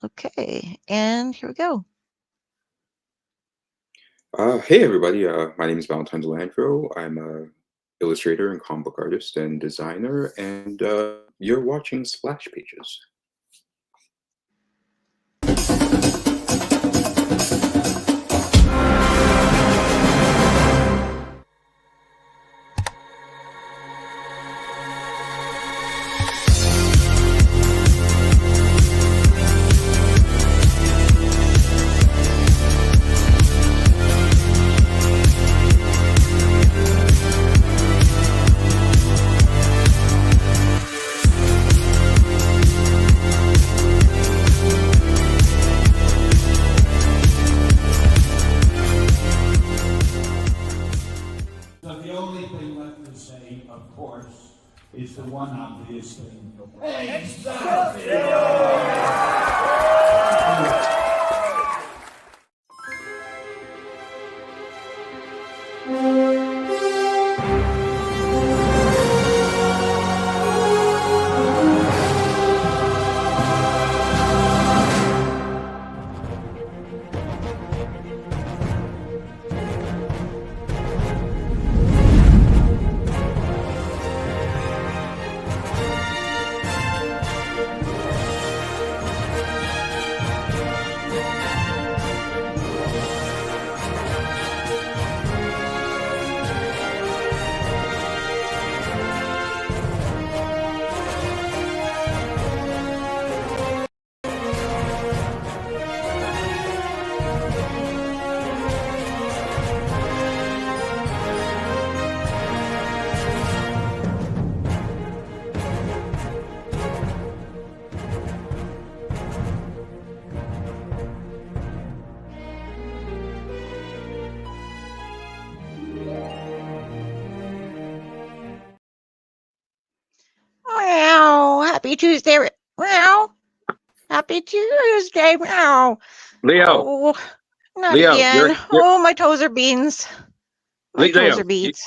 Okay, and here we go. Hey everybody, my name is Valentine De Landro. I'm a illustrator and comic book artist and designer, and you're watching Splash Pages. Of course, is the one obvious thing. Hey, stop it! Wow, happy Tuesday. Wow, happy Tuesday. Wow. Leo, Oh, not Leo, again. Oh, my toes are beans. My toes are beans.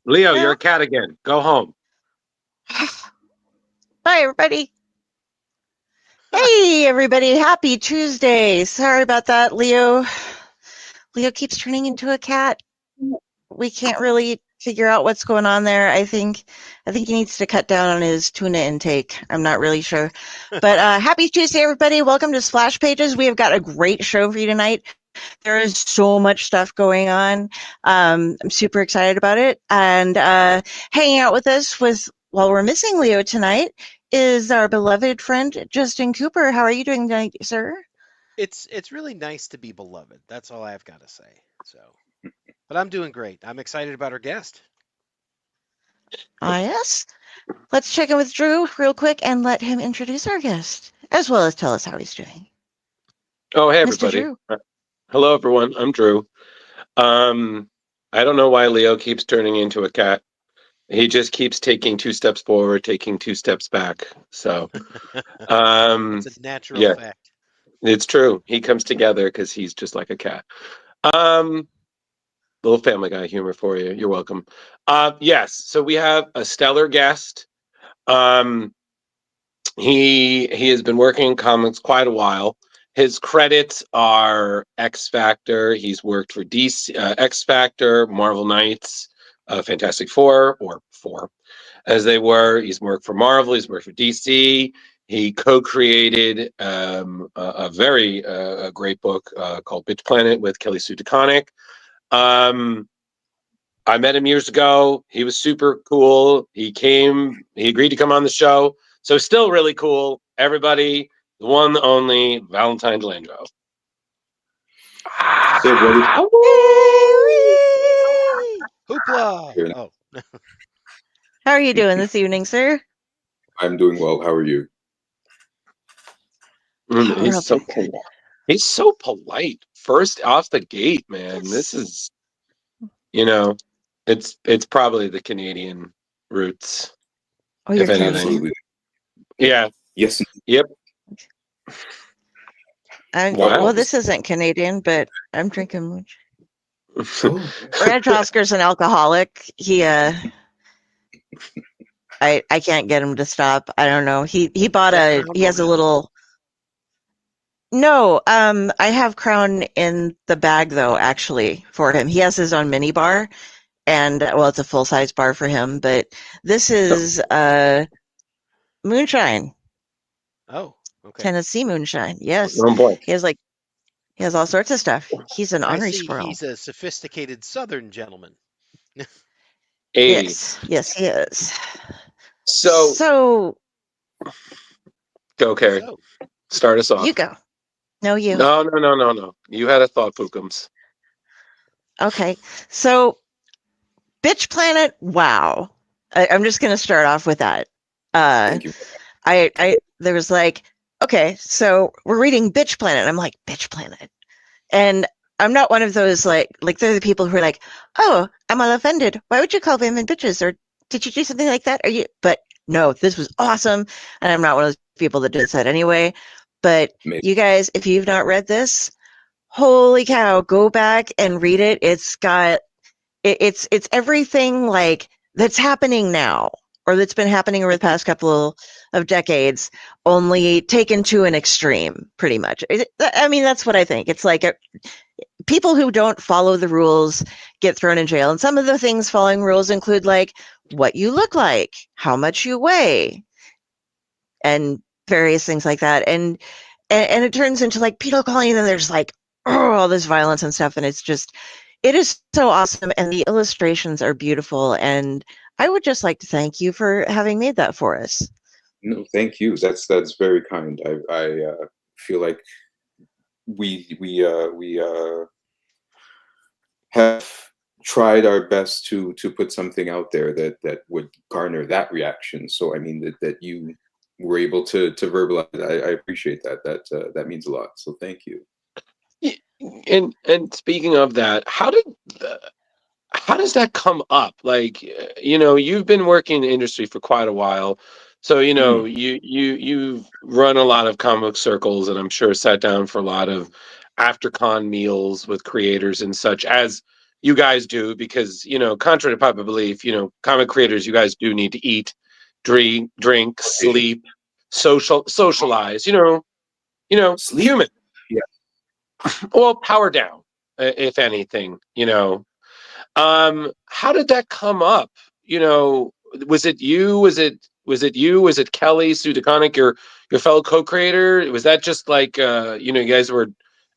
Leo, you're a cat again. Go home. Bye, everybody. Hey, everybody. Happy Tuesday. Sorry about that, Leo. Leo keeps turning into a cat. We can't really figure out what's going on there. I think he needs to cut down on his tuna intake. I'm not really sure. But happy Tuesday, everybody. Welcome to Splash Pages. We have got a great show for you tonight. There is so much stuff going on. I'm super excited about it. And hanging out with us while we're missing Leo tonight is our beloved friend, Justin Cooper. How are you doing tonight, sir? It's really nice to be beloved. That's all I've got to say. So, but I'm doing great. I'm excited about our guest. Yes. Let's check in with Drew real quick and let him introduce our guest, as well as tell us how he's doing. Oh, hey, Mr. everybody. Drew. Hello, everyone. I'm Drew. I don't know why Leo keeps turning into a cat. He just keeps taking 2 steps forward, taking 2 steps back. So, It's a natural fact. It's true. He comes together because he's just like a cat. Little Family Guy humor for you. You're welcome. Yes. So we have a stellar guest. He has been working in comics quite a while. His credits are X Factor. He's worked for DC, X Factor, Marvel Knights, Fantastic Four, or Four, as they were. He's worked for Marvel. He's worked for DC. He co-created a very great book called Bitch Planet with Kelly Sue DeConnick. I met him years ago. He was super cool. He agreed to come on the show. So still really cool. Everybody, the one, the only, Valentine De Landro. Hoopla! Oh. How are you doing this evening, sir? I'm doing well. How are you? He's so polite. He's so polite. First off the gate, man. This is, it's probably the Canadian roots. Oh, you're Canadian? Absolutely. Yeah. Yes. Yep. Well, this isn't Canadian, but I'm drinking much. Brad Oscar's an alcoholic. He I can't get him to stop. I don't know. He has a little No, I have Crown in the bag though, actually, for him. He has his own mini bar, and well, it's a full size bar for him, but this is moonshine, Oh, okay. Tennessee moonshine. Yes. Oh boy. He has he has all sorts of stuff. He's an I ornery see squirrel. he's a sophisticated Southern gentleman. Hey, Yes, yes, he is. so So go, Kari. So, Start us you off. go. No, you. No. You had a thought, Pookums. Okay. So Bitch Planet, wow. I'm just gonna start off with that. Thank you. There was like, okay, so we're reading Bitch Planet. I'm like, Bitch Planet. And I'm not one of those like they're the people who are like, oh, I'm all offended. Why would you call women bitches? Or did you do something like that? Are you? But no, this was awesome. And I'm not one of those people that does that anyway. But Maybe. you guys, if you've not read this, holy cow, go back and read it. It's got it's everything like that's happening now or that's been happening over the past couple of decades, only taken to an extreme, pretty much. I mean, that's what I think. It's like people who don't follow the rules get thrown in jail. And some of the things following rules include like what you look like, how much you weigh, and various things like that. And it turns into like penal colony, and then there's like all this violence and stuff, and it is so awesome, and the illustrations are beautiful, and I would just like to thank you for having made that for us. No, thank you. That's very kind. I feel like we have tried our best to put something out there that would garner that reaction. So I mean that you were able to verbalize it. I appreciate that. That means a lot. So thank you. And speaking of that, how does that come up? Like, you've been working in the industry for quite a while, so Mhm. you've run a lot of comic circles, and I'm sure sat down for a lot of after con meals with creators and such, as you guys do, because contrary to popular belief, comic creators, you guys do need to eat, drink, sleep, socialize. Sleep. Human. Yeah. Well, power down, if anything. How did that come up? Was it you? Was it you? Was it Kelly Sue DeConnick, your fellow co-creator? Was that just like you guys were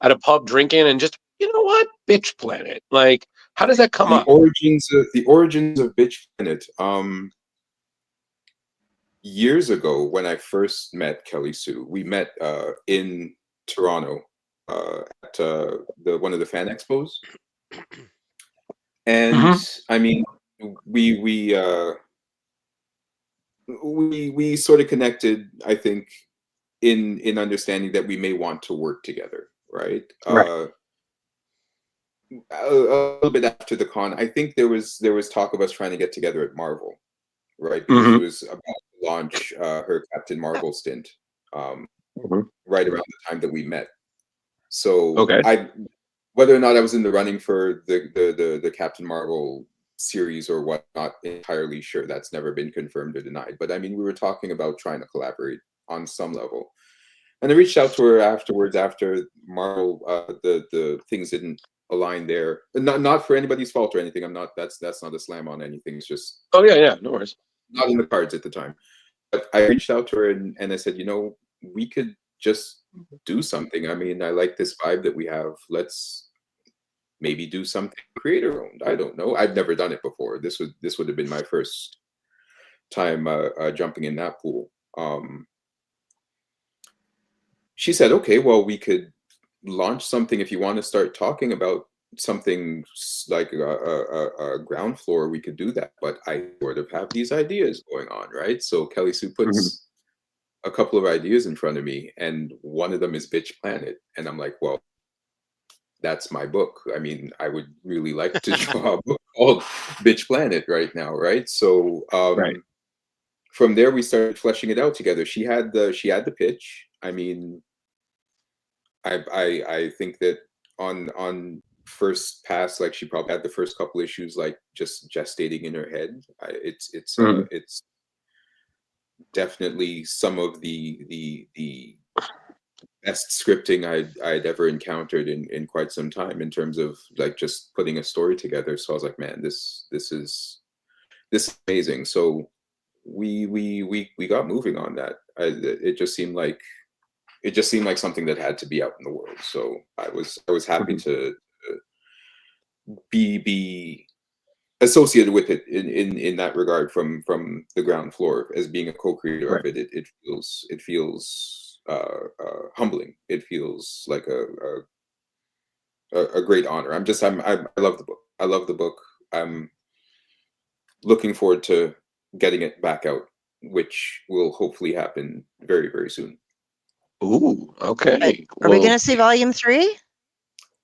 at a pub drinking and just what, Bitch Planet? Like, how does that come The up? origins of Bitch Planet. Years ago, when I first met Kelly Sue, we met in Toronto at the one of the fan expos, and Mhm. I mean, we we uh, we sort of connected. I think in understanding that we may want to work together, right? Right. A little bit after the con, I think there was talk of us trying to get together at Marvel, right? Because Hmm. it was about to launch her Captain Marvel stint, um, Hmm. right around the time that we met. So Okay. whether or not I was in the running for the Captain Marvel series or what, not entirely sure. That's never been confirmed or denied. But I mean, we were talking about trying to collaborate on some level. And I reached out to her afterwards after Marvel, the things didn't align there. Not for anybody's fault or anything. I'm not. That's not a slam on anything. It's just Oh yeah, no worries. not in the cards at the time. But I reached out to her and I said, we could just do something. I mean, I like this vibe that we have. Let's maybe do something creator owned. I don't know. I've never done it before. This would have been my first time jumping in that pool. She said, okay, well, we could launch something if you want to start talking about something like a ground floor. We could do that, but I sort of have these ideas going on, right? So Kelly Sue Hmm. puts a couple of ideas in front of me, and one of them is Bitch Planet, and I'm like, well, that's my book. I mean, I would really like to draw a book called Bitch Planet right now, right? So Right. from there we started fleshing it out together. She had the pitch. I mean, I think that on first pass, like she probably had the first couple issues like just gestating in her head. Hmm. It's definitely some of the best scripting I'd ever encountered in quite some time in terms of like just putting a story together. So I was like, man, this is amazing. So we got moving on that. It just seemed like something that had to be out in the world. So I was happy to be associated with it in that regard from the ground floor as being a co-creator of it. It feels humbling. It feels like a great honor. I love the book. I love the book. I'm looking forward to getting it back out, which will hopefully happen very, very soon. Ooh, okay. Are we going to see volume 3?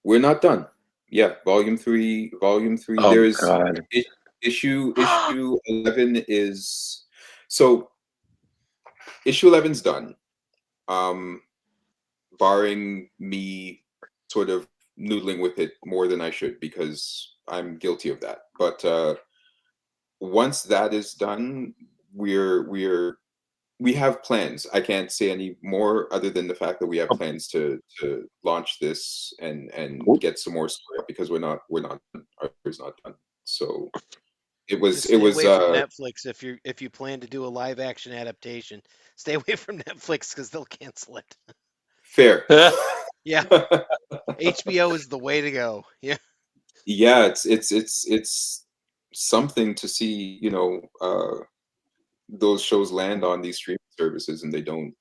We're not done. Yeah, volume three. Oh, There's God. issue 11 is so. Issue 11's done. Barring me sort of noodling with it more than I should, because I'm guilty of that. But once that is done, we have plans. I can't say any more other than the fact that we have plans to launch this and get some more story up, because we're not done. It's not done. So it was Stay away from Netflix if you plan to do a live action adaptation. Stay away from Netflix because they'll cancel it. fair. Yeah, HBO is the way to go. Yeah. Yeah, it's something to see, those shows land on these streaming services, and they don't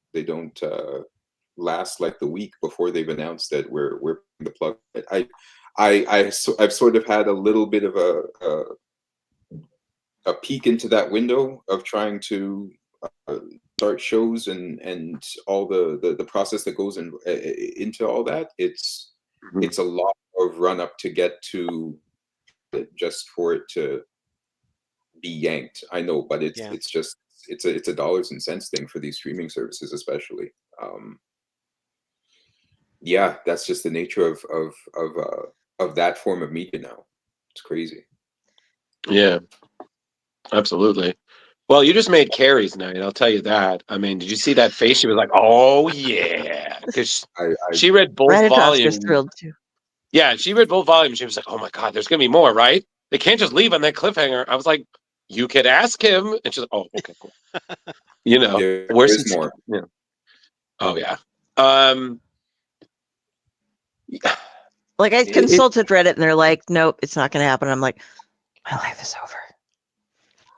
last like the week before they've announced that we're pulling the plug. I've sort of had a little bit of a peek into that window of trying to start shows and all the process that goes into all that. It's a lot of run up to get to it, just for it to be yanked. I know, but it's just it's a dollars and cents thing for these streaming services, especially. Yeah, that's just the nature of that form of media now. It's crazy. Yeah, absolutely. Well, you just made Kari's night, I'll tell you that. I mean, did you see that face? She was like, "Oh yeah," because she read both Rhinotrops volumes. just thrilled too. Yeah, she read both volumes. She was like, "Oh my God, there's gonna be more, right? They can't just leave on that cliffhanger." I was like, "You could ask him," and she's like, "Oh, okay, cool." There's more. Yeah. Oh yeah. Like I consulted Reddit, and they're like, "Nope, it's not going to happen." I'm like, "My life is over."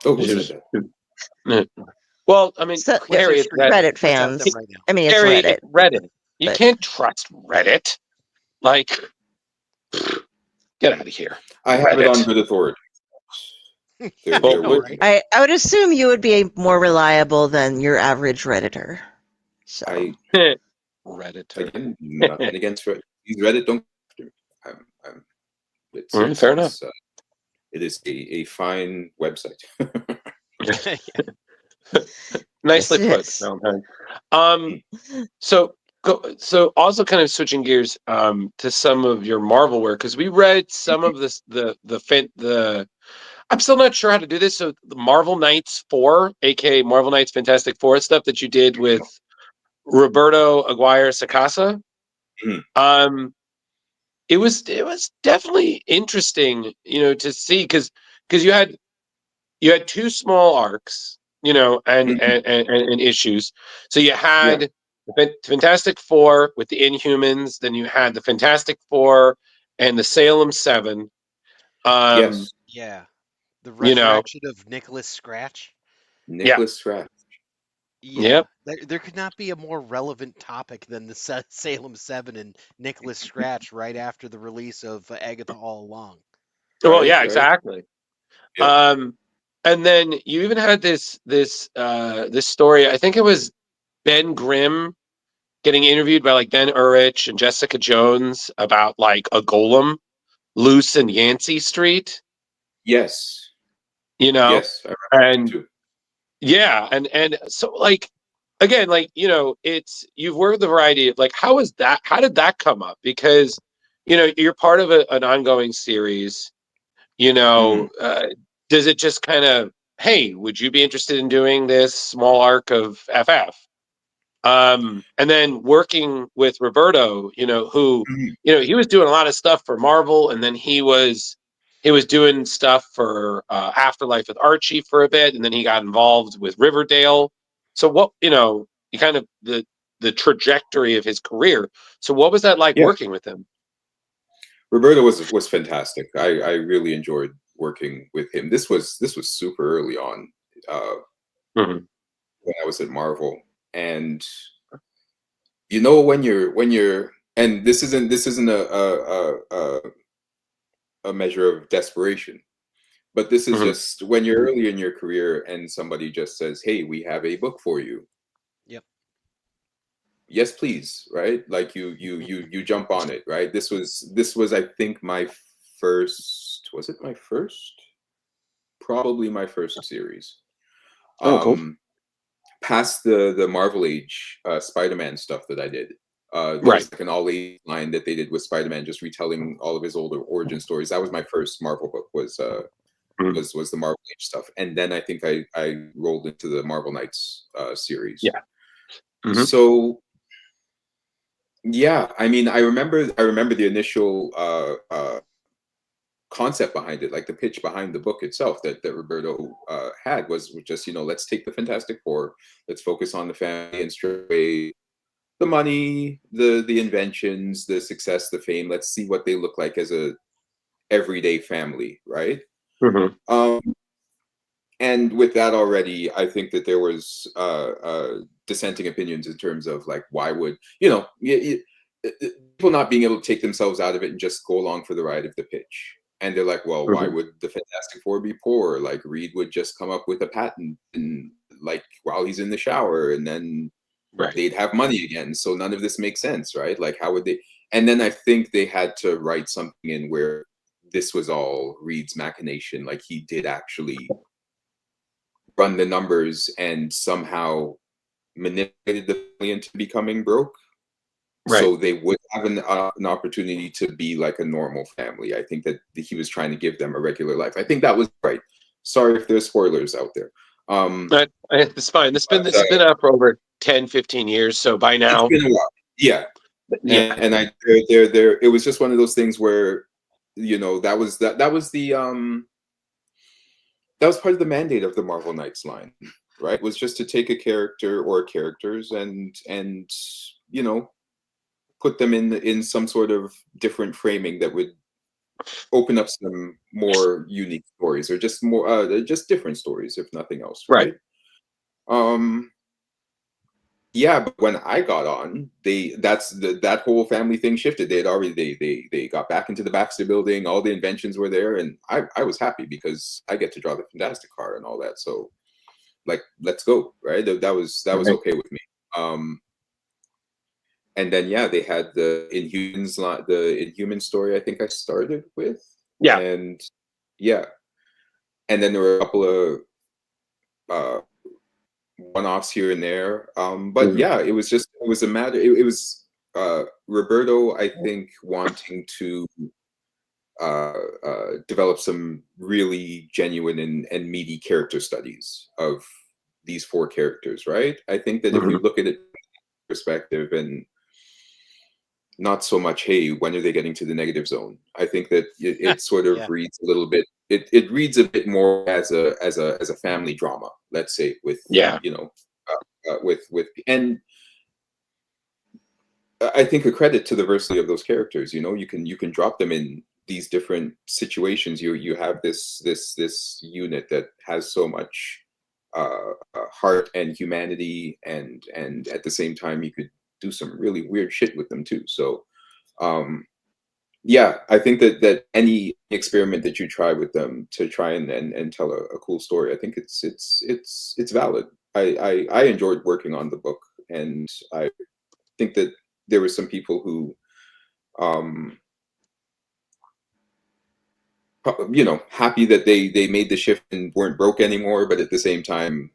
Oh, who said that? Well, I mean, So, Kari, it's Reddit fans. Right now. I mean, it's Kari, Reddit. Reddit. You but- can't trust Reddit. Like, get out of here. I have it on good authority. I would assume you would be more reliable than your average Redditor. So Redditor. Again, nothing against Reddit. These Reddit don't. Fair enough. It is a fine website. Nicely Yes, put, Valentine. So also kind of switching gears to some of your Marvel work, because we read some of this the I'm still not sure how to do this. So the Marvel Knights 4, aka Marvel Knights Fantastic Four stuff that you did with Roberto Aguirre Sacasa. It was definitely interesting, to see, because you had two small arcs, and issues. So you had the Fantastic Four with the Inhumans, then you had the Fantastic Four and the Salem 7. Yes. Yeah. The resurrection of Nicholas Scratch. Nicholas Scratch. Yeah. There could not be a more relevant topic than the Salem 7 and Nicholas Scratch right after the release of Agatha All Along. Well, yeah, exactly. Yeah. And then you even had this story. I think it was Ben Grimm getting interviewed by like Ben Urich and Jessica Jones about like a golem loose in Yancey Street. Yes. Yes, I remember too. Yeah, and so like again, like it's you've worked with a variety of, like, how did that come up? Because you're part of an ongoing series. Does it just kind of, hey, would you be interested in doing this small arc of FF? And then working with Roberto, who, he was doing a lot of stuff for Marvel, and then he was doing stuff for Afterlife with Archie for a bit, and then he got involved with Riverdale. So what, you kind of the trajectory of his career. So what was that like working with him? Roberto was fantastic. I really enjoyed working with him. This was super early on when I was at Marvel, and when you're and this isn't a measure of desperation, but this is just when you're early in your career and somebody just says, "Hey, we have a book for you." Yep. Yes, please. Right? Like you jump on it. Right? This was I think my first. Was it my first? Probably my first series. Cool. Past the Marvel Age Spider-Man stuff that I did. There was like an all-age line that they did with Spider-Man, just retelling all of his older origin stories. That was my first Marvel book. Was the Marvel Age stuff, and then I think I rolled into the Marvel Knights series. Yeah. So yeah, I mean, I remember the initial concept behind it, like the pitch behind the book itself that Roberto had was just, let's take the Fantastic Four, let's focus on the family and strip away the money, the inventions, the success, the fame. Let's see what they look like as a everyday family, right? And with that already, I think that there was dissenting opinions in terms of like, why would people not being able to take themselves out of it and just go along for the ride of the pitch? And they're like, well, why would the Fantastic Four be poor? Like Reed would just come up with a patent and like while he's in the shower, and then they'd have money again. So none of this makes sense, right? Like how would they? And then I think they had to write something in where this was all Reed's machination. Like he did actually run the numbers and somehow manipulated the family into becoming broke. So they would have an opportunity to be like a normal family. I think that he was trying to give them a regular life. I think that was right. Sorry if there's spoilers out there. It's fine. It's been out for over 10, 15 years. So by now, it's been a while. Yeah. And it was just one of those things where, that was part of the mandate of the Marvel Knights line, right? Was just to take a character or characters and put them in some sort of different framing that would open up some more unique stories, or just more just different stories, if nothing else, right? Yeah, but when I got on, that whole family thing shifted. They had already they got back into the Baxter Building. All the inventions were there, and I was happy because I get to draw the Fantastic car and all that. So, like, let's go, right? That was okay with me. And then they had the Inhuman story. I think I started with and then there were a couple of one-offs here and there. But it was a matter. It was Roberto, I think, wanting to develop some really genuine and meaty character studies of these four characters, right? I think that if you look at it from that perspective and not so much, hey, when are they getting to the negative zone? I think that it sort of reads a little bit. It reads a bit more as a family drama, let's say, with with and I think a credit to the diversity of those characters. You can drop them in these different situations. You have this unit that has so much heart and humanity, and at the same time you could do some really weird shit with them too. So I think that any experiment that you try with them to try and tell a cool story, I think it's valid. I enjoyed working on the book, and I think that there were some people who happy that they made the shift and weren't broke anymore, but at the same time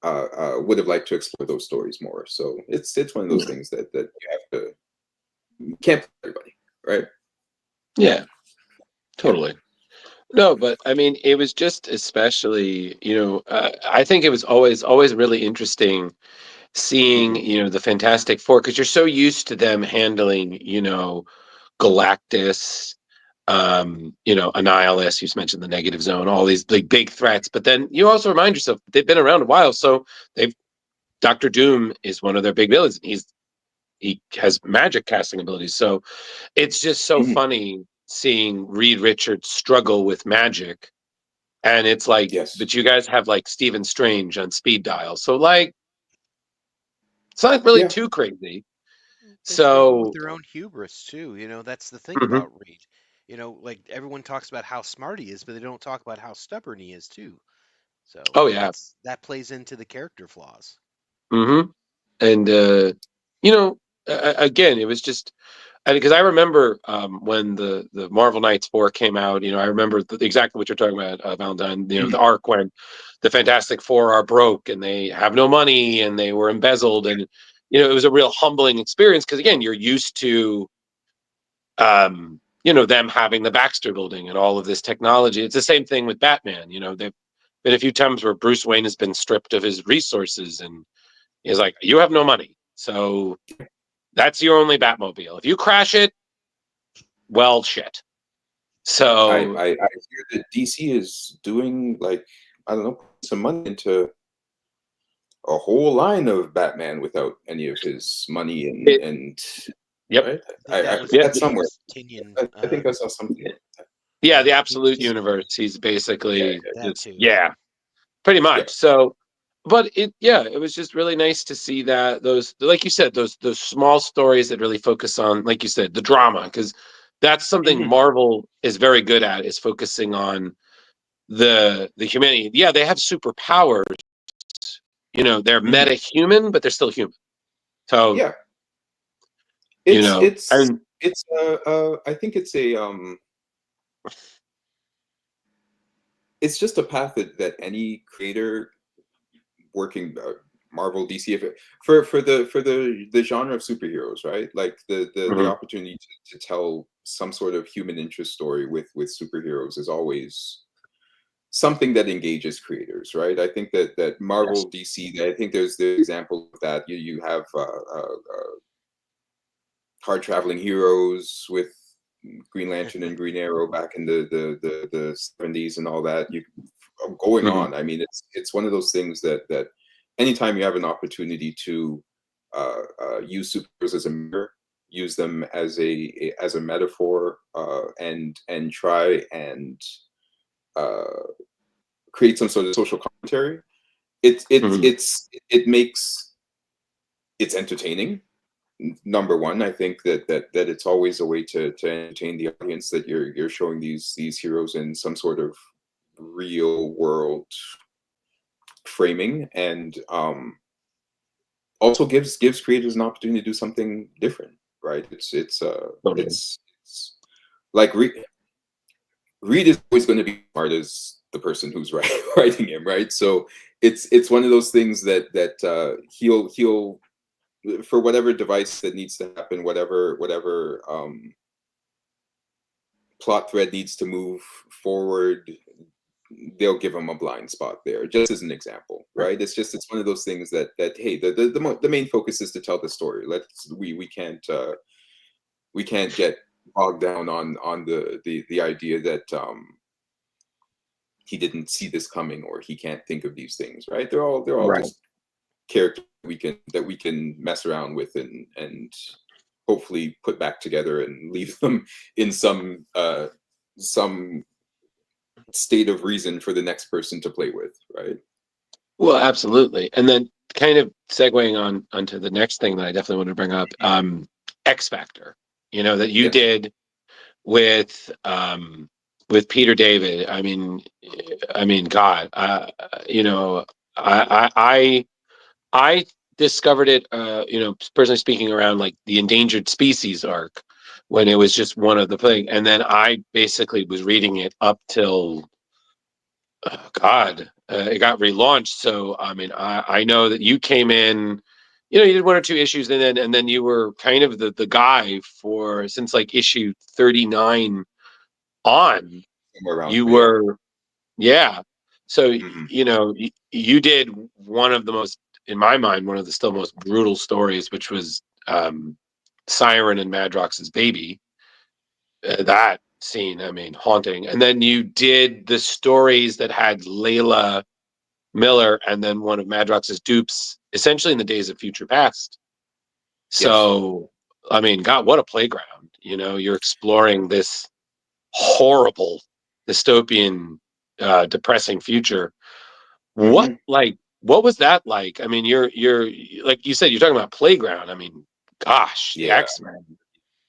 would have liked to explore those stories more. So it's one of those things that you can't please everybody, right? Yeah, totally. No, but I mean, it was just especially, I think it was always really interesting seeing, the Fantastic Four, because you're so used to them handling, Galactus, Annihilus, you mentioned the Negative Zone, all these big threats. But then you also remind yourself they've been around a while, so Doctor Doom is one of their big villains. He has magic casting abilities, so it's just so funny seeing Reed Richards struggle with magic, and it's like, Yes. but you guys have like Stephen Strange on speed dial, so like it's not really too crazy. They struggle with So their own hubris too. That's the thing mhm. about Reed. Like everyone talks about how smart he is, but they don't talk about how stubborn he is too. So Oh yeah. that plays into the character flaws. Mm-hmm. And again, it was just because I remember when the Marvel Knights 4 came out. I remember exactly what you're talking about, Valentine. The arc when the Fantastic Four are broke and they have no money and they were embezzled, and it was a real humbling experience because again, you're used to them having the Baxter Building and all of this technology. It's the same thing with Batman. There've been a few times where Bruce Wayne has been stripped of his resources and he's like, you have no money. So that's your only Batmobile. If you crash it, well, shit. So I hear that DC is doing I don't know, some money into a whole line of Batman without any of his money and yep. Right? I think I that was heard that somewhere. James Tinian. I think I saw something. Yeah, the James Absolute Tinian. Universe. He's basically That too. pretty much. Yeah. So, but it was just really nice to see that those, like you said, those small stories that really focus on, like you said, the drama, because that's something Marvel is very good at, is focusing on the humanity. Yeah, they have superpowers. They're meta human, but they're still human. So Yeah. and I think it's just a path that any creator working Marvel, DC, for the genre of superheroes, right? Like the opportunity to tell some sort of human interest story with superheroes is always something that engages creators, right? I think that Marvel, DC, I think there's the example of that. You have hard traveling heroes with Green Lantern and Green Arrow back in the 70s and all that. Going on. I mean, it's one of those things that anytime you have an opportunity to use superheroes as a mirror, use them as a metaphor, and try and create some sort of social commentary, it makes it's entertaining. Number one, I think that it's always a way to entertain the audience, that you're showing these heroes in some sort of real world framing, and also gives creators an opportunity to do something different, right? It's like Reed is always going to be smart as the person who's writing him, right? So it's one of those things that he'll for whatever device that needs to happen, whatever plot thread needs to move forward, they'll give him a blind spot there, just as an example, right? It's one of those things that hey, the main focus is to tell the story. We can't get bogged down on the idea that he didn't see this coming, or he can't think of these things, right? They're all just characters that we can mess around with and hopefully put back together and leave them in some state of reason for the next person to play with, right? Well, absolutely. And then kind of segueing onto the next thing that I definitely want to bring up, X Factor, that you did with Peter David. I mean, God, I discovered it, personally speaking, around like the endangered species arc, when it was just one of the thing, and then I basically was reading it up till it got relaunched. So I mean, I know that you came in, you did one or two issues, and then you were kind of the guy for since like issue 39 on. Somewhere around You there. were, yeah. So you did one of the most in my mind, one of the still most brutal stories, which was Siren and Madrox's baby. That scene, I mean, haunting. And then you did the stories that had Layla Miller and then one of Madrox's dupes, essentially in the Days of Future Past. So, I mean, God, what a playground. You know, you're exploring this horrible dystopian, depressing future. What was that like? I mean, you're like you said, you're talking about playground. I mean, gosh, the X-Men.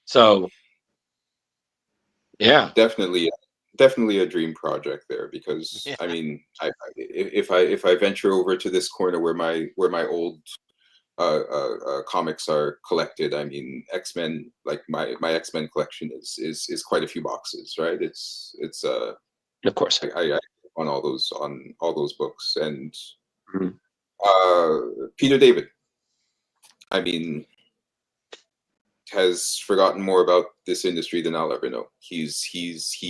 So, yeah, definitely a dream project there, because I mean, if I venture over to this corner where my old comics are collected, I mean, X-Men, like my X-Men collection is quite a few boxes, right? It's of course. I on all those books. And Peter David, I mean, has forgotten more about this industry than I'll ever know. He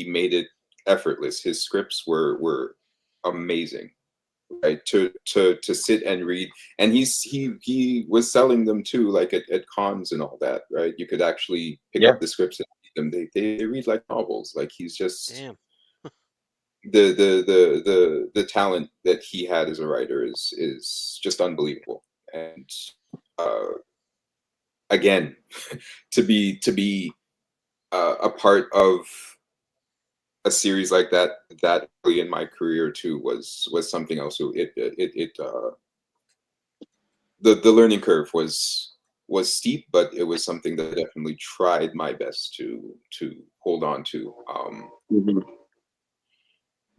made it effortless. His scripts were amazing, right? To sit and read, and he was selling them too, like at cons and all that, right? You could actually pick up the scripts and read them. They read like novels. Like, he's just the talent that he had as a writer is just unbelievable. And again, to be a part of a series like that early in my career too was something else. So the learning curve was steep, but it was something that I definitely tried my best to hold on to.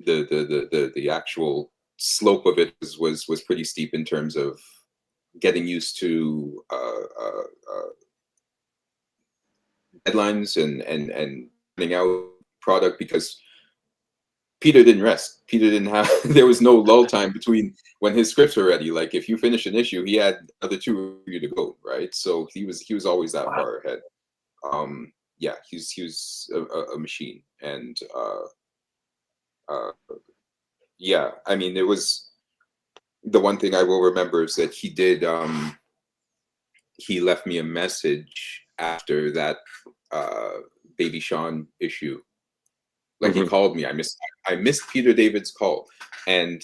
The actual slope of it was pretty steep in terms of getting used to deadlines and putting out product, because Peter didn't rest. Peter didn't have there was no lull time between when his scripts were ready. Like, if you finish an issue, he had other two for you to go, right? So he was always that far ahead. Yeah, he was a machine. And yeah, I mean, it was the one thing I will remember is that he did he left me a message after that Baby Sean issue. Like, he called me. I missed Peter David's call, and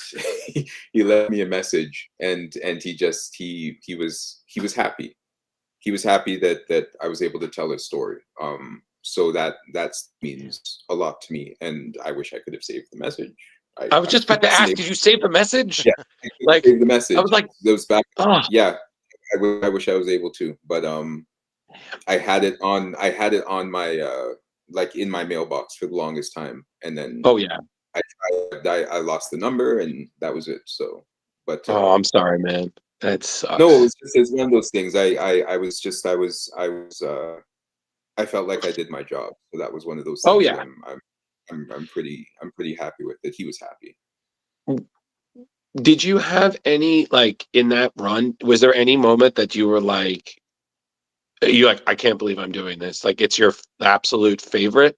he left me a message, and he was happy. He was happy that I was able to tell his story. So that means a lot to me, and I wish I could have saved the message. I was just about to ask, did you save the message? Yeah, like, save the message. I was like, it was back. Yeah, I wish I was able to, but I had it on my like in my mailbox for the longest time, and then I lost the number, and that was it. So, but I'm sorry, man. That sucks. No, it's one of those things. I felt like I did my job, so that was one of those things. Oh yeah, I'm pretty happy with it. He was happy. Did you have any, like, in that run, was there any moment that you were like, I can't believe I'm doing this, like, it's your absolute favorite?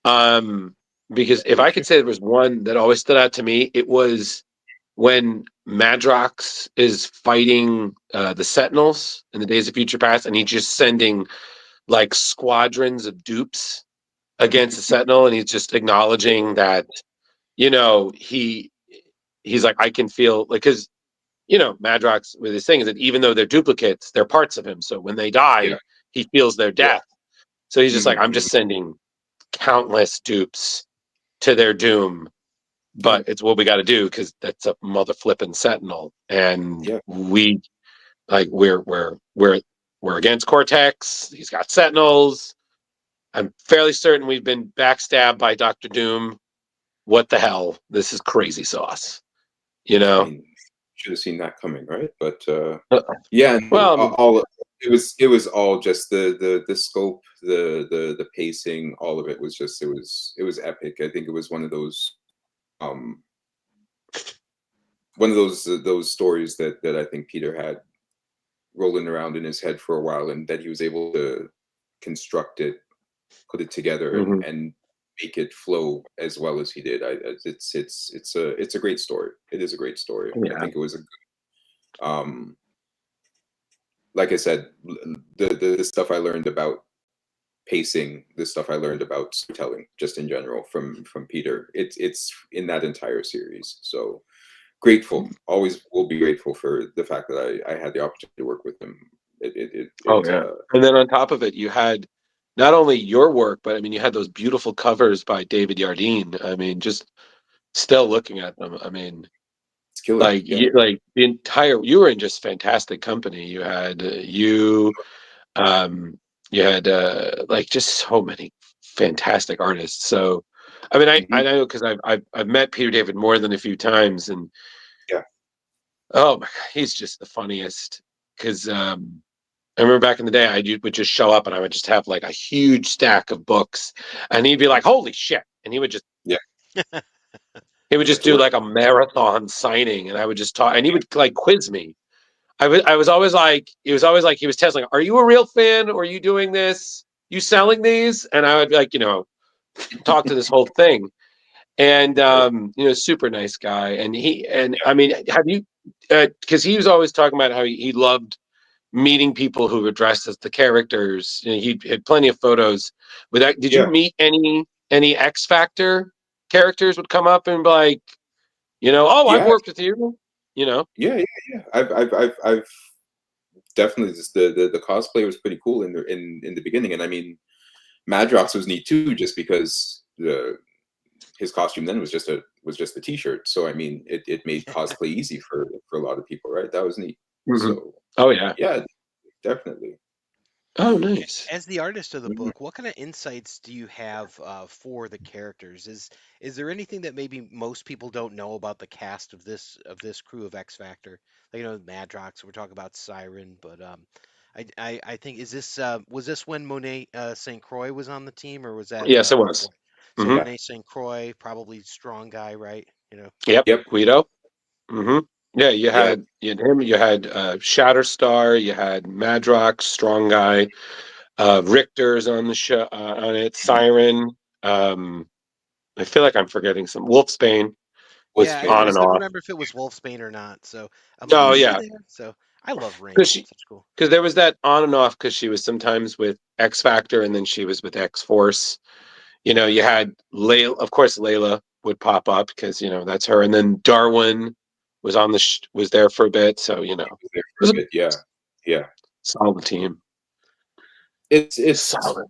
Because if I could say there was one that always stood out to me, it was when Madrox is fighting the Sentinels in the Days of Future Past, and he's just sending like squadrons of dupes against the Sentinel, and he's just acknowledging that, you know, he's like, I can feel, like, because, you know, Madrox with his thing is that even though they're duplicates, they're parts of him. So when they die, he feels their death. So he's just like, I'm just sending countless dupes to their doom, but it's what we got to do, because that's a mother flipping Sentinel, and we're against Cortex. He's got Sentinels. I'm fairly certain we've been backstabbed by Dr. Doom. What the hell? This is crazy sauce. You know, I mean, should have seen that coming, right? But yeah, well, it was all just the scope, the pacing, all of it was just it was epic. I think it was one of those stories that I think Peter had rolling around in his head for a while, and that he was able to construct it, put it together, and make it flow as well as he did. It's a great story. It is a great story. I think it was Like I said, the stuff I learned about pacing, the stuff I learned about storytelling, just in general from Peter, it's in that entire series. So grateful, always will be grateful for the fact that I had the opportunity to work with him. Oh yeah. And then on top of it, you had not only your work, but I mean, you had those beautiful covers by David Yardine. I mean, just still looking at them. I mean, it's killer. like like the entire, you were in just fantastic company. You had you had like just so many fantastic artists. So, I mean, I know because I've met Peter David more than a few times, and yeah, oh my God, he's just the funniest. Because I remember back in the day, would just show up and I would just have like a huge stack of books, and he'd be like, "Holy shit!" And he would just do like a marathon signing, and I would just talk, and he would like quiz me. I was always like, he was testing, "Are you a real fan? Or are you doing this? You selling these?" And I would like, talk to this whole thing. And super nice guy. And I mean, have you? Because he was always talking about how he loved meeting people who were dressed as the characters. He had plenty of photos with that. Did you meet any X Factor characters would come up and be like, oh, I've worked with you, Yeah. I've definitely just the cosplay was pretty cool in the beginning, and I mean, Madrox was neat too, just because his costume then was just a t-shirt. So I mean, it made cosplay easy for a lot of people, right? That was neat. So yeah, definitely. Oh, nice. As the artist of the book, what kind of insights do you have for the characters? Is there anything that maybe most people don't know about the cast of this crew of X Factor? Like, Madrox. We're talking about Siren, but I think was this when Monet St. Croix was on the team, or was that? Yes, it was. So Monet St. Croix, probably strong guy, right? Yep. Guido. Yeah, you had him. You had Shatterstar. You had Madrox, strong guy. Richter's on the show on it. Siren. I feel like I'm forgetting some. Wolfsbane was Yeah, on I and couldn't off. remember if it was Wolfsbane or not. So I'm like, Oh is she yeah, there? So I love Rain. because Such cool. there was that on and off, because she was sometimes with X Factor and then she was with X Force. You had Layla, of course. Layla would pop up because that's her, and then Darwin was on was there for a bit. So it was a Yeah. solid team. It's Solid.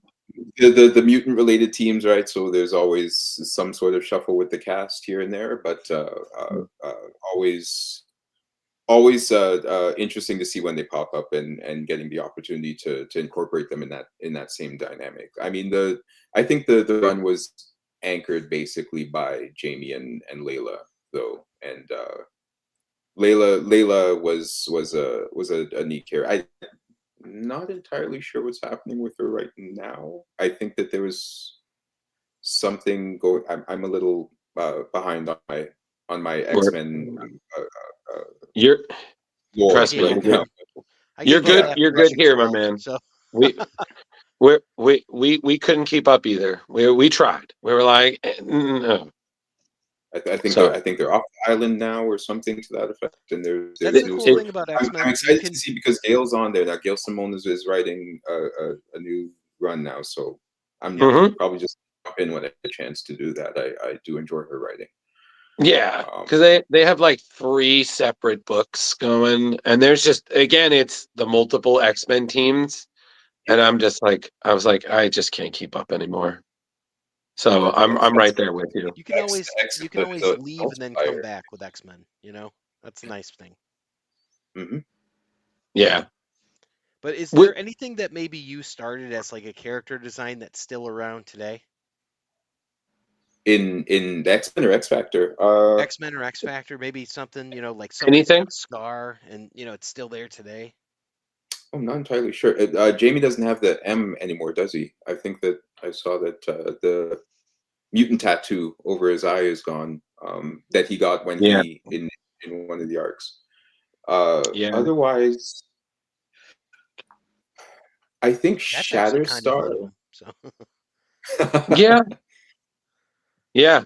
the mutant related teams, right? So there's always some sort of shuffle with the cast here and there, but always interesting to see when they pop up and getting the opportunity to incorporate them in that same dynamic. I mean, I think the run was anchored basically by Jamie and Layla though, and Layla was a neat character. I'm not entirely sure what's happening with her right now. I think that there was something going. I'm a little behind on my X-Men You're lore trust me. right now. You're good. You're good here, my 12, man. So We we couldn't keep up either. We tried. We were like, no. I think they're off the island now or something to that effect. And that's the cool thing about X-Men. I'm excited to see because Gail's on there now. Gail Simone is writing a new run now, so I'm probably just jump in when I get a chance to do that. I do enjoy her writing. Yeah, because they have like 3 separate books going, and there's just, again, it's the multiple X-Men teams, and I'm just like, I was like, I just can't keep up anymore. So I'm right there with you. You can always leave and then come back with X-Men. That's a nice thing. Yeah. But is there anything that maybe you started as like a character design that's still around today? In X-Men or X Factor? X-Men or X Factor, maybe something, like somebody's got a scar and it's still there today. I'm not entirely sure. Jamie doesn't have the M anymore, does he? I think that I saw that the mutant tattoo over his eye is gone. That he got when he in one of the arcs. Otherwise, I think Shatterstar. Yeah.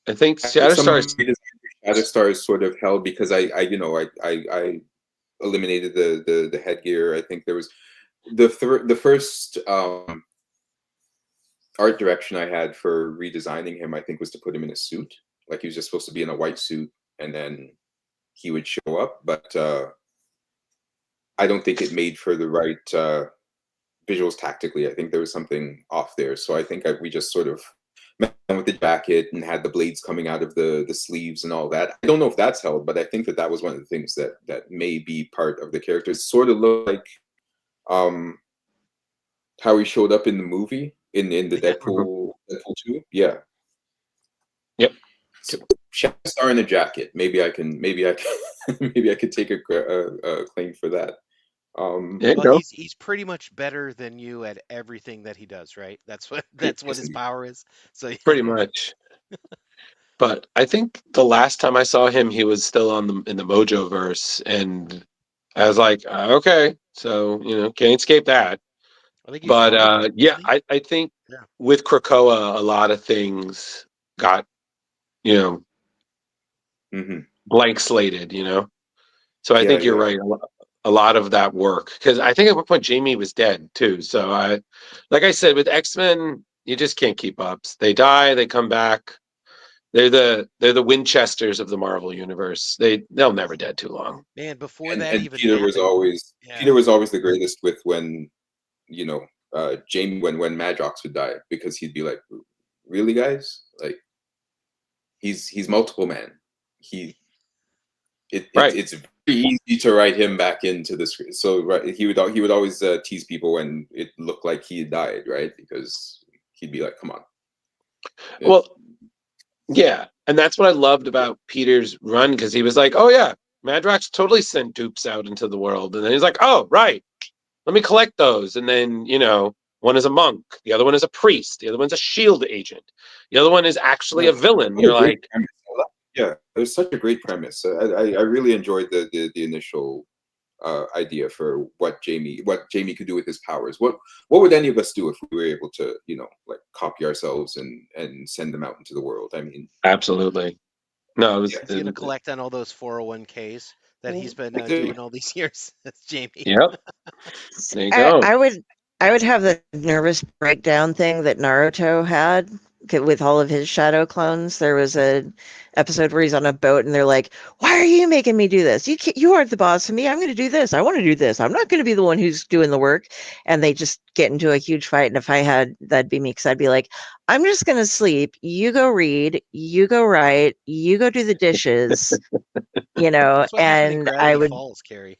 I think Shatterstar is sort of held because I eliminated the headgear. I think there was the first art direction I had for redesigning him, I think, was to put him in a suit. Like he was just supposed to be in a white suit, and then he would show up. But I don't think it made for the right visuals tactically. I think there was something off there. So I think we just sort of met with the jacket and had the blades coming out of the sleeves and all that. I don't know if that's held, but I think that was one of the things that may be part of the character. It sort of looked like how he showed up in the movie in the Deadpool 2. Yeah. Yep. So, Shadow Star in a jacket. Maybe I can maybe I could take a claim for that. There you Well, go. he's pretty much better than you at everything that he does, right? That's what his power is. So Pretty much. But I think the last time I saw him, he was still in the Mojo verse, and I was like, okay, so can't escape that. I think he's But one of them, yeah, isn't he? I think Yeah. with Krakoa, a lot of things got blank slated. So I think you're right. A lot of that work, because I think at one point Jamie was dead too. So like I said, with X-Men, you just can't keep up. They die, they come back. They're the Winchesters of the Marvel universe. They'll never dead too long. Man, before And that even Peter was happened, always yeah. Peter was always the greatest with when Jamie when Madrox would die, because he'd be like, really guys, like he's multiple man. Right. It's very easy to write him back into the script. So he would always tease people when it looked like he had died, right? Because he'd be like, come on. Well, yeah, and that's what I loved about Peter's run, because he was like, oh yeah, Madrox totally sent dupes out into the world, and then he's like, oh right, let me collect those, and then one is a monk, the other one is a priest, the other one's a shield agent, the other one is actually a villain. You're like, yeah, there's such a great premise. I really enjoyed the initial idea for what Jamie could do with his powers. What would any of us do if we were able to like copy ourselves and send them out into the world? I mean, absolutely. No, it was He's gonna collect on all those 401ks that he's been doing all these years. That's Jamie. Yep. There you go. I would have the nervous breakdown thing that Naruto had with all of his shadow clones. There was an episode where he's on a boat and they're like, "Why are you making me do this? You aren't the boss of me. I'm going to do this. I want to do this. I'm not going to be the one who's doing the work." And they just get into a huge fight. And if I had, that'd be me, because I'd be like, "I'm just going to sleep. You go read. You go write. You go do the dishes." That's what happened in And I Gravity would. Falls, Kari.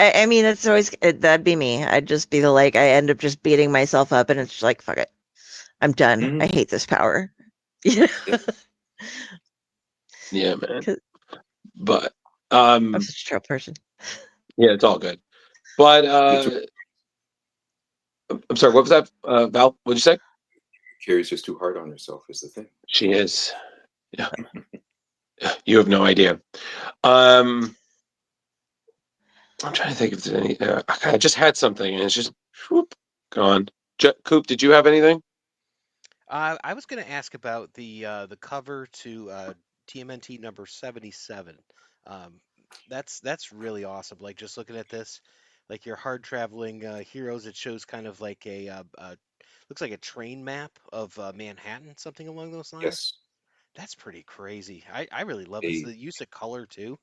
I mean, it's always that'd be me. I'd just be I end up just beating myself up, and it's just like, fuck it, I'm done. I hate this power. Yeah, man. But I'm such a troll person. yeah, it's all good. But I'm sorry, what was that, Val? What'd you say? Kari's just too hard on herself is the thing. She is. Yeah. You have no idea. I'm trying to think if there's any. I just had something, and it's just whoop, gone. Coop, did you have anything? I was going to ask about the cover to TMNT number 77. That's really awesome. Like, just looking at this, like your hard traveling heroes, it shows kind of like looks like a train map of Manhattan, something along those lines. Yes. That's pretty crazy. I really love this. The use of color too,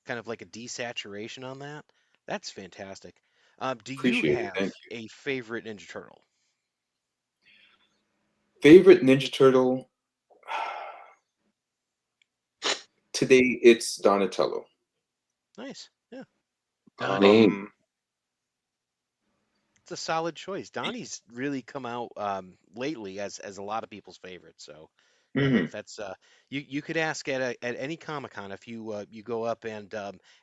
kind of like a desaturation on that. That's fantastic. Do you have a favorite Ninja Turtle? Favorite Ninja Turtle? Today it's Donatello. Nice. Yeah. Donnie. It's a solid choice. Donnie's really come out lately as a lot of people's favorite. So that's you could ask at any Comic-Con, if you go up and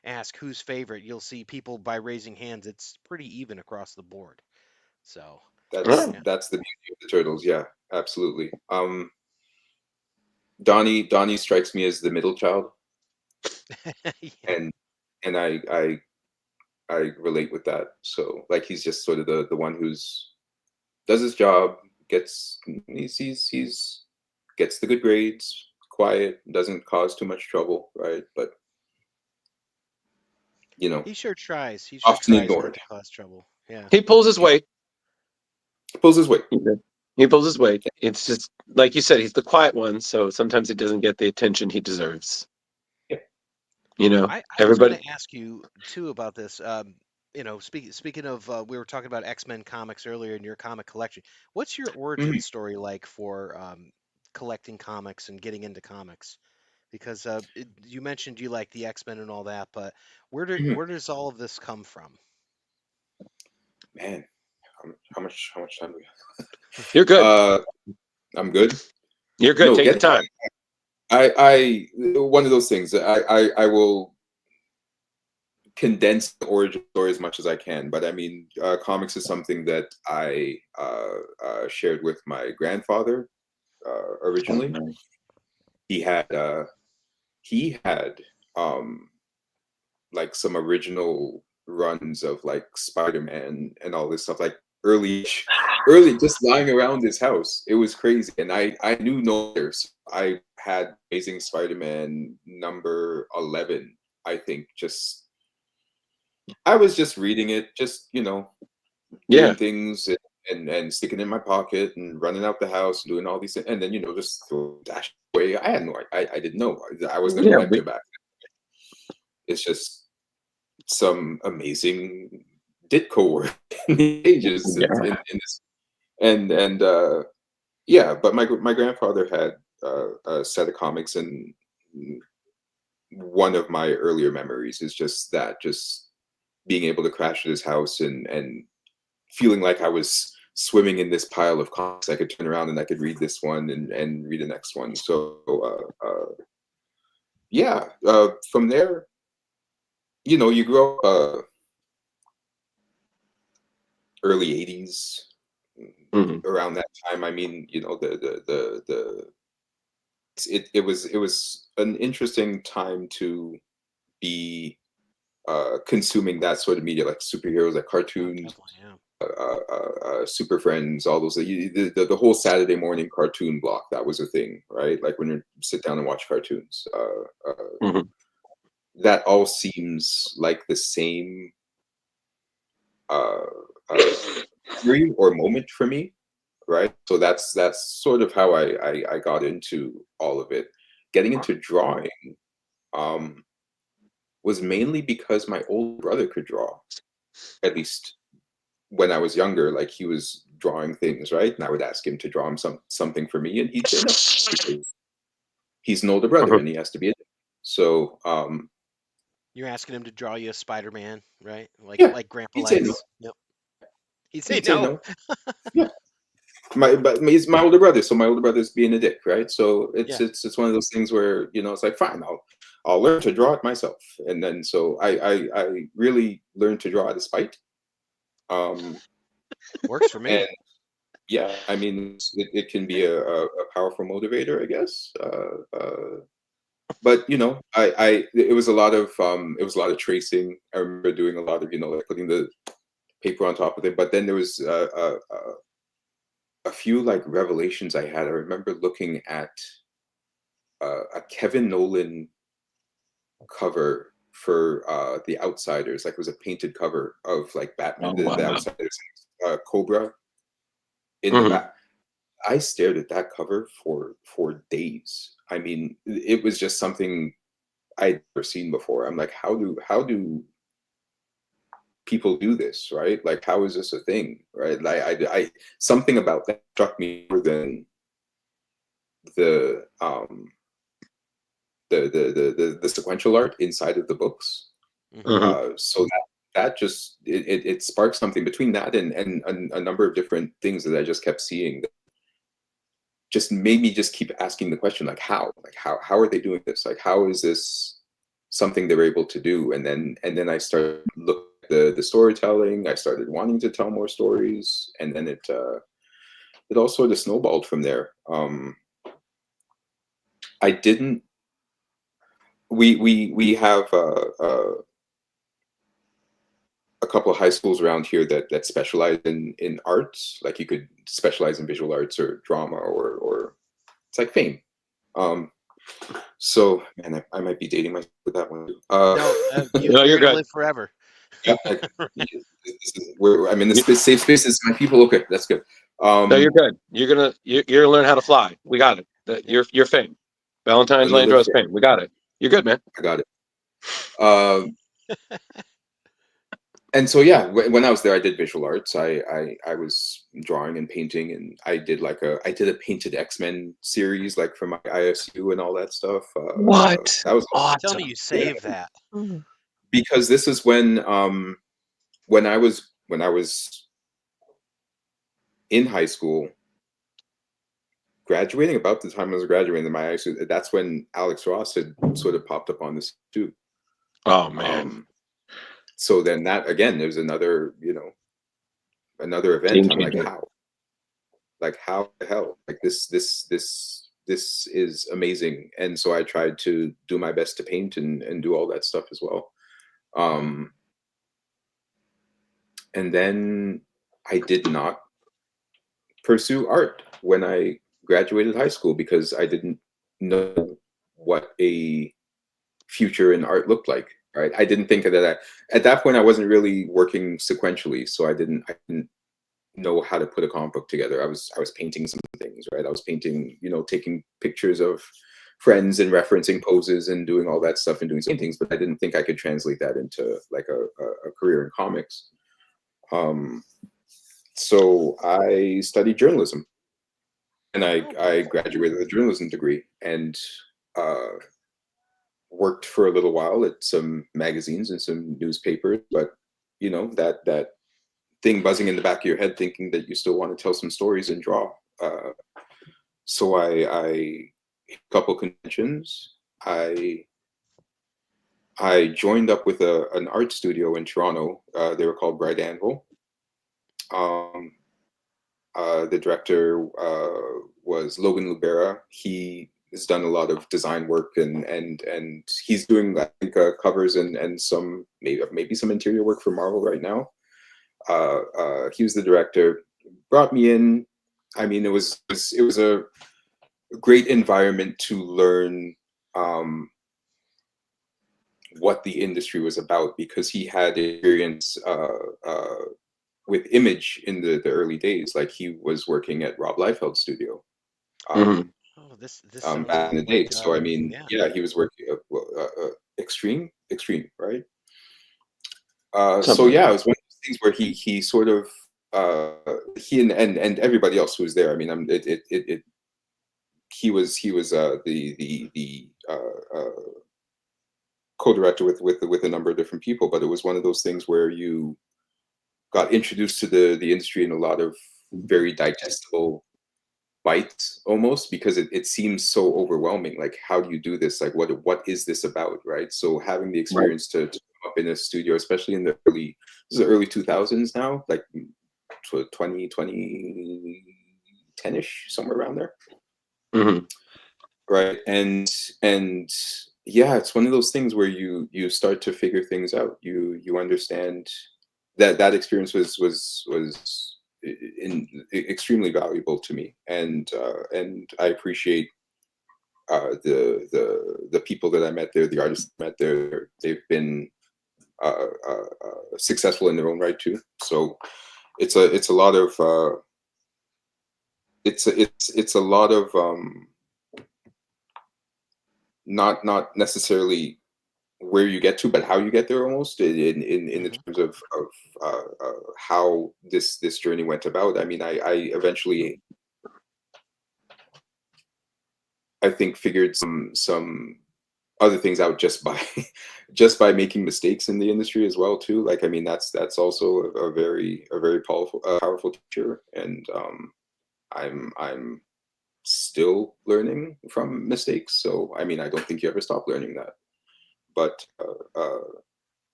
ask who's favorite, you'll see people by raising hands. It's pretty even across the board. So that's the beauty of the Turtles. Yeah, absolutely. Donnie strikes me as the middle child, and I relate with that. So like he's just sort of the one who's does his job, gets gets the good grades, quiet, doesn't cause too much trouble, right? But you know, He sure tries. He sure often tries not ignored. to cause trouble. Yeah. He pulls his weight. Pulls his weight. He pulls his weight. It's just like you said, he's the quiet one, so sometimes he doesn't get the attention he deserves. Yeah. You know, I was everybody. going to ask you too about this. Speaking of, we were talking about X-Men comics earlier in your comic collection. What's your origin Mhm. story like for collecting comics and getting into comics? Because you mentioned you like the X-Men and all that, but Mhm. where does all of this come from? Man, how much time do we have? You're good. I'm good. You're good. No, Take your time. I one of those things. I will condense the origin story as much as I can, but I mean, comics is something that I shared with my grandfather originally. He had um, like some original runs of like Spider-Man and all this stuff, like early, just lying around his house. It was crazy, and I knew no others. I had Amazing Spider-Man number 11, I think. Just I was just reading it, just Yeah. doing things and sticking it in my pocket and running out the house and doing all these things, and then just dash away. I had no, I didn't know I wasn't a Yeah. collector back then. It's just some amazing Ditko work in the ages Yeah. in this, and yeah. But my grandfather had a set of comics, and one of my earlier memories is just being able to crash at his house and feeling like I was swimming in this pile of comics. I could turn around and I could read this one and read the next one. So yeah, from there, you grow up early 80s, Mhm. around that time. I mean, it was an interesting time to be consuming that sort of media, like superheroes, like cartoons, Definitely, yeah. Super Friends, all those. The whole Saturday morning cartoon block, that was a thing, right? Like when you sit down and watch cartoons, Mhm. that all seems like the same uh, uh, period or moment for me, right? So that's sort of how I got into all of it. Getting into drawing um, was mainly because my older brother could draw, at least when I was younger. Like he was drawing things, right? And I would ask him to draw him something for me, and he'd say no, because he's an older brother Mhm. and he has to be. So You're asking him to draw you a Spider-Man, right? Like yeah, like Grandpa he'd say no. likes. Yep. He'd say He'd say no. no. Yeah. But he's my older brother, so my older brother's being a dick, right? So it's Yeah. it's one of those things where it's like, fine, I'll learn to draw it myself, and then so I really learned to draw out of spite, Works for me. and yeah, I mean it can be a powerful motivator, I guess. But it was a lot of tracing. I remember doing a lot of like putting the paper on top of it, but then there was a few like revelations I had. I remember looking at a Kevin Nolan cover for The Outsiders. Like it was a painted cover of like Batman, Oh the wow. Outsiders, Cobra in the Mhm. back. I stared at that cover for days. I mean, it was just something I'd never seen before. I'm like, how do people do this, right? Like, how is this a thing, right? Like, I something about that struck me more than the the sequential art inside of the books. Hmm. Mhm. So that just it sparked something between that and a number of different things that I just kept seeing that just made me just keep asking the question, like how are they doing this? Like how is this something they were able to do? And then I started looking at the storytelling. I started wanting to tell more stories, and then it all sort of snowballed from there. I didn't. We have a couple of high schools around here that specialize in arts. Like you could specialize in visual arts or drama or it's like fame. So, man, I might be dating myself with that one. No, No, you're you're gonna good. live forever. Yeah, I'm in the safe spaces. My people, okay, that's good. No, you're good. You're gonna learn how to fly. We got it. You're fame. Valentine De Landro is fame. We got it. You're good, man. I got it. And so yeah, when I was there, I did visual arts. I was drawing and painting, and I did a painted X-Men series like for my ISU and all that stuff. What? That was Awesome. Tell me you saved that. because this is when I was in high school, graduating about the time I was graduating in my ISU. That's when Alex Ross had sort of popped up on this too. Oh man. So then that again, there's another event. I'm like, how the hell? Like this is amazing. And so I tried to do my best to paint and do all that stuff as well. And then I did not pursue art when I graduated high school because I didn't know what a future in art looked like. Right. I didn't think of that. At that point, I wasn't really working sequentially. So I didn't know how to put a comic book together. I was painting some things, right? I was painting, taking pictures of friends and referencing poses and doing all that stuff and doing some things, but I didn't think I could translate that into like a career in comics. So I studied journalism, and I graduated with a journalism degree and worked for a little while at some magazines and some newspapers, but that thing buzzing in the back of your head thinking that you still want to tell some stories and draw. So I a couple conventions. I joined up with an art studio in Toronto. They were called Bright Anvil. The director was Logan Lubera. He has done a lot of design work and he's doing, I think, covers and some maybe some interior work for Marvel right now. He was the director, brought me in. I mean, it was a great environment to learn what the industry was about because he had experience with image in the early days. Like he was working at Rob Liefeld's studio. This Back in the day. So I mean, yeah, he was working extreme, right? So yeah, it was one of those things where he sort of he and everybody else who was there. I mean, he was the co-director with a number of different people, but it was one of those things where you got introduced to the industry in a lot of very digestible bites almost because it seems so overwhelming. Like, how do you do this? Like, what is this about, right? So having the experience to come up in a studio, especially in the early 2000s now, like 10-ish, somewhere around there. Right. And yeah, it's one of those things where you start to figure things out. You understand that experience was extremely valuable to me, and I appreciate the people that I met there, the artists I met there. They've been successful in their own right too. So it's a lot of it's a lot of not necessarily where you get to, but how you get there almost in the terms of how this journey went about. I mean, I eventually, I think, figured some other things out just by making mistakes in the industry as well too. Like, I mean, that's also a very powerful teacher, and I'm still learning from mistakes. So I mean, I don't think you ever stop learning that. But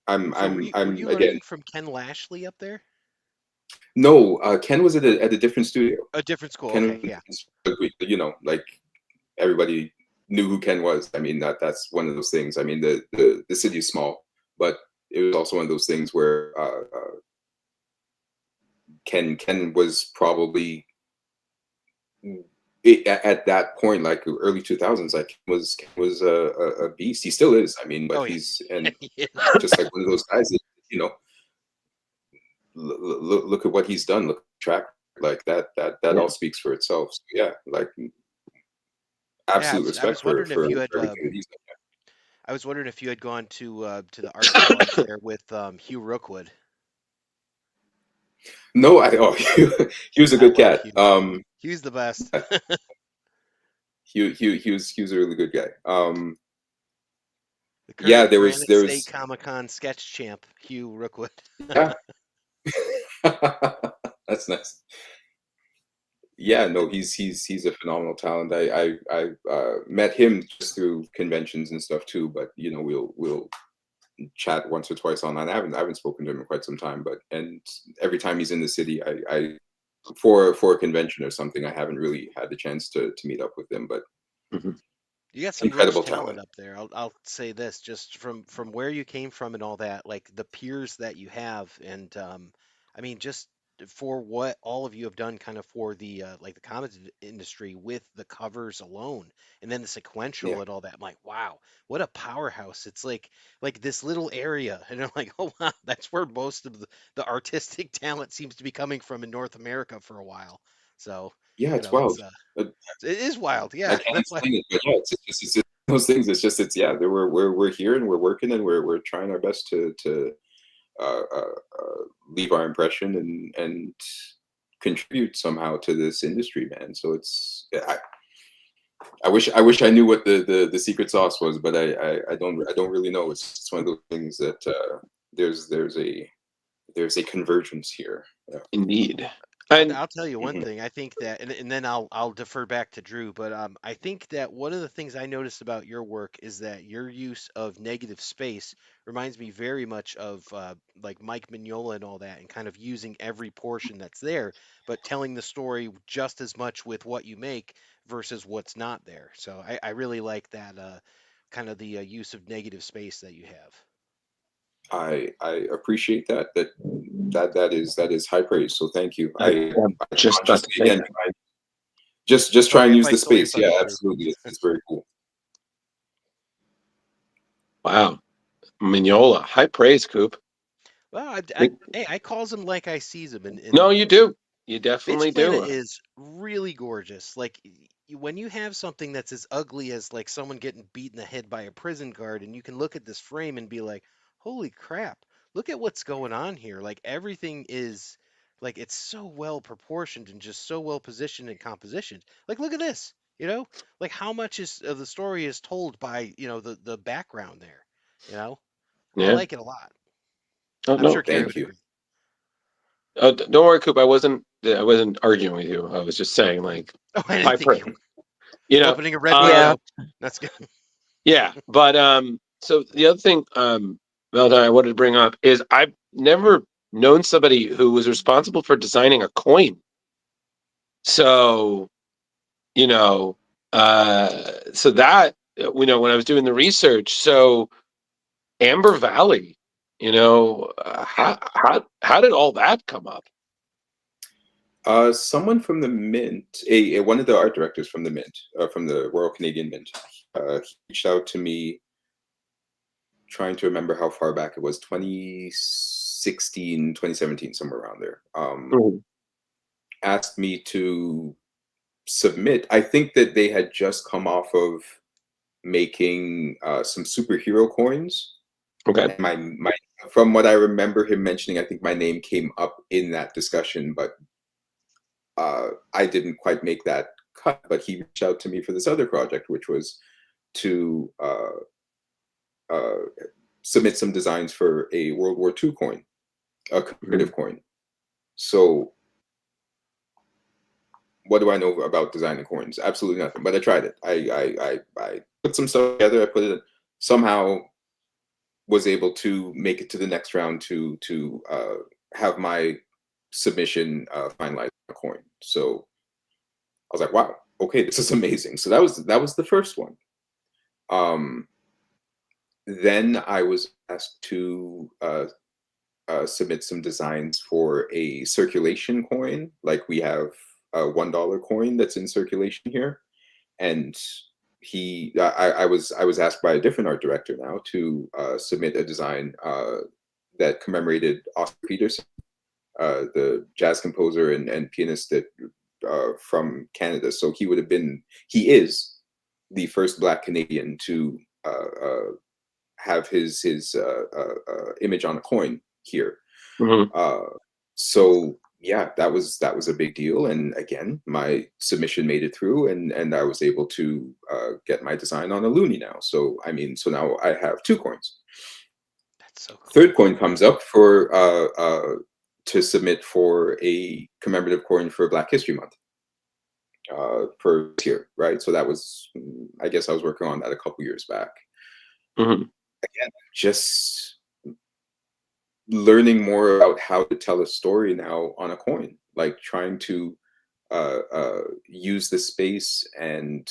I'm were you again learning from Ken Lashley up there? No, Ken was at a different studio. A different school. Ken, Okay, yeah. Like everybody knew who Ken was. I mean, that's one of those things. I mean, the city is small, but it was also one of those things where Ken was probably at that point, like early 2000s, like was a beast. He still is. I mean, but Oh yeah. he's and Yeah. just like one of those guys that, you know, look at what he's done. Look at the track like that all speaks for itself. So, yeah, like Yeah, absolute I respect was wondering if for you had everything that he's done. I was wondering if you had gone to the art college there with Hugh Rookwood. No, he was a I good love cat. Hugh. Hugh's the best. He was a really good guy. The Yeah, current Granite there State was Comic Con sketch champ, Hugh Rookwood. yeah. That's nice. Yeah, no, he's a phenomenal talent. I met him just through conventions and stuff too, but you know, we'll chat once or twice online. I haven't spoken to him in quite some time, but and every time he's in the city, I for a convention or something, I haven't really had the chance to meet up with him, but Mhm. You got some rich incredible talent talent. up there. I'll say this, just from where you came from and all that, like the peers that you have, and I mean, just for what all of you have done, kind of for the like the comics industry with the covers alone, and then the Yeah. sequential and all that. I'm like, wow, what a powerhouse! It's like this little area, and I'm like, oh wow, that's where most of the artistic talent seems to be coming from in North America for a while. So, Yeah, you it's know, wild. Uh, it is wild. I Yeah, can't that's why. explain it, but yeah, it's just those things. It's yeah, we're here and we're working and we're trying our best to leave our impression and contribute somehow to this industry, man. So it's I wish I knew what the secret sauce was, but I don't really know. It's one of those things that there's a convergence here. Yeah. Indeed. I'll, And I'll tell you one Mhm. thing. I think that, and then I'll defer back to Drew. But I think that one of the things I noticed about your work is that your use of negative space reminds me very much of like Mike Mignola and all that, and kind of using every portion that's there, but telling the story just as much with what you make versus what's not there. So I really like that kind of the use of negative space that you have. I appreciate that. That is high praise. So thank you. I'm I just about to consciously say again that. just try Sorry and if use I the stole your space. Yeah, thunder, Drew. absolutely. It's very cool. Wow. Mignola. High praise, Coop. Well, Like, hey, I calls him like I sees him, no, and you do. You Bitch definitely Planet do. is really gorgeous. Like when you have something that's as ugly as like someone getting beat in the head by a prison guard, and you can look at this frame and be like, "Holy crap! Look at what's going on here!" Like everything is like it's so well proportioned and just so well positioned and compositioned. Like look at this, you know, like how much is of the story is told by the background there, you know. I Yeah. like it a lot. Oh I'm sure no. Carrie Thank would you. agree. Don't worry, Coop. I wasn't arguing with you. I was just saying, like, Oh, I didn't high think praise. you were You know. opening a red Yeah. window. That's good. Yeah. But so the other thing, Valentine, I wanted to bring up is I've never known somebody who was responsible for designing a coin. So you know, so that when I was doing the research, so Amber Valley, how did all that come up? Someone from the Mint, one of the art directors from the Mint, from the Royal Canadian Mint, he reached out to me, trying to remember how far back it was, 2016, 2017, somewhere around there. Mhm. Asked me to submit. I think that they had just come off of making some superhero coins. Okay. And my from what I remember him mentioning, I think my name came up in that discussion, but I didn't quite make that cut. But he reached out to me for this other project, which was to uh, submit some designs for a World War II coin, a commemorative coin. So what do I know about designing coins? Absolutely nothing. But I tried it. I put some stuff together. I put it somehow, was able to make it to the next round to have my submission finalized on a coin. So I was like, wow, okay, this is amazing. So that was the first one. Then I was asked to submit some designs for a circulation coin, like we have $1 coin that's in circulation here, and I was asked by a different art director now to submit a design that commemorated Oscar Peterson, the jazz composer and pianist that from Canada. So he is the first Black Canadian to have his image on a coin here. So yeah, that was a big deal. And again, my submission made it through, and I was able to get my design on a loonie now. So I mean, so now I have 2 coins. That's so cool. Third coin comes up for to submit for a commemorative coin for Black History Month for this year, right? So that was, I guess I was working on that a couple years back. Again, just learning more about how to tell a story now on a coin, like trying to use the space and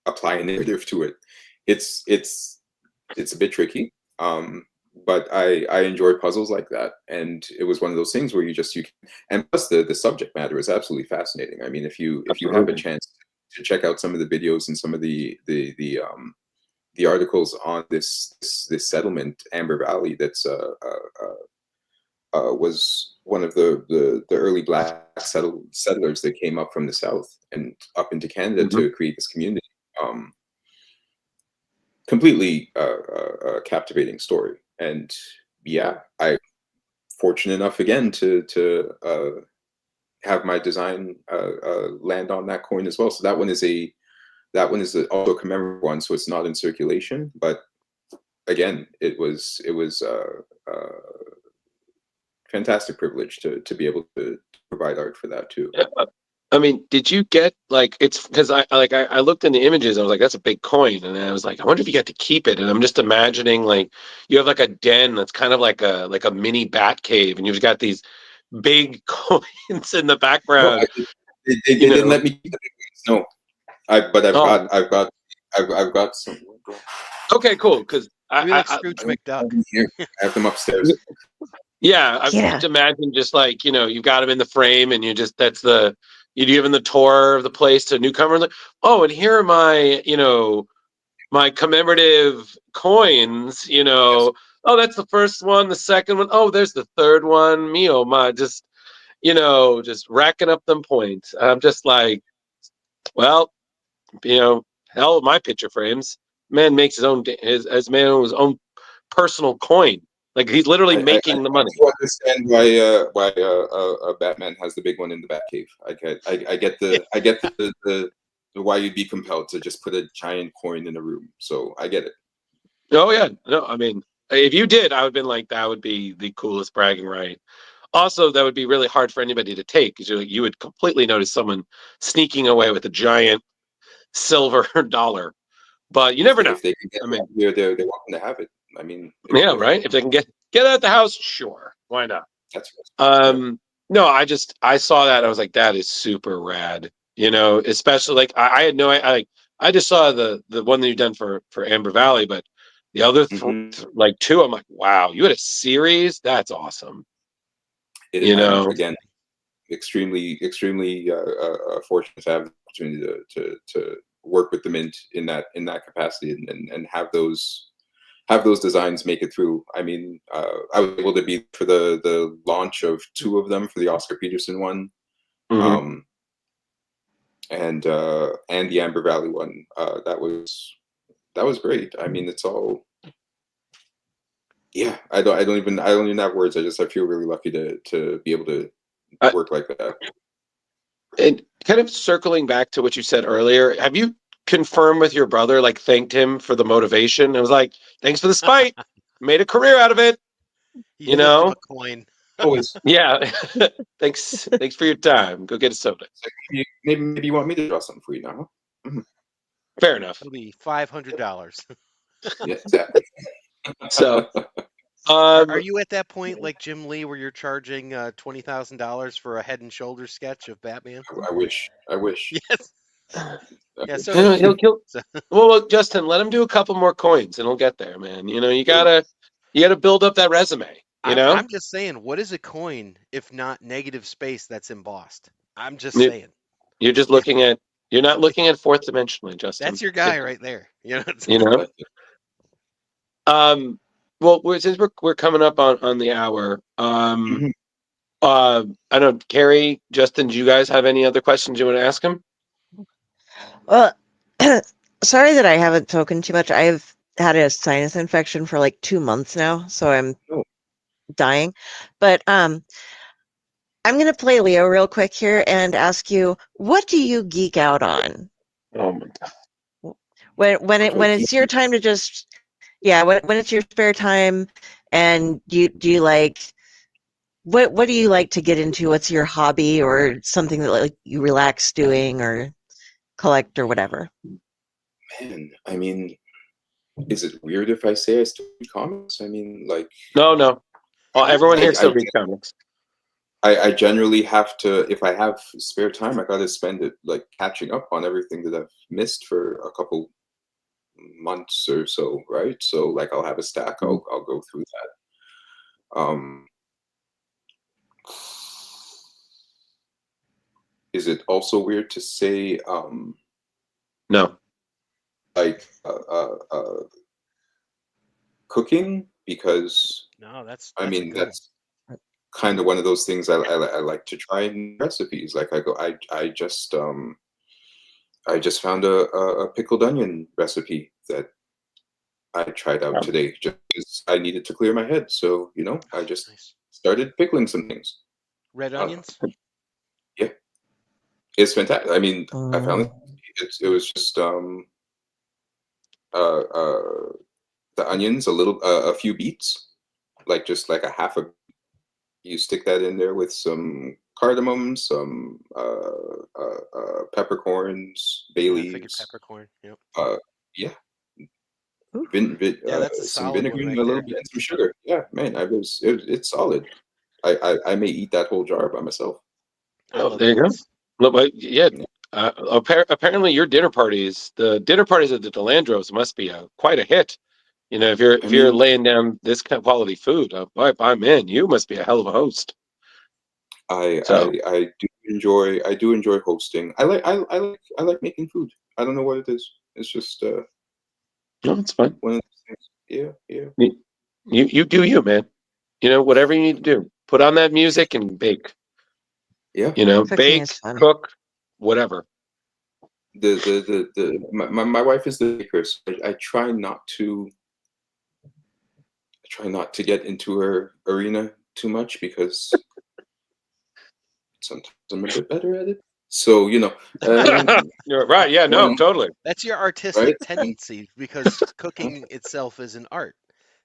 apply a narrative to it. It's a bit tricky, but I enjoy puzzles like that, and it was one of those things where you and plus the subject matter is absolutely fascinating. I mean, if you have a chance to check out some of the videos and some of the articles on this settlement, Amber Valley, that's was one of the early Black settlers that came up from the South and up into Canada to create this community. Completely captivating story. And yeah, I fortunate enough again to have my design land on that coin as well. So that one is also a commemorative one, so it's not in circulation. But again, it was fantastic privilege to be able to provide art for that too. I mean, did you get it's because I looked in the images, I was like, that's a big coin, and I was like, I wonder if you got to keep it. And I'm just imagining you have a den that's kind of like a mini bat cave, and you've got these big coins in the background. No, they didn't let me keep the big ones. No, I've got some. Okay, cool. Because I Scrooge McDuck. I have them upstairs. Yeah, I just imagine you've got them in the frame, and you're giving the tour of the place to newcomers. Like, oh, and here are my, my commemorative coins. Yes. Oh, that's the first one, the second one. Oh, there's the third one. Me, oh my, just racking up them points. I'm just like, well, hell with my picture frames. Man makes his own his own personal coin. Like he's literally making the money. I understand why Batman has the big one in the Batcave. I get the why you'd be compelled to just put a giant coin in a room. So I get it. Oh yeah, no, I mean, if you did, I would have been like, that would be the coolest bragging right. Also, that would be really hard for anybody to take, because you would completely notice someone sneaking away with a giant silver dollar. But you never know. If they can get they're welcome to have it. I mean, yeah, right. If they can get out the house, sure, why not? That's right. No, I saw that. I was like, that is super rad. Especially I had no, I just saw the one that you've done for Amber Valley, but the other two, I'm like, wow, you had a series. That's awesome. Again, extremely fortunate to have the opportunity to work with the Mint in that capacity and have those designs make it through. I mean, I was able to be for the launch of 2 of them, for the Oscar Peterson one, and the Amber Valley one. That was great. I mean, it's all. Yeah, I don't even have words. I feel really lucky to be able to work like that. And kind of circling back to what you said earlier, have you confirmed with your brother, thanked him for the motivation? It was like, thanks for the spite, made a career out of it. A coin. Always. Yeah. thanks for your time. Go get a soda. Maybe you want me to draw something for you now. Mm-hmm. Fair enough. It'll be $500. Yeah, exactly. So, are you at that point like Jim Lee, where you're charging $20,000 for a Head and Shoulders sketch of Batman? I wish. Yes. Yeah. So well, Justin, let him do a couple more coins, and he'll get there, man. You gotta build up that resume. You know, I'm just saying, what is a coin if not negative space that's embossed? I'm just You- saying. you're just looking at. You're not looking at fourth dimensionally, Justin. That's your guy right there. You know, You know. Well, since we're coming up on the hour, Mhm. I don't know, Kari, Justin, do you guys have any other questions you want to ask him? Well, sorry that I haven't spoken too much. I've had a sinus infection for like 2 months now, so I'm Oh. dying. But I'm gonna play Leo real quick here and ask you, what do you geek out on Oh my God. when it's your time to just when it's your spare time, and do you like what do you like to get into? What's your hobby or something that like you relax doing or collect or whatever? Man, I mean, is it weird if I say I still read comics? I mean, like, No. Well, everyone here still I, reads comics. I generally have to, if I have spare time, I got to spend it like catching up on everything that I've missed for a couple months or so, right? So like I'll have a stack, I'll go through that. Is it also weird to say No. like cooking? Because no, that's I a mean good one. that's kind of one of those things I like to try new recipes. Like I just found a pickled onion recipe that I tried out Wow. today just because I needed to clear my head. So, I just Nice. started pickling some things. Red onions. Yeah, it's fantastic. I mean, I found Mm. it was just the onions, a few beets, like just like a half a. You stick that in there with some cardamom, some peppercorns, bay Yeah, I figured leaves. peppercorn. Yep. Yeah, Ooh. Yeah, that's a some solid vinegar one and right a little there. bit and some sugar. Yeah, man, it's solid. I may eat that whole jar by myself. I Oh, love there you go. beets. Look, but yeah. Apparently, your dinner parties, the dinner parties at the DeLandros, must be quite a hit. You know, if I you're mean, laying down this kind of quality food, I'm in. You must be a hell of a host. So, I do enjoy hosting. I like making food. I don't know what it is. It's just no, it's fun. one of those things. Yeah, yeah. You do you, man. You know, whatever you need to do. Put on that music and bake. Yeah. You know, Cooking bake, is fun. cook, whatever. My wife is the baker, so I try not to get into her arena too much because sometimes I'm a bit better at it. So, You're right. Yeah, no, totally. That's your right? artistic tendency because cooking itself is an art.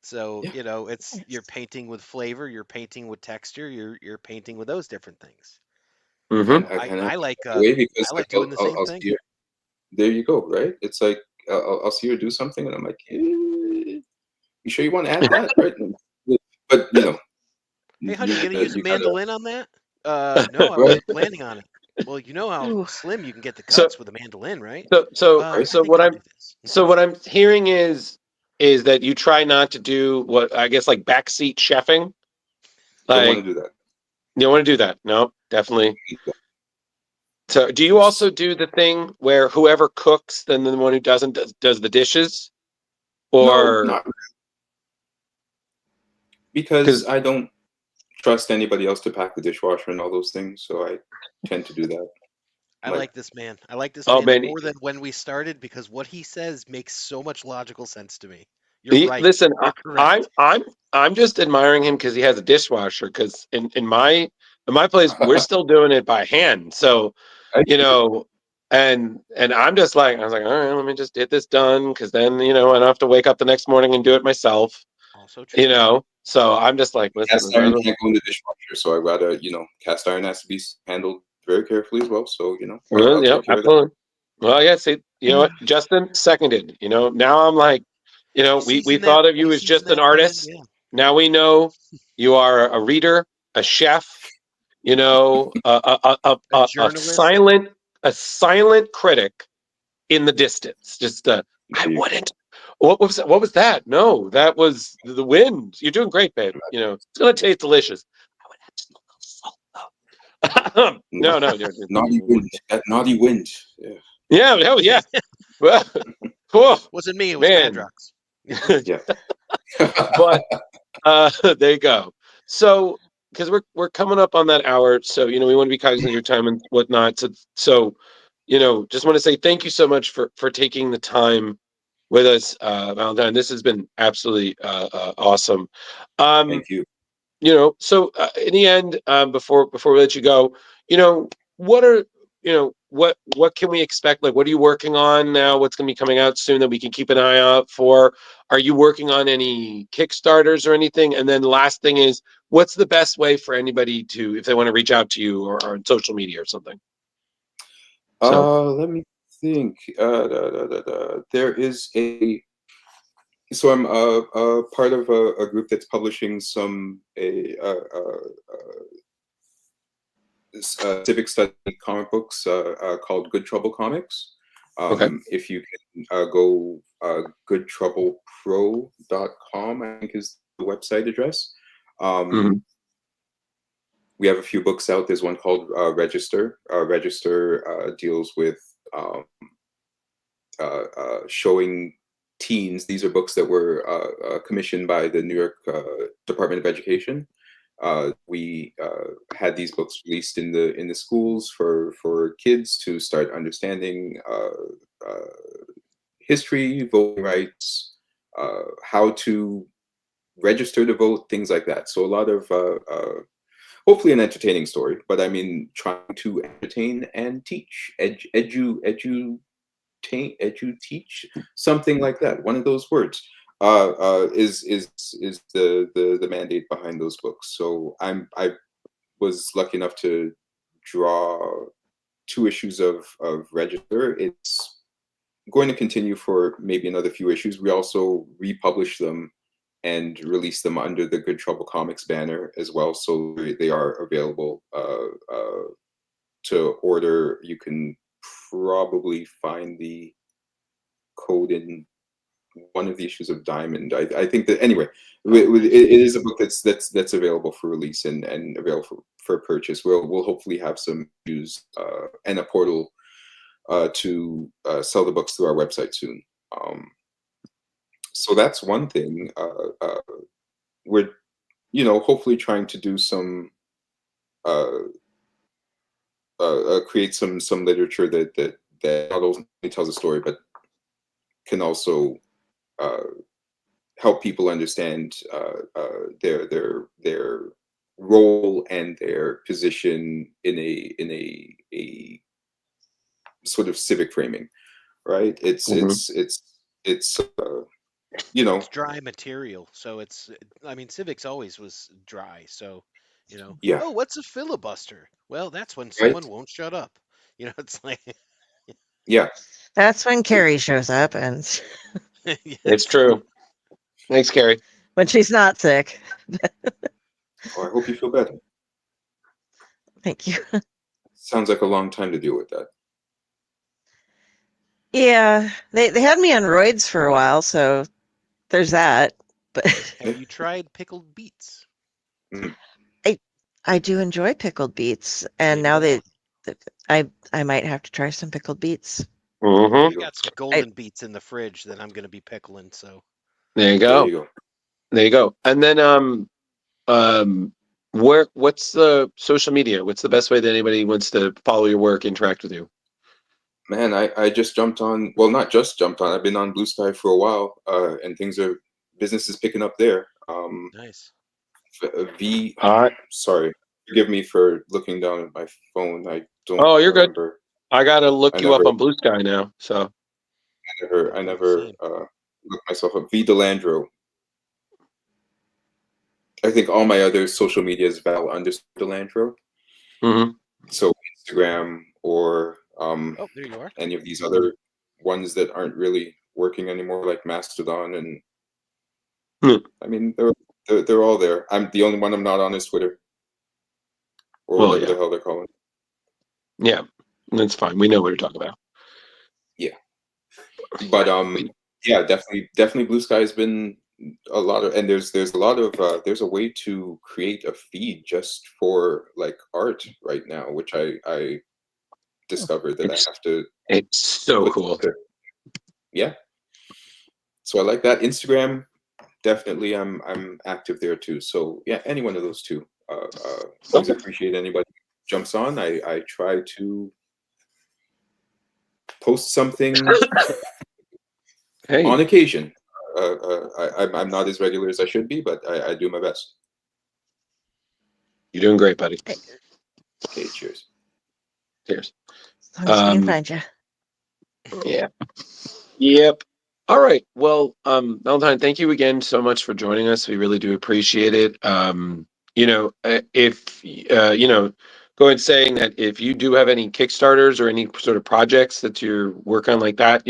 So, Yeah. you're painting with flavor, you're painting with texture, you're painting with those different things. Mm-hmm. And I kind of I like way because I like like doing the same I'll thing. see her. There you go, right? It's like I'll see her do something, and I'm like, you sure you want to add that, right? But Hey, honey, you gonna use a you gotta mandolin on that? No, I right, wasn't planning on it. Well, you know how Ooh. slim you can get the So, cuts with a mandolin, right? right. I think I'll do this. what I'm hearing is that you try not to do what I guess like backseat chefing. Don't want Like, to do that. you don't want to do that. No, definitely. So, do you also do the thing where whoever cooks, then the one who doesn't does the dishes, No, or not because because I don't trust anybody else to pack the dishwasher and all those things, so I tend to do that. I Like, like this man. I like this oh man man, more than when we started because what he says makes so much logical sense to me. You're right. listen, You're correct. I'm just admiring him because he has a dishwasher. Because in my place, we're still doing it by hand. So, I, you know, and I'm just like, I was like, all right, let me just get this done because then I don't have to wake up the next morning and do it myself. Also true. So I'm just like, listen, cast iron can't go in the dishwasher, so I rather cast iron has to be handled very carefully as well. So I'll yeah, take care of that. absolutely. Well, yeah, see, you know what, Justin, seconded. Now I'm like, You we season that. thought of You you as season just an that pan. artist. Yeah. Now we know you are a reader, a chef, A a journalist. silent critic in the distance. Just I There you wouldn't What was that? What was that? No, that was the wind. You're doing great, babe. You know, it's gonna taste delicious. I would have just a little salt, though. No, no, no. Naughty wind. That naughty wind. Yeah. Yeah, hell yeah. Well, oh, Wasn't me. It was man. Madrox. Yeah. But there you go. So, because we're coming up on that hour, so you know we want to be cognizant of your time and whatnot. So you know, just want to say thank you so much for taking the time with us, Valentine. This has been absolutely awesome. Thank you. You know, so in the end, before we let you go, you know, what are you know what can we expect? Like, what are you working on now? What's going to be coming out soon that we can keep an eye out for? Are you working on any Kickstarters or anything? And then last thing is, what's the best way for anybody to, if they want to reach out to you or on social media or something? So, Let me think. There is so I'm part of a group that's publishing some civic study comic books called Good Trouble Comics. okay. If you can go goodtroublepro.com, I think is the website address. Mhm. We have a few books out. There's one called Register. Register deals with showing teens. These are books that were commissioned by the New York Department of Education. We had these books released in the schools for kids to start understanding history, voting rights, how to register to vote, things like that. So a lot of hopefully an entertaining story, but I mean trying to entertain and teach, teach, something like that. One of those words is the mandate behind those books. So I was lucky enough to draw 2 issues of Register. It's going to continue for maybe another few issues. We also republish them and release them under the Good Trouble Comics banner as well. So they are available to order. You can probably find the code in one of the issues of Diamond. I think that anyway, it is a book that's available for release and available for purchase. We'll hopefully have some issues and a portal to sell the books through our website soon. So that's one thing. We're hopefully trying to do some create some literature that not only tells a story but can also help people understand their role and their position in a sort of civic framing, right? It's It's dry material, so I mean, civics always was dry, so yeah, oh, what's a filibuster? Well, that's when right, someone won't shut up. It's like yeah. That's when Kari shows up and yeah. It's true. Thanks, Kari. when she's not sick. Oh, I hope you feel better. Thank you. Sounds like a long time to deal with that. Yeah, they had me on roids for a while, so there's that. But Have you tried pickled beets? I do enjoy pickled beets, There and you now go. I might have to try some pickled beets. Mm-hmm. I got some golden beets in the fridge that I'm going to be pickling. So There you There go. you go. There you go. And then what's the social media? What's the best way that anybody wants to follow your work, interact with you? Man, I just jumped on. Well, not just jumped on. I've been on Blue Sky for a while, and business is picking up there. nice. Sorry, forgive me for looking down at my phone. I don't Oh, you're good. remember. I gotta look I you up never, on Blue Sky now. So I Do the never same. looked myself up. De Landro. I think all my other social media is Val_DeLandro. mhm. So Instagram or Oh, there you are. any of these other ones that aren't really working anymore, like Mastodon, and I mean they're all there. I'm the only one I'm not on is Twitter or Well, whatever yeah, the hell they're calling. yeah, that's fine. We know what you're talking about. Yeah, but yeah, definitely Blue Sky has been a lot of, and there's a lot of there's a way to create a feed just for like art right now, which I discovered that I have to It's so put cool. yeah. So I like that. Instagram, definitely I'm active there too. So yeah, any one of those two. Always appreciate anybody who jumps on. I try to post something Hey, on occasion. I'm not as regular as I should be, but I do my best. you're doing great, buddy. Okay, cheers. Cheers. As long as we can find you. Yeah. Yep. All right. Well, Valentine, thank you again so much for joining us. We really do appreciate it. If go ahead saying that if you do have any Kickstarters or any sort of projects that you're working on like that,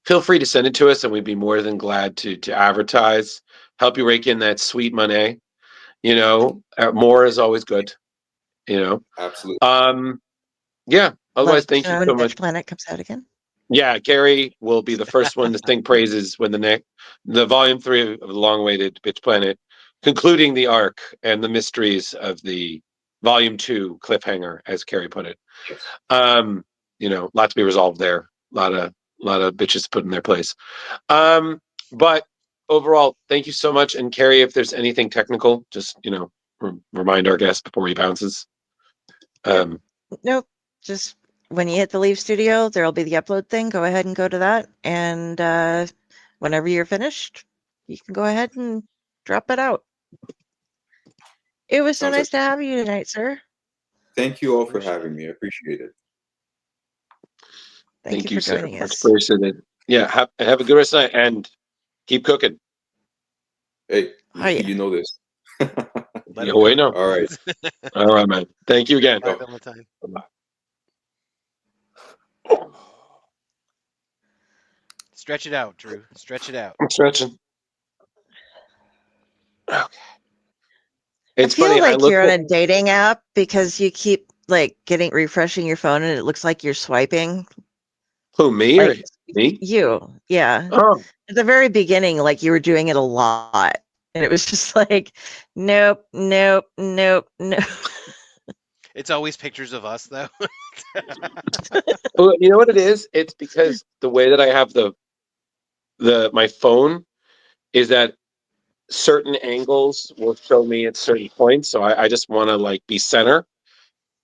feel free to send it to us, and we'd be more than glad to advertise, help you rake in that sweet money. More is always good. Absolutely. Yeah. Let Otherwise, us thank you know when so Bitch much. Planet comes out again. Yeah, Gary will be the first one to sing praises when the volume 3 of the long-awaited Bitch Planet, concluding the arc and the mysteries of the volume 2 cliffhanger, as Carrie put it. Yes. Lot to be resolved there. Lot of bitches put in their place. But overall, thank you so much. And Carrie, if there's anything technical, just remind our guest before he bounces. Nope. Just when you hit the Leave Studio, there'll be the upload thing. Go ahead and go to that. And whenever you're finished, you can go ahead and drop it out. It was so Sounds nice like- to have you tonight, sir. Thank you all for Appreciate having me. I appreciate it. Thank you for sir. joining Much us. appreciated. Yeah, have a good rest of the night and keep cooking. Hey, Oh, yeah. you know this. Let Yeah, him we cook. know. All right. All right, man. Thank you again. Bye, Valentine. Bye-bye. Stretch it out, Drew. Stretch it out. I'm stretching. Okay. I It's feel funny. I like look you're on at a dating app because you keep refreshing your phone and it looks like you're swiping. who, me or Like me? you. Yeah. Oh, At the very beginning, like you were doing it a lot. And it was just like, nope, nope, nope, nope. It's always pictures of us, though. well, you know what it is? It's because the way that I have my phone is that certain angles will show me at certain points. So I just want to be center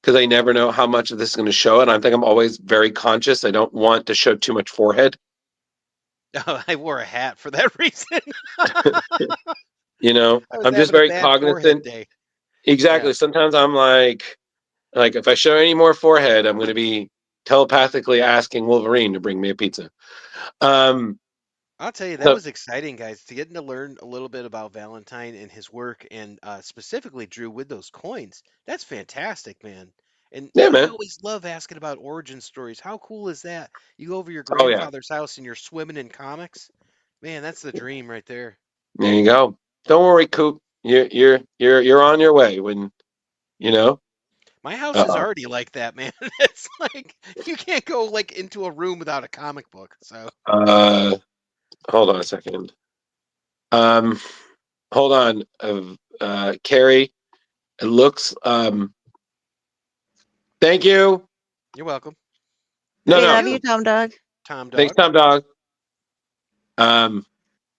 because I never know how much of this is going to show. And I think I'm always very conscious. I don't want to show too much forehead. Oh, I wore a hat for that reason. I was I'm just having a very bad forehead cognizant. day. Exactly. Yeah. Sometimes I'm like if I show any more forehead, I'm going to be telepathically asking Wolverine to bring me a pizza. I'll tell you, that So, was exciting, guys, to get to learn a little bit about Valentine and his work, and specifically Drew with those coins. That's fantastic, man. And yeah, I man. always love asking about origin stories. How cool is that? You go over your Oh yeah. grandfather's house and you're swimming in comics. Man, that's the dream right there. There you go. Don't worry, Coop. You're on your way. When you know. My house is Uh already like that, man. It's like you can't go into a room without a comic book. So oh. Hold on a second. Hold on. Carrie. It looks. Thank you. you're welcome. No, We Thank no. love you, you, Tom Dog. Tom Thanks, Dog. Tom Dog.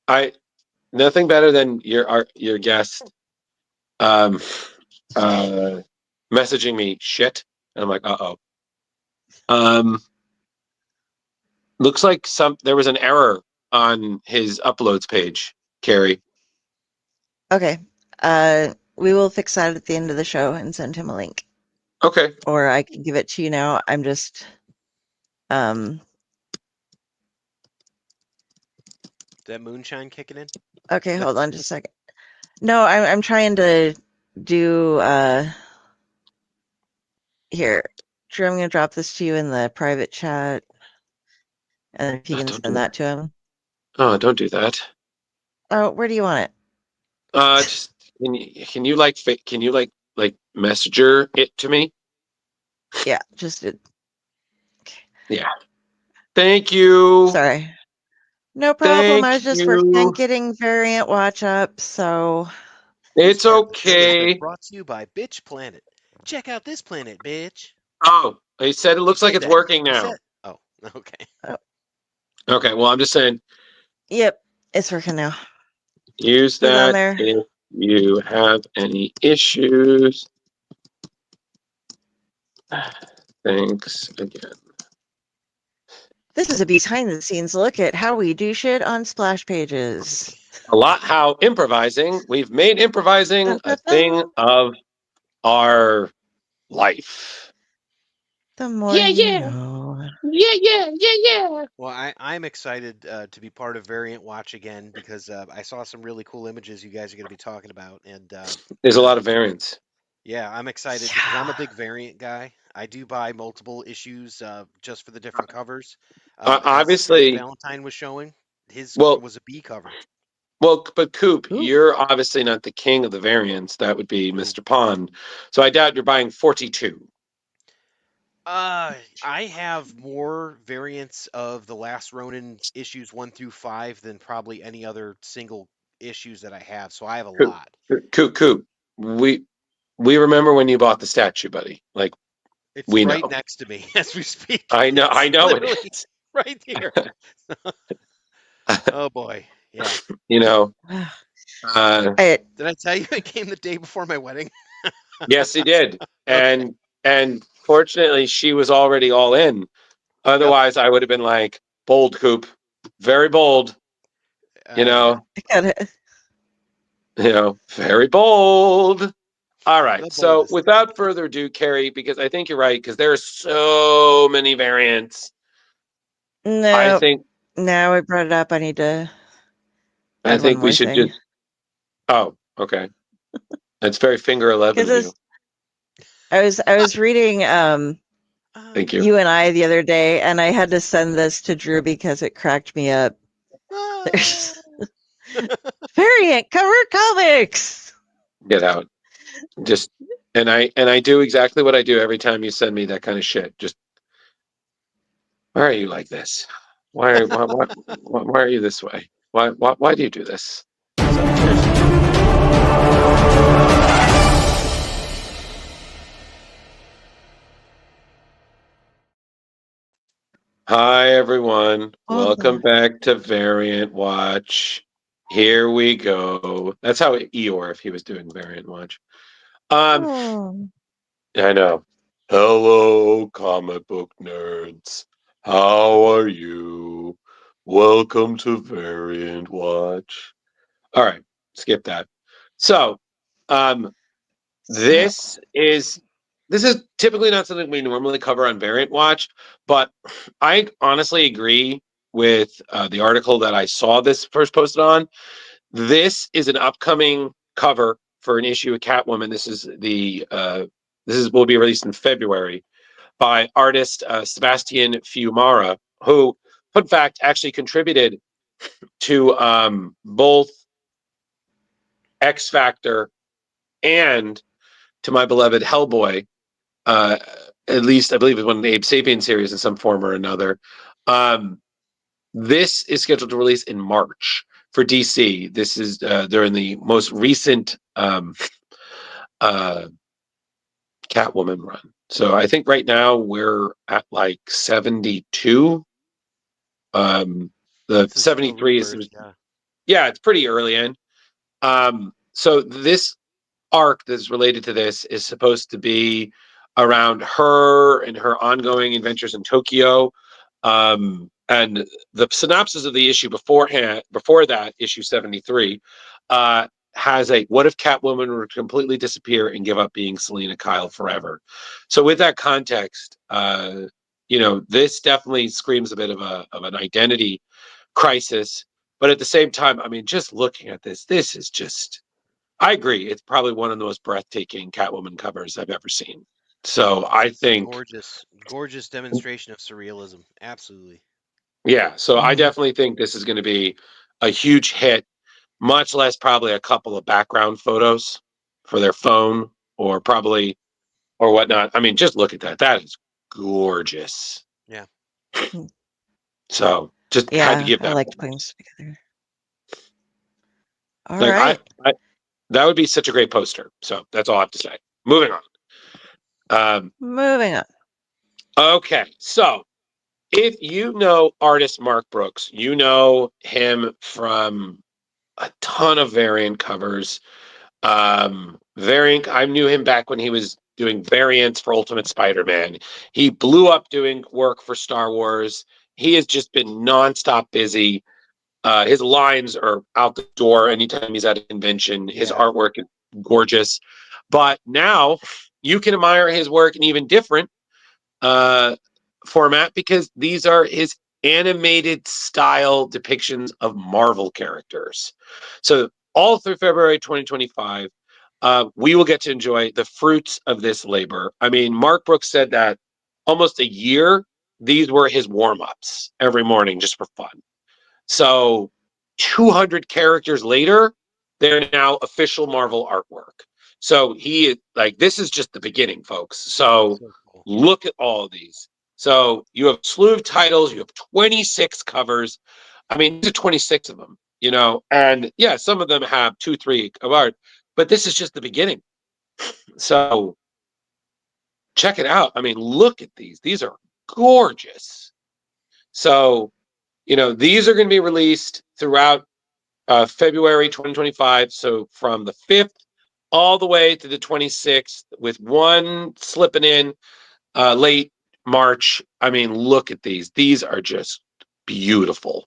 I nothing better than your guest. Um. Messaging me shit, and I'm like, uh-oh. Looks like there was an error on his uploads page, Carrie. Okay. We will fix that at the end of the show and send him a link. Okay. Or I can give it to you now. I'm just Is that moonshine kicking in? okay, hold on just a second. No, I'm trying to do here. Drew, I'm gonna drop this to you in the private chat. And if you can Don't do send that to him. Oh, don't do that. Oh, where do you want it? Just can you messenger it to me? Yeah, just Yeah. Thank you. sorry. No problem. Thank I was just working on you. getting Variant Watch up, so This It's part of the show has been okay. brought to you by Bitch Planet. Check out this planet, bitch. Oh, he said it looks like Said it's that. working He now. said, oh, okay. Okay, well, I'm just saying, yep, it's working now. use He's on that there. if you have any issues. Thanks again. This is a behind the scenes look at how we do shit on splash pages. A lot how improvising, we've made improvising a thing of our life. The more Yeah, you yeah. know. Yeah. Well, I'm excited to be part of Variant Watch again because I saw some really cool images you guys are going to be talking about, and There's a lot of variants. yeah, I'm excited because I'm a big Variant guy. I do buy multiple issues just for the different covers. As Obviously, Valentine was showing, his well, was a B cover. but Coop, Ooh. you're obviously not the king of the variants. That would be Ooh. Mr. Pond. So I doubt you're buying 42. I have more variants of the Last Ronin issues 1 through 5 than probably any other single issues that I have. So I have a Coop, lot. Coop. We remember when you bought the statue, buddy. Like It's we right know. next to me as we speak. I know. It's I know it literally is. right here. Oh boy, yeah. You know. I, Did I tell you it came the day before my wedding? Yes, he did. Okay. And fortunately, she was already all in. Yep. Otherwise, I would have been like, bold, Coop, very bold. You Yeah. know, I gotta. very bold. All right. The So boldest. without further ado, Carrie, because I think you're right, because there are so many variants. I No, think now I brought it up. I need to I add one think we more should thing. just. Oh, okay. That's very finger 11 of you. Because I was reading Thank you. You and I the other day, and I had to send this to Drew because it cracked me up. There's Variant cover comics. Get out. Just and I do exactly what I do every time you send me that kind of shit. Just why are you like this? Why are you this way? Why do you do this? So cheers. Hi everyone. Welcome back to Variant Watch. Here we go. That's how Eeyore if he was doing Variant Watch. Oh. I know. Hello, comic book nerds. How are you? Welcome to Variant Watch. All right, skip that. So, So, this is typically not something we normally cover on Variant Watch, but I honestly agree with the article that I saw this first posted on. This is an upcoming cover for an issue of Catwoman. This is will be released in February by artist Sebastian Fiumara, who, fun fact, actually contributed to both X Factor and to my beloved Hellboy. Uh, at least I believe it was one of the Abe Sapien series in some form or another. This is scheduled to release in March for DC. This is during the most recent uh, Catwoman run. So I think right now we're at like 72. The This is still 73 rebirth, is, yeah. yeah, it's pretty early in. So this arc that's related to this is supposed to be around her and her ongoing adventures in Tokyo. And the synopsis of the issue before that, issue 73, has a what if Catwoman would completely disappear and give up being Selena Kyle forever? So with that context, this definitely screams a bit of an identity crisis. But at the same time, I mean, just looking at this is just I agree. It's probably one of the most breathtaking Catwoman covers I've ever seen. So I think, Gorgeous demonstration of surrealism. Absolutely. yeah. So I mm, definitely think this is going to be a huge hit. Much less probably a couple of background photos for their phone or probably or whatnot. I mean, just look at that. That is gorgeous. Yeah. mm, So Just had to give I that liked moment. putting this together. All Like right. that would be such a great poster. So that's all I have to say. Moving on. Moving on. Okay, so if you know artist Mark Brooks, you know him from a ton of variant covers. Variant, I knew him back when he was doing variants for Ultimate Spider-Man. He blew up doing work for Star Wars. He has just been nonstop busy. His lines are out the door anytime he's at a convention. His Yeah. artwork is gorgeous. But now you can admire his work in even different uh, format because these are his animated style depictions of Marvel characters. So all through February 2025, we will get to enjoy the fruits of this labor. I mean, Mark Brooks said that almost a year, these were his warm-ups every morning just for fun. So 200 characters later, they're now official Marvel artwork. So this is just the beginning, folks. So So cool. look at all of these. So you have a slew of titles, you have 26 covers. I mean, these are 26 of them, and yeah, some of them have 2, 3 of art, but this is just the beginning. So check it out. I mean, look at these. These are gorgeous. So, these are going to be released throughout February 2025. So from the 5th all the way to the 26th, with one slipping in late March. I mean, look at these. These are just beautiful.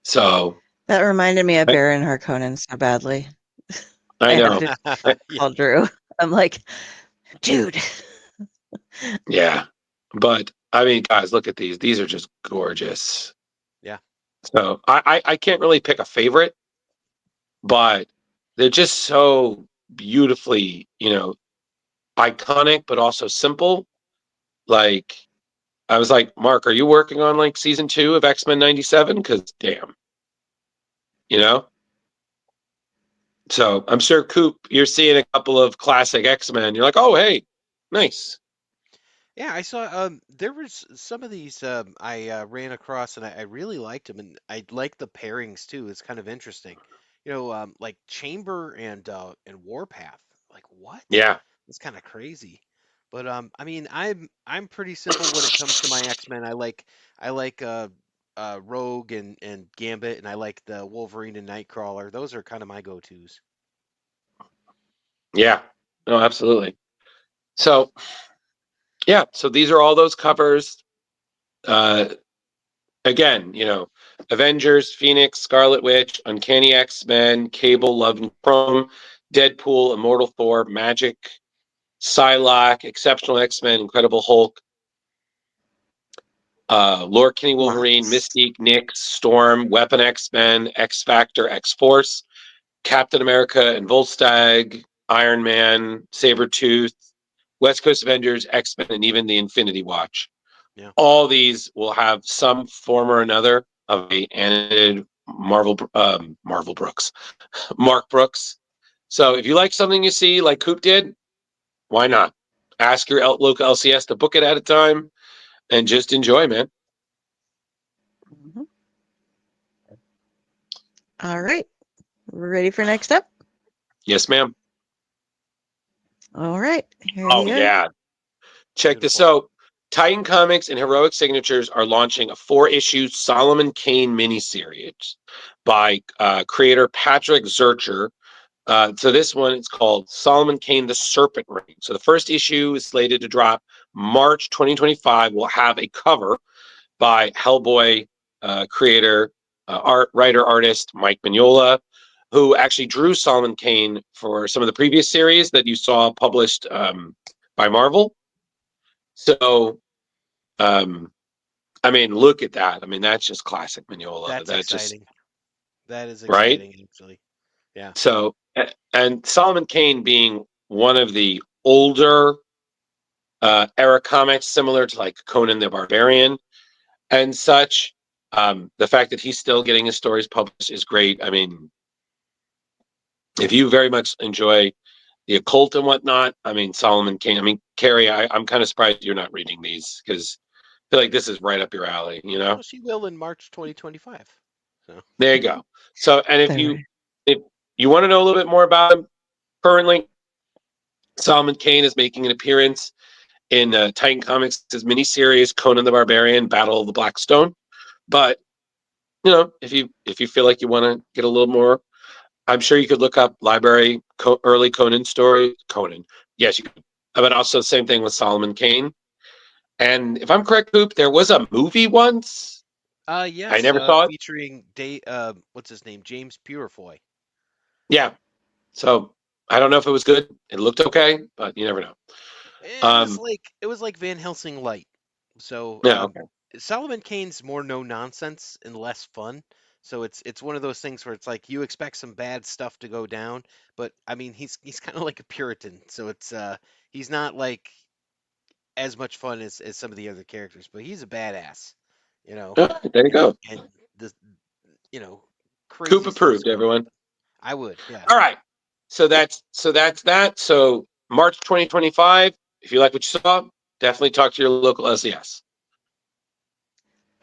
So That reminded me of Baron Harkonnen so badly. I know. Have to call Drew. I'm like, dude. Yeah. But I mean, guys, look at these. These are just gorgeous. Yeah. So I can't really pick a favorite, but they're just so beautifully, iconic, but also simple. Like, I was like, Mark, are you working on like season 2 of X-Men 97? Because damn, you know? So I'm sure, Coop, you're seeing a couple of classic X-Men. You're like, oh, hey, nice. Yeah, I saw there was some of these I ran across and I really liked them and I like the pairings too. It's kind of interesting. Like Chamber and Warpath. Like what? Yeah. It's kind of crazy. But I mean, I'm pretty simple when it comes to my X-Men. I like Rogue and Gambit and I like the Wolverine and Nightcrawler. Those are kind of my go-tos. Yeah. No, absolutely. So, yeah. So these are all those covers. Again, Avengers, Phoenix, Scarlet Witch, Uncanny X-Men, Cable, Love and Chrome, Deadpool, Immortal Thor, Magic, Psylocke, Exceptional X-Men, Incredible Hulk, Lord Kenny Wolverine, Lots. Mystique, Nyx, Storm, Weapon X-Men, X-Factor, X-Force, Captain America and Volstagg, Iron Man, Sabretooth, West Coast Avengers, X-Men, and even the Infinity Watch. Yeah. All these will have some form or another of a animated Marvel Brooks, Mark Brooks. So if you like something you see like Coop did, why not? Ask your local LCS to book it at a time and just enjoy, man. Mhm. All right. Ready for next up? Yes, ma'am. All right. Here Oh, you go. yeah. Check this Beautiful. out. Titan Comics and Heroic Signatures are launching a 4-issue Solomon Kane miniseries by creator Patrick Zurcher. So this one is called Solomon Kane, the Serpent Ring. So the first issue is slated to drop March 2025. Will have a cover by Hellboy creator, writer, artist Mike Mignola, who actually drew Solomon Kane for some of the previous series that you saw published by Marvel. So, I mean, look at that. I mean, that's just classic Mignola. That's That just, exciting. That is right? exciting, actually. Yeah. So, and Solomon Kane being one of the older era comics, similar to like Conan the Barbarian and such. The fact that he's still getting his stories published is great. I mean, if you very much enjoy the occult and whatnot, I mean, Solomon Kane, I mean, Kari, I'm kind of surprised you're not reading these because feel like this is right up your alley, you know? Well, she will in March 2025. So There you go. So, and There. if you want to know a little bit more about him, currently, Solomon Kane is making an appearance in Titan Comics' miniseries Conan the Barbarian: Battle of the Black Stone. But you know, if you feel like you want to get a little more, I'm sure you could look up early Conan story. Conan, yes, you could. But also the same thing with Solomon Kane. And if I'm correct, Coop, there was a movie once. yes, I never saw it. featuring what's his name? James Purefoy. Yeah. So I don't know if it was good. It looked okay, but you never know. It was like Van Helsing light. So Yeah. Okay. Solomon Kane's more no nonsense and less fun. So it's one of those things where it's like you expect some bad stuff to go down, but I mean he's kind of like a Puritan. So it's he's not like as much fun as some of the other characters, but he's a badass, you know. There you go. And the you know Coop crazy stuff's approved, gonna everyone. happen. I would, yeah. All right. So that's that. So March 2025. If you like what you saw, definitely talk to your local SES.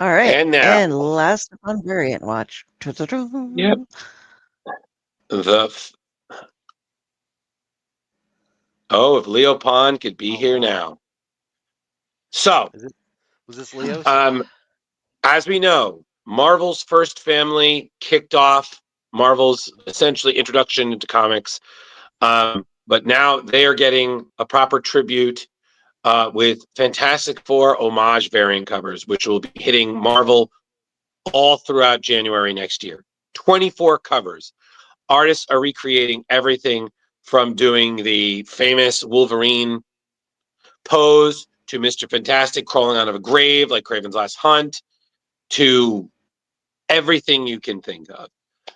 All right. And now, And last on Variant Watch. yep, if Leo Pond could be Oh, here wow. now. So, Was this Leo's? as we know, Marvel's first family kicked off Marvel's essentially introduction into comics. But now they are getting a proper tribute with Fantastic Four homage variant covers, which will be hitting Marvel all throughout January next year. 24 covers. Artists are recreating everything from doing the famous Wolverine pose to Mr. Fantastic crawling out of a grave like Kraven's Last Hunt to everything you can think of.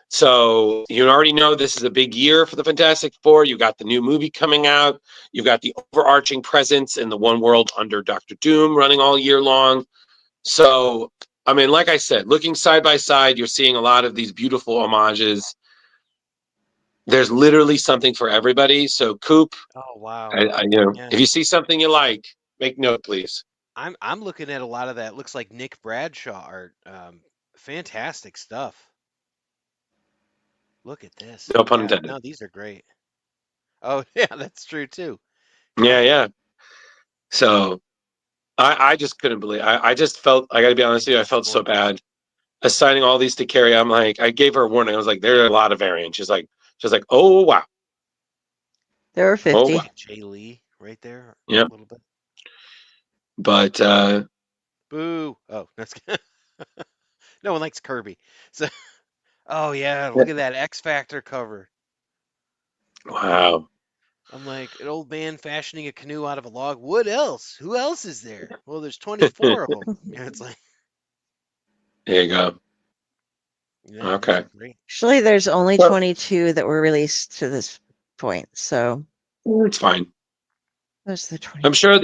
So you already know this is a big year for the Fantastic Four. You got the new movie coming out. You've got the overarching presence in the one world under Doctor Doom running all year long. So, I mean, like I said, looking side by side, you're seeing a lot of these beautiful homages. There's literally something for everybody. So, Coop, Oh, wow. Yeah. if you see something you like, make note, please. I'm looking at a lot of that. Looks like Nick Bradshaw art. Fantastic stuff. Look at this. No pun Yeah, intended. no, these are great. Oh, yeah, that's true too. Yeah. So, I just couldn't believe. I just felt. I got to be honest with you. I felt so bad assigning all these to Kari. I'm like, I gave her a warning. I was like, there are a lot of variants. She's like, oh wow. There were 50. wow. Jay Lee right there. Yep. A little bit. But Boo. Oh, that's no one likes Kirby. So, oh yeah, look at that X Factor cover. wow. I'm like an old man fashioning a canoe out of a log. What else? Who else is there? Well, there's 24 of them. And it's like, There you go. yeah, Okay. great. Actually, there's only Well- 22 that were released to this point. So It's fine. those are the 20. I'm sure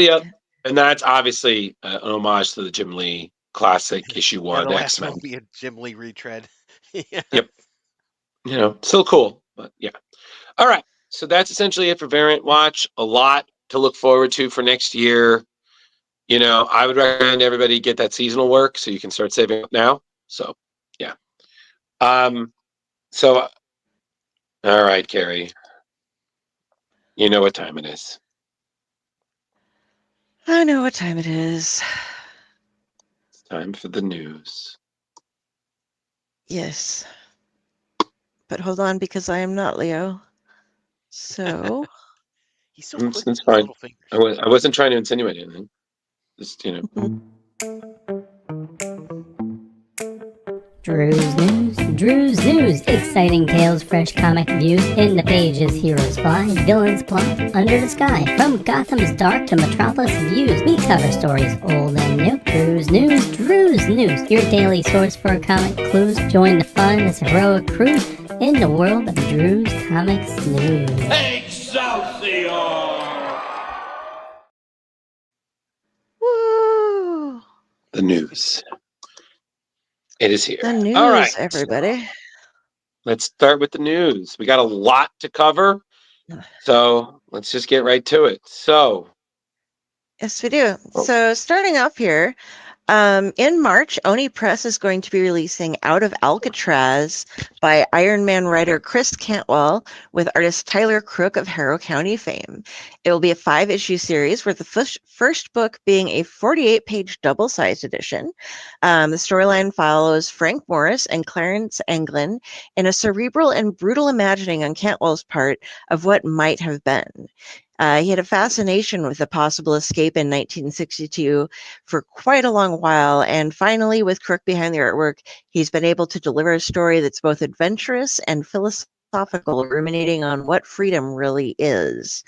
and that's obviously an homage to the Jim Lee classic issue Yeah, 1 the last X-Men. one will be a Jim Lee retread. Yeah. Yep. Still cool, but yeah. All right. So that's essentially it for Variant Watch. A lot to look forward to for next year. I would recommend everybody get that seasonal work so you can start saving up now. So, yeah. So, all right, Kari. You know what time it is. I know what time it is. It's time for the news. Yes. But hold on, because I am not Leo. So He's so quick with That's his fine. little fingers. I wasn't trying to insinuate anything. Just, Drew's News. Exciting tales, fresh comic views, in the pages, heroes fly, villains plot, under the sky. From Gotham's dark to Metropolis views, we cover stories old and new. Drew's News. Your daily source for comic clues. Join the fun as heroic crew in the world of Drew's Comics News. Excelsior! woo! the news. It is here. The news, All right. everybody. Let's start with the news. We got a lot to cover. So let's just get right to it. So, Yes, we do. Oh. So starting off here, In March, Oni Press is going to be releasing Out of Alcatraz by Iron Man writer Chris Cantwell with artist Tyler Crook of Harrow County fame. It will be a 5-issue series, with the first book being a 48-page double-sized edition. The storyline follows Frank Morris and Clarence Anglin in a cerebral and brutal imagining on Cantwell's part of what might have been. He had a fascination with the possible escape in 1962 for quite a long while, and finally, with Crook behind the artwork, he's been able to deliver a story that's both adventurous and philosophical, ruminating on what freedom really is.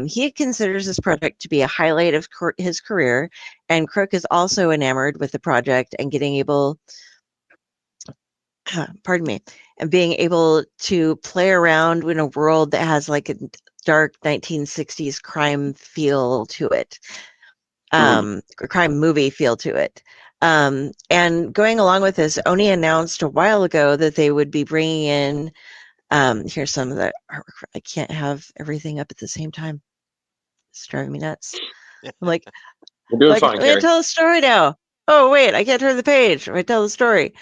He considers this project to be a highlight of his career, and Crook is also enamored with the project and being able to play around in a world that has like a dark 1960s crime feel to it, crime movie feel to it. And going along with this, Oni announced a while ago that they would be bringing in, here's some of the artwork. I can't have everything up at the same time. It's driving me nuts. I'm like, You're doing I'm fine, going Kari. to tell a story now. Oh, wait, I can't turn the page. I'm going to tell the story.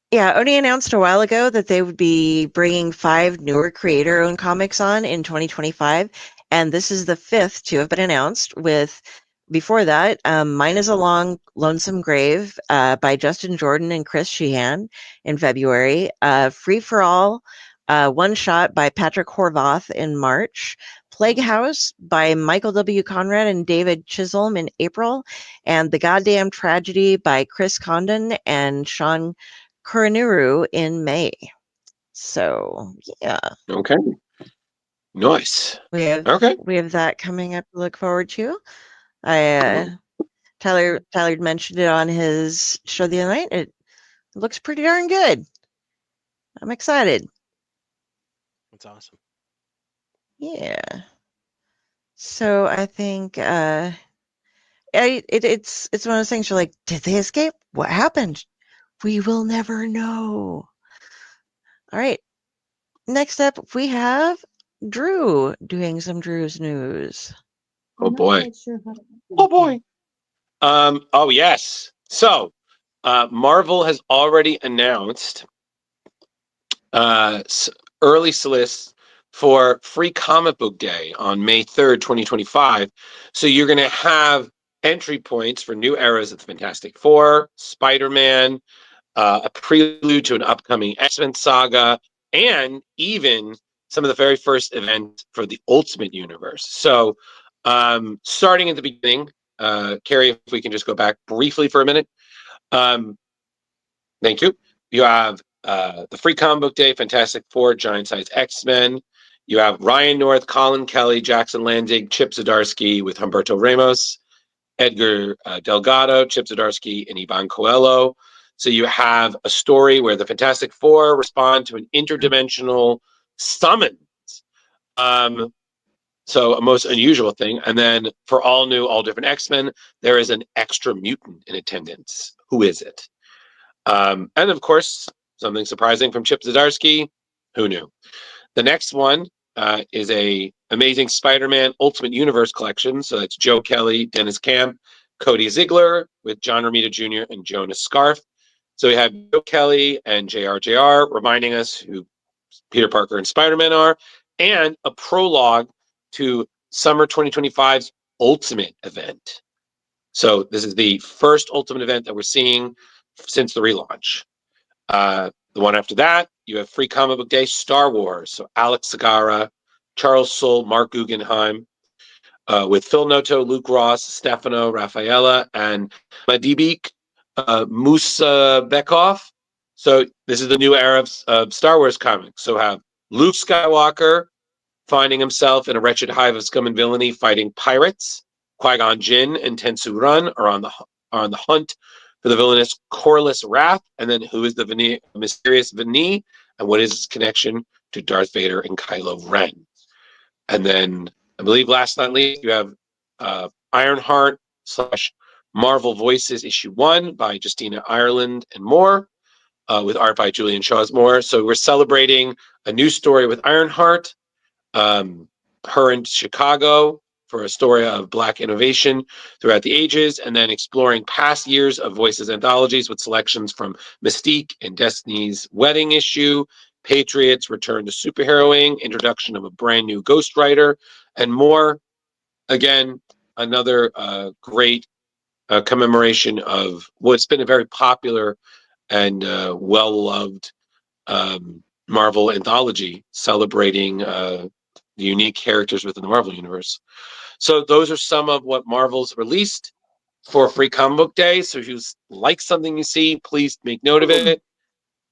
Yeah, Oni announced a while ago that they would be bringing 5 newer creator-owned comics on in 2025, and this is the 5th to have been announced. With before that, Mine is a Long, Lonesome Grave by Justin Jordan and Chris Sheehan in February, Free for All, One Shot by Patrick Horvath in March, Plague House by Michael W. Conrad and David Chisholm in April, and The Goddamn Tragedy by Chris Condon and Sean Kuranuru in May. So yeah, Okay. Nice. we have that coming up to look forward to. Tyler mentioned it on his show the other night. It looks pretty darn good. I'm excited. That's awesome. Yeah. So I think it's one of those things. You're like, did they escape? What happened? We will never know. All right. Next up, we have Drew doing some Drew's news. Oh boy. Oh boy. Oh yes. So, Marvel has already announced early solicits for Free Comic Book Day on May 3rd, 2025. So you're going to have entry points for new eras of the Fantastic Four, Spider-Man, a prelude to an upcoming X-Men saga, and even some of the very first events for the Ultimate Universe. So starting at the beginning, Kari, if we can just go back briefly for a minute. Thank you. You have the Free Comic Book Day, Fantastic Four, Giant Size X-Men. You have Ryan North, Colin Kelly, Jackson Landig, Chip Zdarsky with Humberto Ramos, Edgar Delgado, Chip Zdarsky, and Ivan Coelho. So you have a story where the Fantastic Four respond to an interdimensional summons. So a most unusual thing. And then for all new, all different X-Men, there is an extra mutant in attendance. Who is it? And of course, something surprising from Chip Zdarsky. Who knew? The next one is a Amazing Spider-Man Ultimate Universe collection. So that's Joe Kelly, Dennis Camp, Cody Ziegler with John Romita Jr. and Jonas Scarf. So we have Joe Kelly and JR reminding us who Peter Parker and Spider-Man are, and a prologue to Summer 2025's Ultimate event. So this is the first Ultimate event that we're seeing since the relaunch. The one after that, you have Free Comic Book Day Star Wars. So Alex Segarra, Charles Soule, Mark Guggenheim, with Phil Noto, Luke Ross, Stefano Raffaella, and Madibik Musabekov. So this is the new era of Star Wars comics. So have Luke Skywalker finding himself in a wretched hive of scum and villainy fighting pirates. Qui-Gon Jinn and Tensu Run are on the hunt for the villainous Corliss Wrath. And then who is the mysterious Vini, and what is his connection to Darth Vader and Kylo Ren? And then I believe last but not least, you have Ironheart / Marvel Voices issue 1 by Justina Ireland and more, with art by Julian Shawsmore. So we're celebrating a new story with Ironheart, her in Chicago, for a story of Black innovation throughout the ages, and then exploring past years of Voices anthologies with selections from Mystique and Destiny's Wedding issue, Patriots, Return to Superheroing, introduction of a brand new ghostwriter, and more. Again, another great commemoration of what's been a very popular and well-loved Marvel anthology celebrating the unique characters within the Marvel Universe. So those are some of what Marvel's released for Free Comic Book Day. So if you like something you see, please make note of it.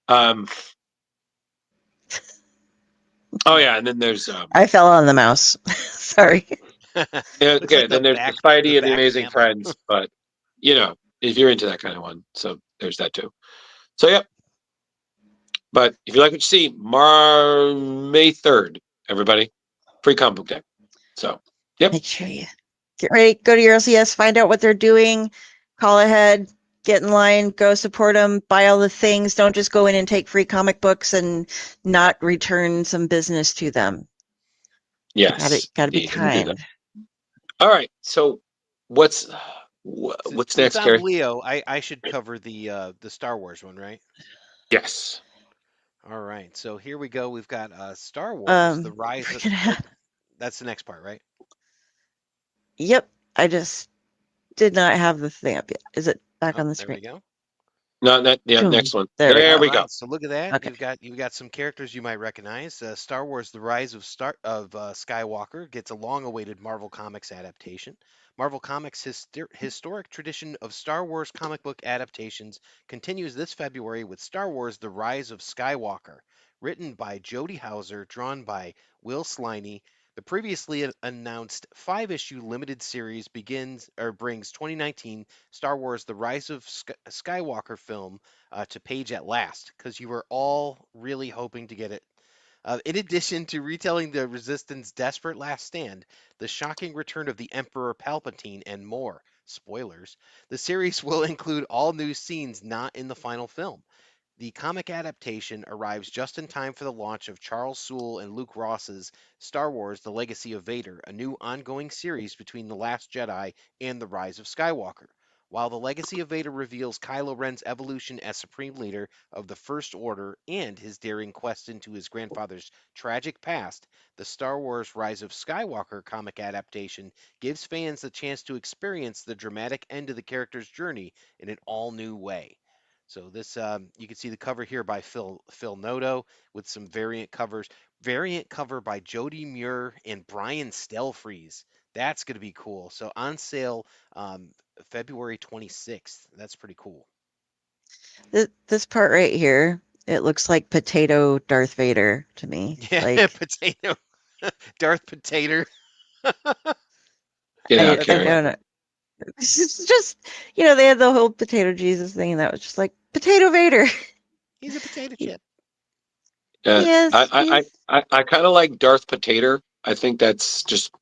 Oh yeah, and then there's I fell on the mouse. Sorry. okay, then there's Society of the Amazing Friends, but you know, if you're into that kind of one, so there's that too. So yeah. But if you like what you see, May 3rd, everybody, Free Comic Book Day. So yep. Make sure you get ready, go to your LCS, find out what they're doing, call ahead, get in line, go support them, buy all the things. Don't just go in and take free comic books and not return some business to them. Yes. Gotta be kind. All right. So what's next, Kari? Leo, I should cover the Star Wars one, right? Yes. All right. So here we go. We've got Star Wars: The Rise of. Oh, that's the next part, right? Yep. I just did not have the thing up yet. Is it back on the screen? There we go. No, next one. There we go. So look at that. Okay. You've got some characters you might recognize. Star Wars: The Rise of Skywalker gets a long-awaited Marvel Comics adaptation. Marvel Comics' historic tradition of Star Wars comic book adaptations continues this February with Star Wars: The Rise of Skywalker, written by Jody Houser, drawn by Will Sliney. The previously announced 5-issue limited series brings 2019 Star Wars: The Rise of Skywalker film to page at last, because you were all really hoping to get it. In addition to retelling the Resistance desperate last stand, the shocking return of the Emperor Palpatine, and more, spoilers, the series will include all new scenes not in the final film. The comic adaptation arrives just in time for the launch of Charles Soule and Luke Ross's Star Wars: The Legacy of Vader, a new ongoing series between The Last Jedi and The Rise of Skywalker. While The Legacy of Vader reveals Kylo Ren's evolution as Supreme Leader of the First Order and his daring quest into his grandfather's tragic past, the Star Wars: Rise of Skywalker comic adaptation gives fans the chance to experience the dramatic end of the character's journey in an all-new way. So this, you can see the cover here by Phil Noto with some variant covers. Variant cover by Jody Muir and Brian Stelfreeze. That's going to be cool. So on sale February 26th. That's pretty cool. This part right here, it looks like Potato Darth Vader to me. Yeah, like, Potato. Darth Potato. Get out, I Kari. don't know. It's just, they had the whole Potato Jesus thing, and that was just like Potato Vader. He's a potato chip. Yes, I kind of like Darth Potato. I think that's just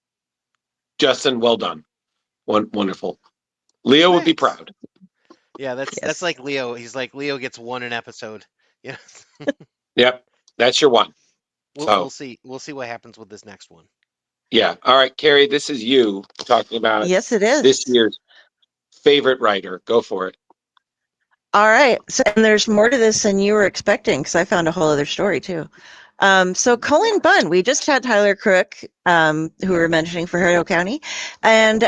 Justin. Well done. Wonderful. Leo would be proud. Yeah, that's like Leo. He's like, Leo gets one an episode. Yeah. Yep, that's your one. We'll see. We'll see what happens with this next one. Yeah. All right, Kari, this is you talking about. Yes, it is. This year's favorite writer. Go for it. All right. So, and there's more to this than you were expecting, because I found a whole other story too. So Cullen Bunn, we just had Tyler Crook, who we were mentioning for Hero County, and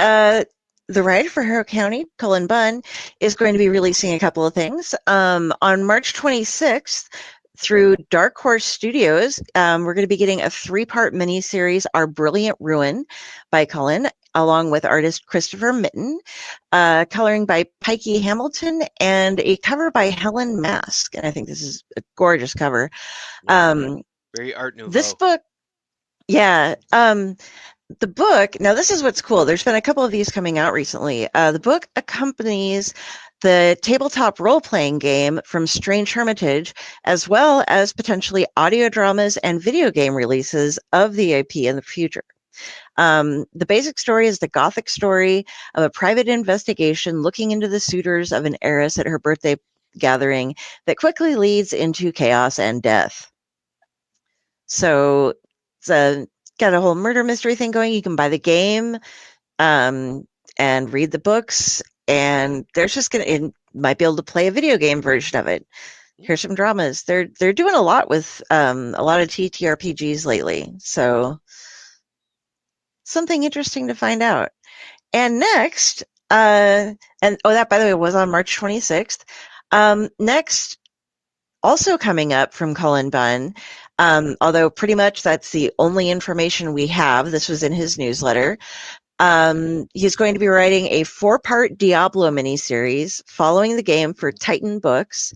the writer for Hero County, Cullen Bunn, is going to be releasing a couple of things. On March 26th, through Dark Horse Studios, we're going to be getting a 3-part miniseries, Our Brilliant Ruin, by Cullen, along with artist Christopher Mitten, coloring by Pikey Hamilton, and a cover by Helen Mask. And I think this is a gorgeous cover. Very Art Nouveau. This book, yeah. The book, now this is what's cool. There's been a couple of these coming out recently. The book accompanies the tabletop role-playing game from Strange Hermitage, as well as potentially audio dramas and video game releases of the IP in the future. The basic story is the gothic story of a private investigation looking into the suitors of an heiress at her birthday gathering that quickly leads into chaos and death. So it's got a whole murder mystery thing going. You can buy the game and read the books, and there's just it might be able to play a video game version of it. Here's some dramas. They're doing a lot with a lot of TTRPGs lately, so something interesting to find out. And next, that by the way was on March 26th. Next, also coming up from Cullen Bunn, although pretty much that's the only information we have. This was in his newsletter. He's going to be writing a 4-part Diablo miniseries following the game for Titan Books.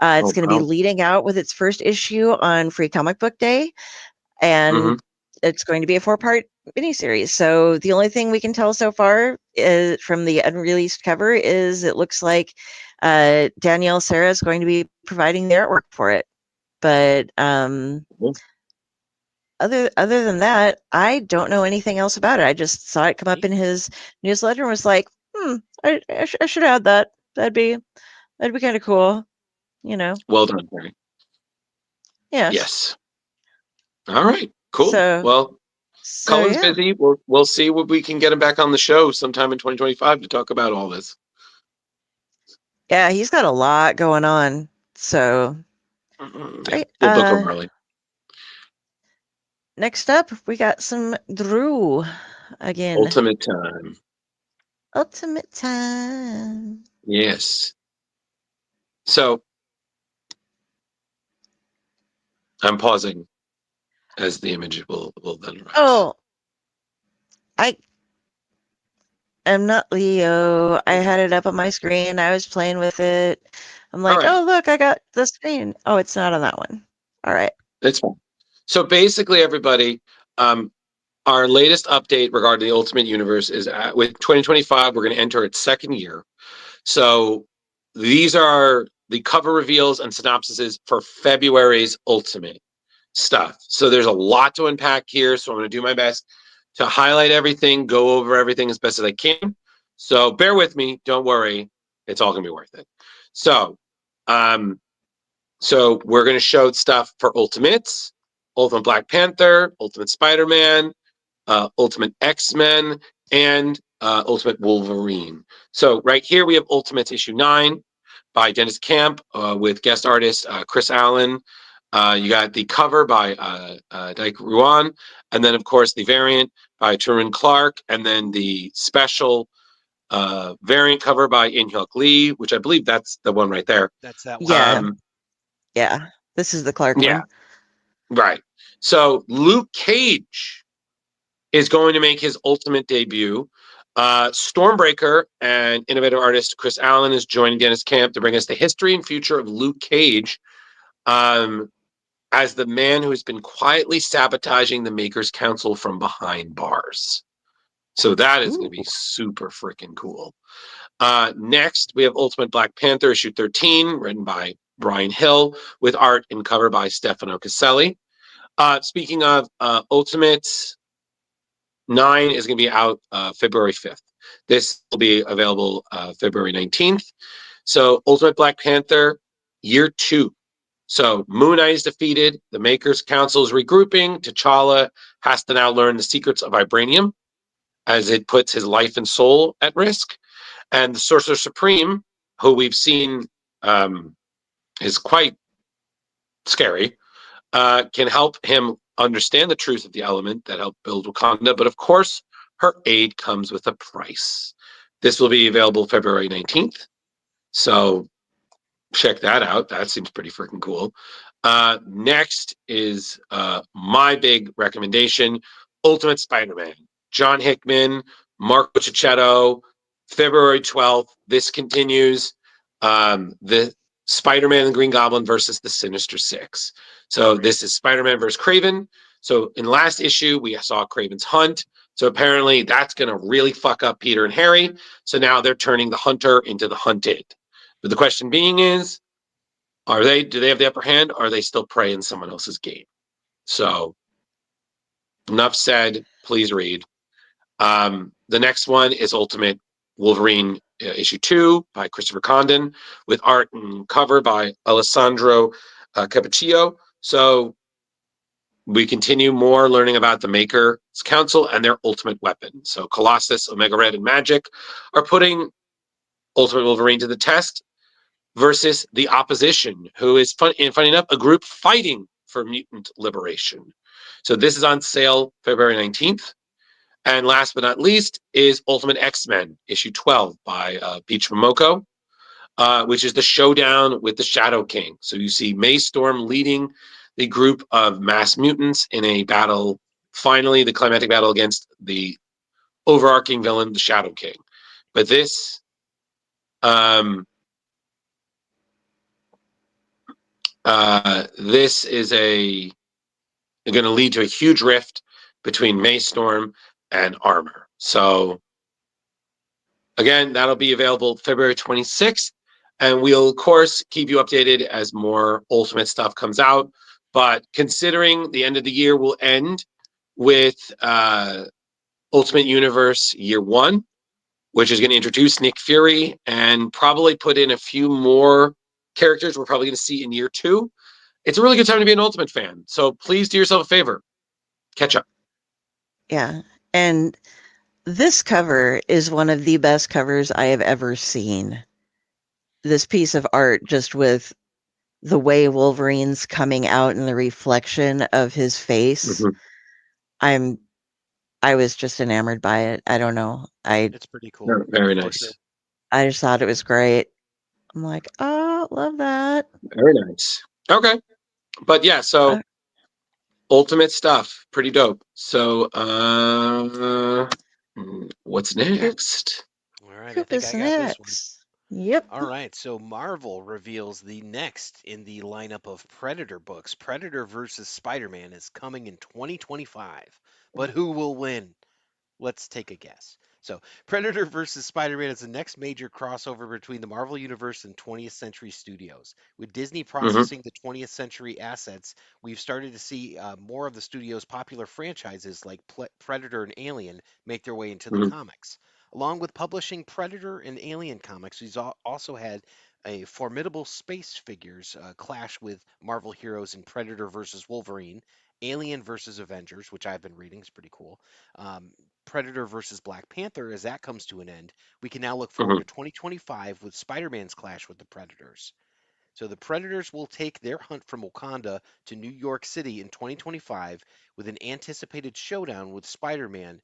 It's going to be leading out with its first issue on Free Comic Book Day, and it's going to be a 4-part miniseries. So the only thing we can tell so far is, from the unreleased cover, is it looks like Danielle Serra is going to be providing the artwork for it. But other than that, I don't know anything else about it. I just saw it come up in his newsletter and was like, I should add that. That'd be kind of cool, you know. Well done, Kari. Yes. All right. Cool. So Cullen's yeah. busy. We'll see what we can get him back on the show sometime in 2025 to talk about all this. Yeah, he's got a lot going on. So We'll book him early. Next up, we got some Drew again. Ultimate time. Yes. So I'm pausing as the image will then rise. Oh, I am not Leo. I had it up on my screen. I was playing with it. I'm like, oh, look, I got the screen. Oh, it's not on that one. All right. It's fine. So basically, everybody, our latest update regarding the Ultimate Universe is with 2025, we're going to enter its second year. So these are the cover reveals and synopsises for February's Ultimate stuff. So there's a lot to unpack here. So I'm going to do my best to highlight everything, go over everything as best as I can. So bear with me. Don't worry. It's all going to be worth it. So, so we're going to show stuff for Ultimates, Ultimate Black Panther, Ultimate Spider-Man, Ultimate X-Men, and Ultimate Wolverine. So right here we have Ultimates issue 9 by Dennis Camp with guest artist Chris Allen. You got the cover by Dyke Ruan, and then of course the variant by Truman Clark, and then the special variant cover by In-Hyuk Lee, which I believe that's the one right there. That's that one. Yeah. This is the Clark one. Right. So Luke Cage is going to make his Ultimate debut. Stormbreaker and innovative artist Chris Allen is joining Dennis Camp to bring us the history and future of Luke Cage as the man who has been quietly sabotaging the Makers Council from behind bars. So that is going to be super freaking cool. Next, we have Ultimate Black Panther issue 13, written by Brian Hill, with art and cover by Stefano Caselli. Speaking of Ultimates, 9 is going to be out February 5th. This will be available February 19th. So Ultimate Black Panther, year 2. So Moon Knight is defeated. The Makers Council is regrouping. T'Challa has to now learn the secrets of vibranium, as it puts his life and soul at risk. And the Sorcerer Supreme, who we've seen is quite scary, can help him understand the truth of the element that helped build Wakanda. But of course, her aid comes with a price. This will be available February 19th. So check that out. That seems pretty freaking cool. Next is my big recommendation, Ultimate Spider-Man. John Hickman, Marco Cicchetto, February 12th. This continues the Spider-Man and Green Goblin versus the Sinister Six. So this is Spider-Man versus Kraven. So in last issue, we saw Kraven's hunt. So apparently that's going to really fuck up Peter and Harry. So now they're turning the hunter into the hunted. But the question being is, do they have the upper hand? Or are they still prey in someone else's game? So enough said, please read. The next one is Ultimate Wolverine issue 2 by Christopher Condon, with art and cover by Alessandro Cappuccio. So We continue more learning about the Maker's Council and their ultimate weapon. So Colossus, Omega Red, and Magic are putting Ultimate Wolverine to the test versus the opposition, who is, funny enough, a group fighting for mutant liberation. So this is on sale February 19th. And last but not least is Ultimate X-Men, issue 12 by Peach Momoko, which is the showdown with the Shadow King. So you see May Storm leading the group of mass mutants in a battle, finally the climactic battle against the overarching villain, the Shadow King. But this this is going to lead to a huge rift between May Storm and Armor. So again, that'll be available February 26th. And we'll, of course, keep you updated as more Ultimate stuff comes out. But considering the end of the year will end with Ultimate Universe Year 1, which is going to introduce Nick Fury and probably put in a few more characters we're probably going to see in Year 2. It's a really good time to be an Ultimate fan. So please do yourself a favor. Catch up. Yeah. And this cover is one of the best covers I have ever seen. This piece of art, just with the way Wolverine's coming out in the reflection of his face. Mm-hmm. I was just enamored by it. I don't know. It's pretty cool. Very nice. Sure. I just thought it was great. I'm like, oh, love that. Very nice. Okay. But yeah, so Ultimate stuff, pretty dope. So what's next? All right, I think I got this one. Yep. All right, so Marvel reveals the next in the lineup of Predator books. Predator versus Spider-Man is coming in 2025. But who will win? Let's take a guess. So, Predator versus Spider-Man is the next major crossover between the Marvel Universe and 20th Century Studios. With Disney processing the 20th Century assets, we've started to see more of the studio's popular franchises like Predator and Alien make their way into the comics. Along with publishing Predator and Alien comics, we've also had a formidable space figures clash with Marvel heroes in Predator versus Wolverine, Alien versus Avengers, which I've been reading, is pretty cool. Predator versus Black Panther, as that comes to an end, we can now look forward to 2025 with Spider-Man's clash with the Predators. So the Predators will take their hunt from Wakanda to New York City in 2025 with an anticipated showdown with Spider-Man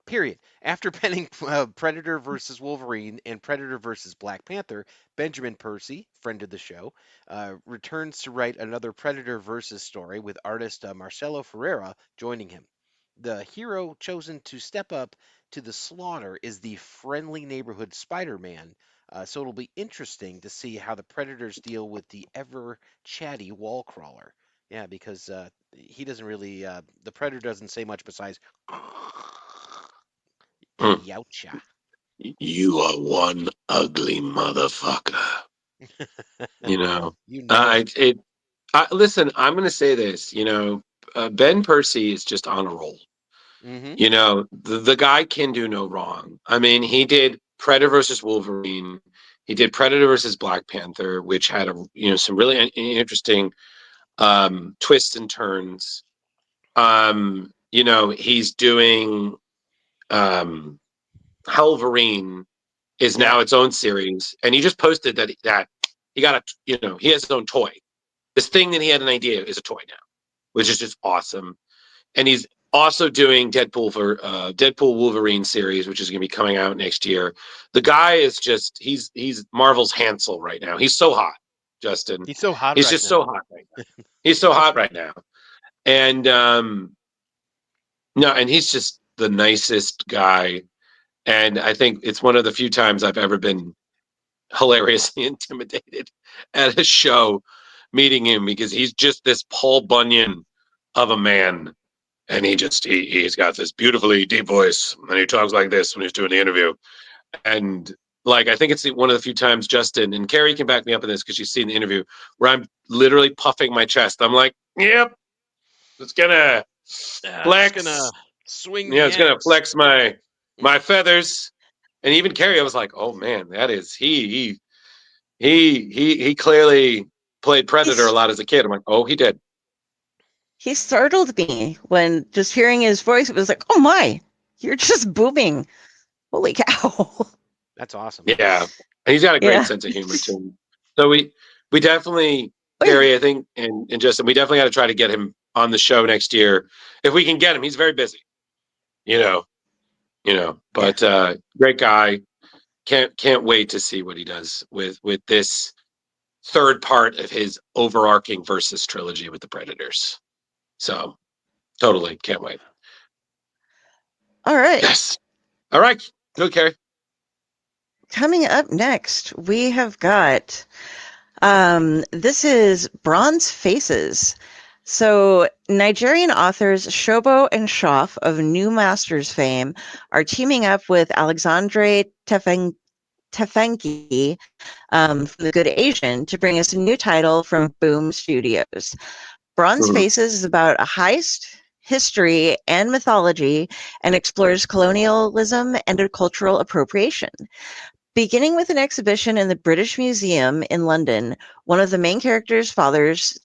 period. After penning Predator versus Wolverine and Predator versus Black Panther, Benjamin Percy, friend of the show, returns to write another Predator versus story with artist Marcelo Ferreira joining him. The hero chosen to step up to the slaughter is the friendly neighborhood Spider-Man, so it'll be interesting to see how the Predators deal with the ever chatty wall crawler. Yeah, because he doesn't really, the Predator doesn't say much besides Yowcha. You are one ugly motherfucker. You know, listen, I'm going to say this, Ben Percy is just on a roll. You know, the guy can do no wrong. I mean, he did Predator versus Wolverine. He did Predator versus Black Panther, which had some really interesting twists and turns. He's doing Wolverine is now its own series, and he just posted that he got he has his own toy. This thing that he had an idea is a toy now, which is just awesome. And he's also doing Deadpool Wolverine series, which is going to be coming out next year. The guy is just he's Marvel's Hansel right now. He's so hot, Justin. He's so hot. He's just so hot right now. He's so hot right now, and and he's just the nicest guy. And I think it's one of the few times I've ever been hilariously intimidated at a show meeting him, because he's just this Paul Bunyan of a man. And he's got this beautifully deep voice, and he talks like this when he's doing the interview. And I think it's one of the few times, Justin, and Kari can back me up in this because she's seen the interview, where I'm literally puffing my chest. I'm like, yep, it's gonna flex. It's gonna swing. Yeah, it's gonna flex my feathers. And even Kari, I was like, oh man, that is he clearly played Predator He's- a lot as a kid. I'm like, oh, he did. He startled me when just hearing his voice. It was like, oh my, you're just booming. Holy cow. That's awesome. Yeah, and he's got a great Yeah. sense of humor too. So we definitely, Oh, yeah. Kari, I think, and Justin, we definitely got to try to get him on the show next year if we can get him. He's very busy, you know. But great guy. Can't wait to see what he does with this third part of his overarching Versus trilogy with the Predators. So totally can't wait. All right. Yes. All right. Good, Kari. Coming up next, we have got this is Bronze Faces. So Nigerian authors Shobo and Shoff of New Masters fame are teaming up with Alexandre Tefenki from The Good Asian to bring us a new title from Boom Studios. Bronze Faces is about a heist, history, and mythology, and explores colonialism and cultural appropriation. Beginning with an exhibition in the British Museum in London, one of the main character's father's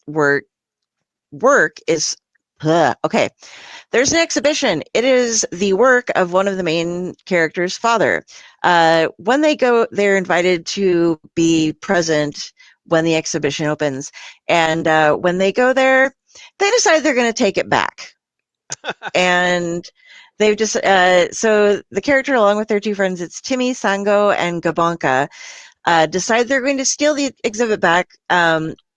work is okay. There's an exhibition. It is the work of one of the main character's father. When they go, they're invited to be present when the exhibition opens. And when they go there, they decide they're going to take it back. And they've just, so the character, along with their two friends, it's Timmy, Sango, and Gabonka, decide they're going to steal the exhibit back.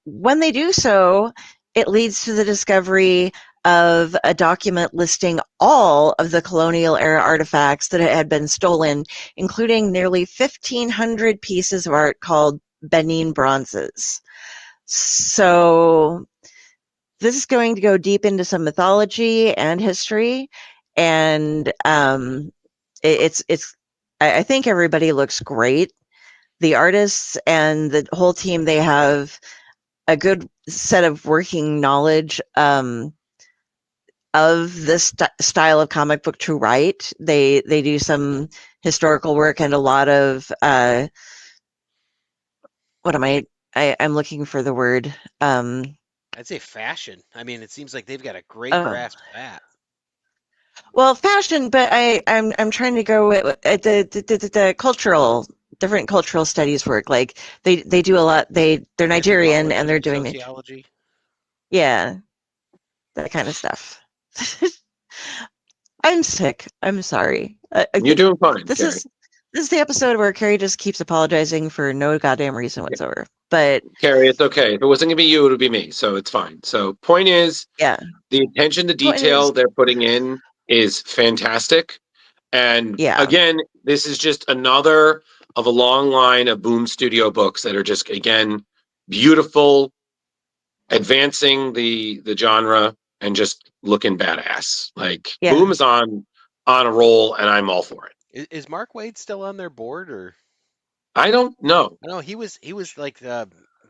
When they do so, it leads to the discovery of a document listing all of the colonial era artifacts that had been stolen, including nearly 1,500 pieces of art called Benin bronzes. So this is going to go deep into some mythology and history, and I think everybody looks great. The artists and the whole team, they have a good set of working knowledge of this style of comic book to write. They do some historical work and a lot of I'm looking for the word. I'd say fashion. I mean, it seems like they've got a great grasp of that. Well, fashion, but I'm trying to go with the cultural, different cultural studies work. Like they do a lot. They're Nigerian and they're doing sociology. Yeah, that kind of stuff. I'm sick. I'm sorry. You're doing fine. This Kari. is the episode where Kari just keeps apologizing for no goddamn reason whatsoever. But Kari, it's okay. If it wasn't gonna be you, it would be me. So it's fine. So point is, yeah, the attention to detail they're putting in is fantastic. And again, this is just another of a long line of Boom Studio books that are just, again, beautiful, advancing the genre and just looking badass. Like Boom is on a roll, and I'm all for it. Is Mark Waid still on their board, or? I don't know. No, he was like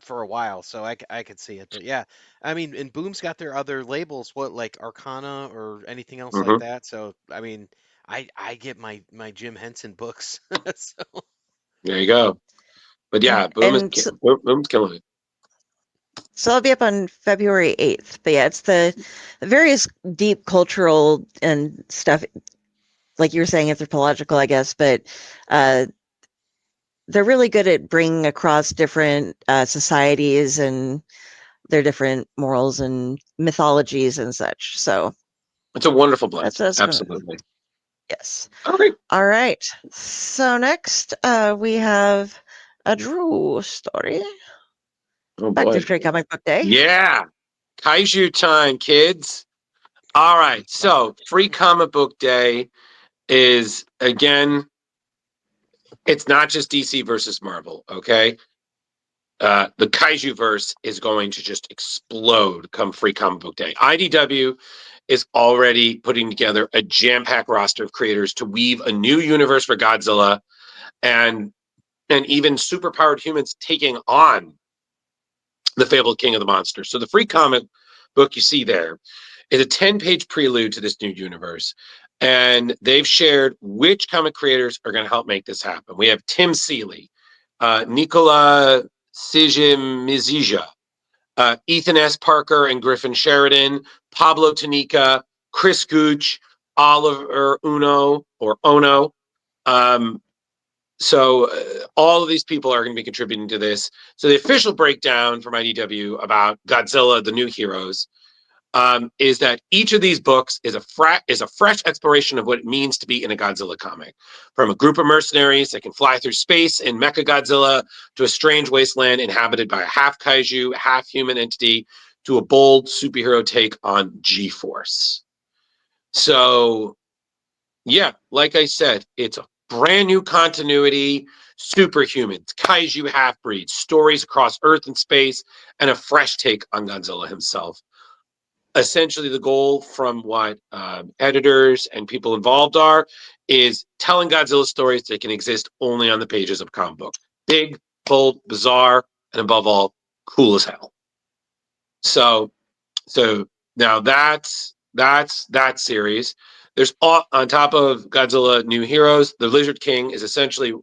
for a while, so I could see it. But yeah, I mean, and Boom's got their other labels, what, like Arcana or anything else like that. So I mean, I get my Jim Henson books. So there you go. But yeah, Boom's killing it. So I'll be up on February 8th. But yeah, it's the various deep cultural and stuff, like you were saying, anthropological, I guess, but they're really good at bringing across different societies and their different morals and mythologies and such. So it's a wonderful blend. That's absolutely. Yes. Okay. All right. So next we have a Drew story. Oh, Back boy. to Free Comic Book Day. Yeah. Kaiju time, kids. All right. So Free Comic Book Day is, again, it's not just DC versus Marvel, okay? The Kaiju verse is going to just explode come Free Comic Book Day. IDW is already putting together a jam-packed roster of creators to weave a new universe for Godzilla, and even superpowered humans taking on the fabled King of the Monsters. So the Free Comic Book you see there is a 10-page prelude to this new universe. And they've shared which comic creators are going to help make this happen. We have Tim Seeley, Nicola Sijim Mizija, Ethan S. Parker and Griffin Sheridan, Pablo Tanica, Chris Gooch, Oliver Ono. So all of these people are going to be contributing to this. So the official breakdown from IDW about Godzilla, the New Heroes, is that each of these books is a fresh exploration of what it means to be in a Godzilla comic. From a group of mercenaries that can fly through space in Mecha Godzilla to a strange wasteland inhabited by a half kaiju, half human entity to a bold superhero take on G-Force. So, yeah, like I said, it's a brand new continuity, superhumans, kaiju half-breeds, stories across Earth and space, and a fresh take on Godzilla himself. Essentially, the goal from what editors and people involved is telling Godzilla stories that can exist only on the pages of a comic book. Big, bold, bizarre, and above all, cool as hell. So now that's that series. There's on top of Godzilla New Heroes, the Lizard King is essentially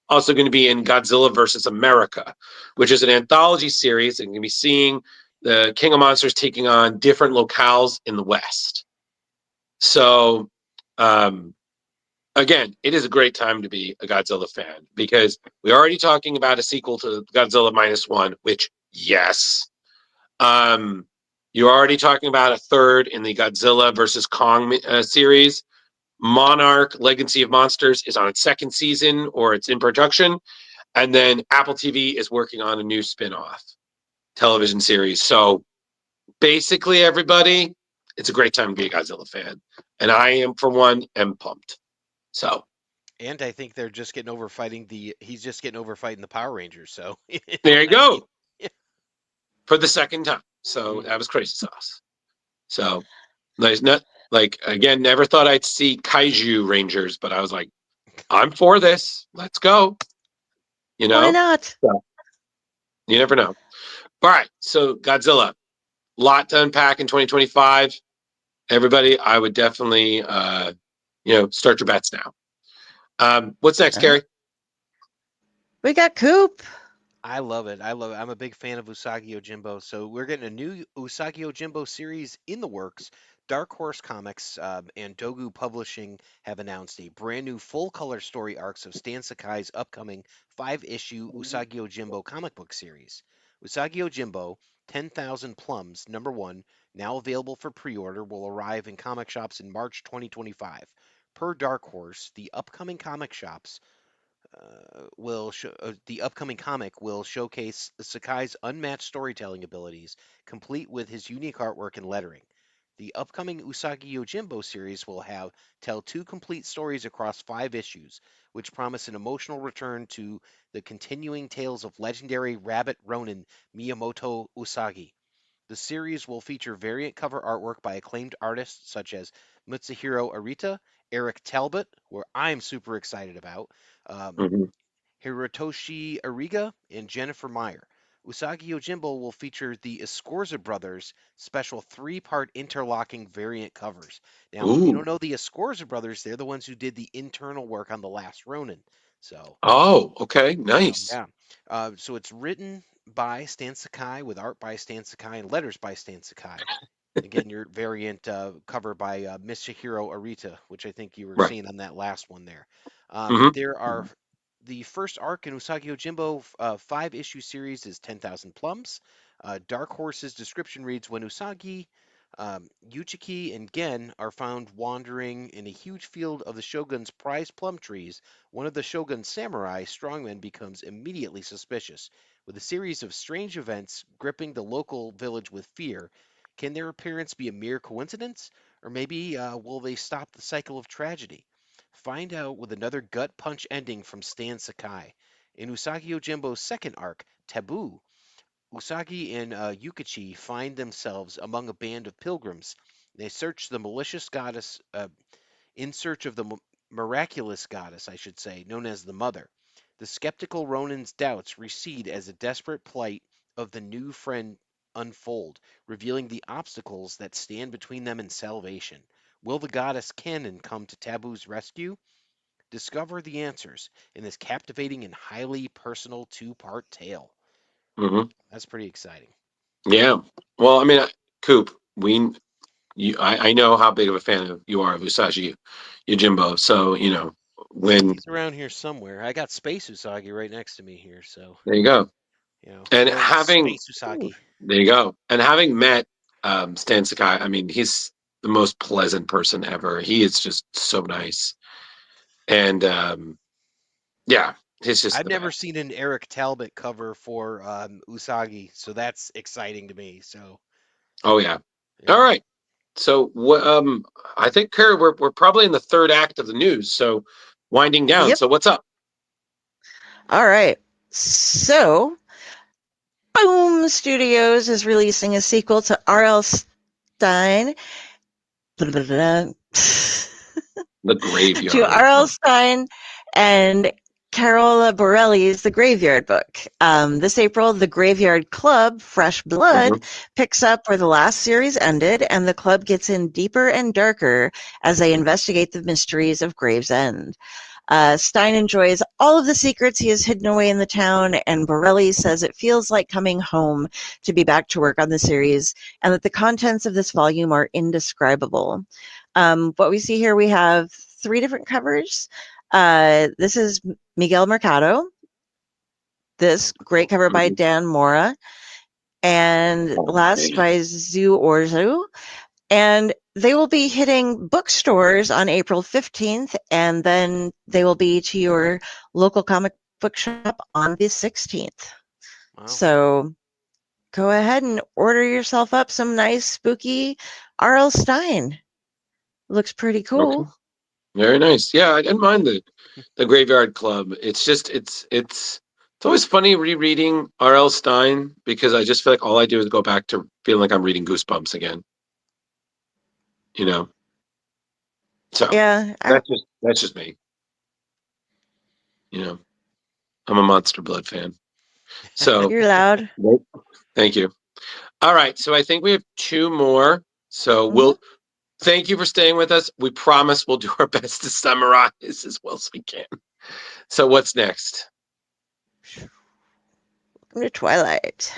also going to be in Godzilla versus America, which is an anthology series, and you're going to be seeing the King of Monsters taking on different locales in the West. So, again, it is a great time to be a Godzilla fan because we're already talking about a sequel to Godzilla -1, which, yes. You're already talking about a third in the Godzilla versus Kong series. Monarch Legacy of Monsters is on its second season or it's in production. And then Apple TV is working on a new spin-off television series. So basically, everybody, it's a great time to be a Godzilla fan. And I am, for one, am pumped. So. And I think they're just getting over fighting he's just getting over fighting the Power Rangers. So there you go. Yeah. For the second time. So that was crazy sauce. So there's not again, never thought I'd see Kaiju Rangers, but I was like, I'm for this. Let's go. You know? Why not? So, you never know. All right. So Godzilla. Lot to unpack in 2025. Everybody, I would definitely start your bets now. What's next, Kari? We got Coop. I love it. I'm a big fan of Usagi Yojimbo. So we're getting a new Usagi Yojimbo series in the works. Dark Horse Comics and Dogu Publishing have announced a brand new full-color story arcs of Stan Sakai's upcoming 5-issue Usagi Yojimbo comic book series. Usagi Yojimbo 10,000 Plums #1, now available for pre-order, will arrive in comic shops in March 2025. Per Dark Horse, the upcoming comic comic will showcase Sakai's unmatched storytelling abilities, complete with his unique artwork and lettering. The upcoming Usagi Yojimbo series will tell 2 complete stories across 5 issues, which promise an emotional return to the continuing tales of legendary rabbit ronin Miyamoto Usagi. The series will feature variant cover artwork by acclaimed artists such as Mitsuhiro Arita, Eric Talbot, who I'm super excited about, Hirotoshi Ariga, and Jennifer Meyer. Usagi Yojimbo will feature the Escorza brothers' special 3-part interlocking variant covers. Now, if you don't know the Escorza brothers, they're the ones who did the internal work on The Last Ronin. So. Oh, okay, nice. So it's written by Stan Sakai with art by Stan Sakai and letters by Stan Sakai. Again, your variant cover by Mitsuhiro Arita, which I think you were seeing on that last one there. There are the first arc in Usagi Yojimbo 5-issue series is 10,000 Plums. Dark Horse's description reads, when Usagi, Yuchiki, and Gen are found wandering in a huge field of the Shogun's prized plum trees, one of the Shogun's samurai strongmen becomes immediately suspicious. With a series of strange events gripping the local village with fear, can their appearance be a mere coincidence? Or maybe will they stop the cycle of tragedy? Find out with another gut punch ending from Stan Sakai. In Usagi Yojimbo's second arc, Taboo, Usagi and Yukichi find themselves among a band of pilgrims. They search the malicious goddess, in search of the miraculous goddess, I should say, known as the Mother. The skeptical Ronin's doubts recede as the desperate plight of the new friend unfold, revealing the obstacles that stand between them and salvation. Will the goddess Kanon come to Taboo's rescue? Discover the answers in this captivating and highly personal 2-part tale. hmm That's pretty exciting. Yeah. Well, I mean, Coop, I know how big of a fan you are of Usagi Yojimbo. So, when He's around here somewhere. I got Space Usagi right next to me here, so there you go. And more having, Space Usagi. there you go. And having met Stan Sakai, I mean, he's the most pleasant person ever. He is just so nice. And yeah, he's just I've the never best. seen an Eric Talbot cover for Usagi, so that's exciting to me. So Oh yeah. yeah. All right. So I think Kara, we're probably in the third act of the news. So winding down. Yep. So what's up? All right. So, Boom Studios is releasing a sequel to R.L. Stein. Blah, blah, blah, The graveyard. to R.L. Stein and Carola Borelli's The Graveyard Book. This April, the Graveyard Club, Fresh Blood, picks up where the last series ended, and the club gets in deeper and darker as they investigate the mysteries of Gravesend. Stein enjoys all of the secrets he has hidden away in the town, and Borelli says it feels like coming home to be back to work on the series, and that the contents of this volume are indescribable. What we see here, we have 3 different covers. This is Miguel Mercado. This great cover by Dan Mora. And last by Zu Orzu. And they will be hitting bookstores on April 15th, and then they will be to your local comic book shop on the 16th. Wow. So go ahead and order yourself up some nice, spooky R.L. Stein. Looks pretty cool. Okay. Very nice. Yeah, I didn't mind the Graveyard Club. It's just it's always funny rereading R.L. Stein because I just feel like all I do is go back to feeling like I'm reading Goosebumps again. So Yeah, that's just me. I'm a Monster Blood fan. So you're loud. thank you. All right, so I think we have 2 more. So we'll thank you for staying with us. We promise we'll do our best to summarize as well as we can. So what's next? Welcome to Twilight.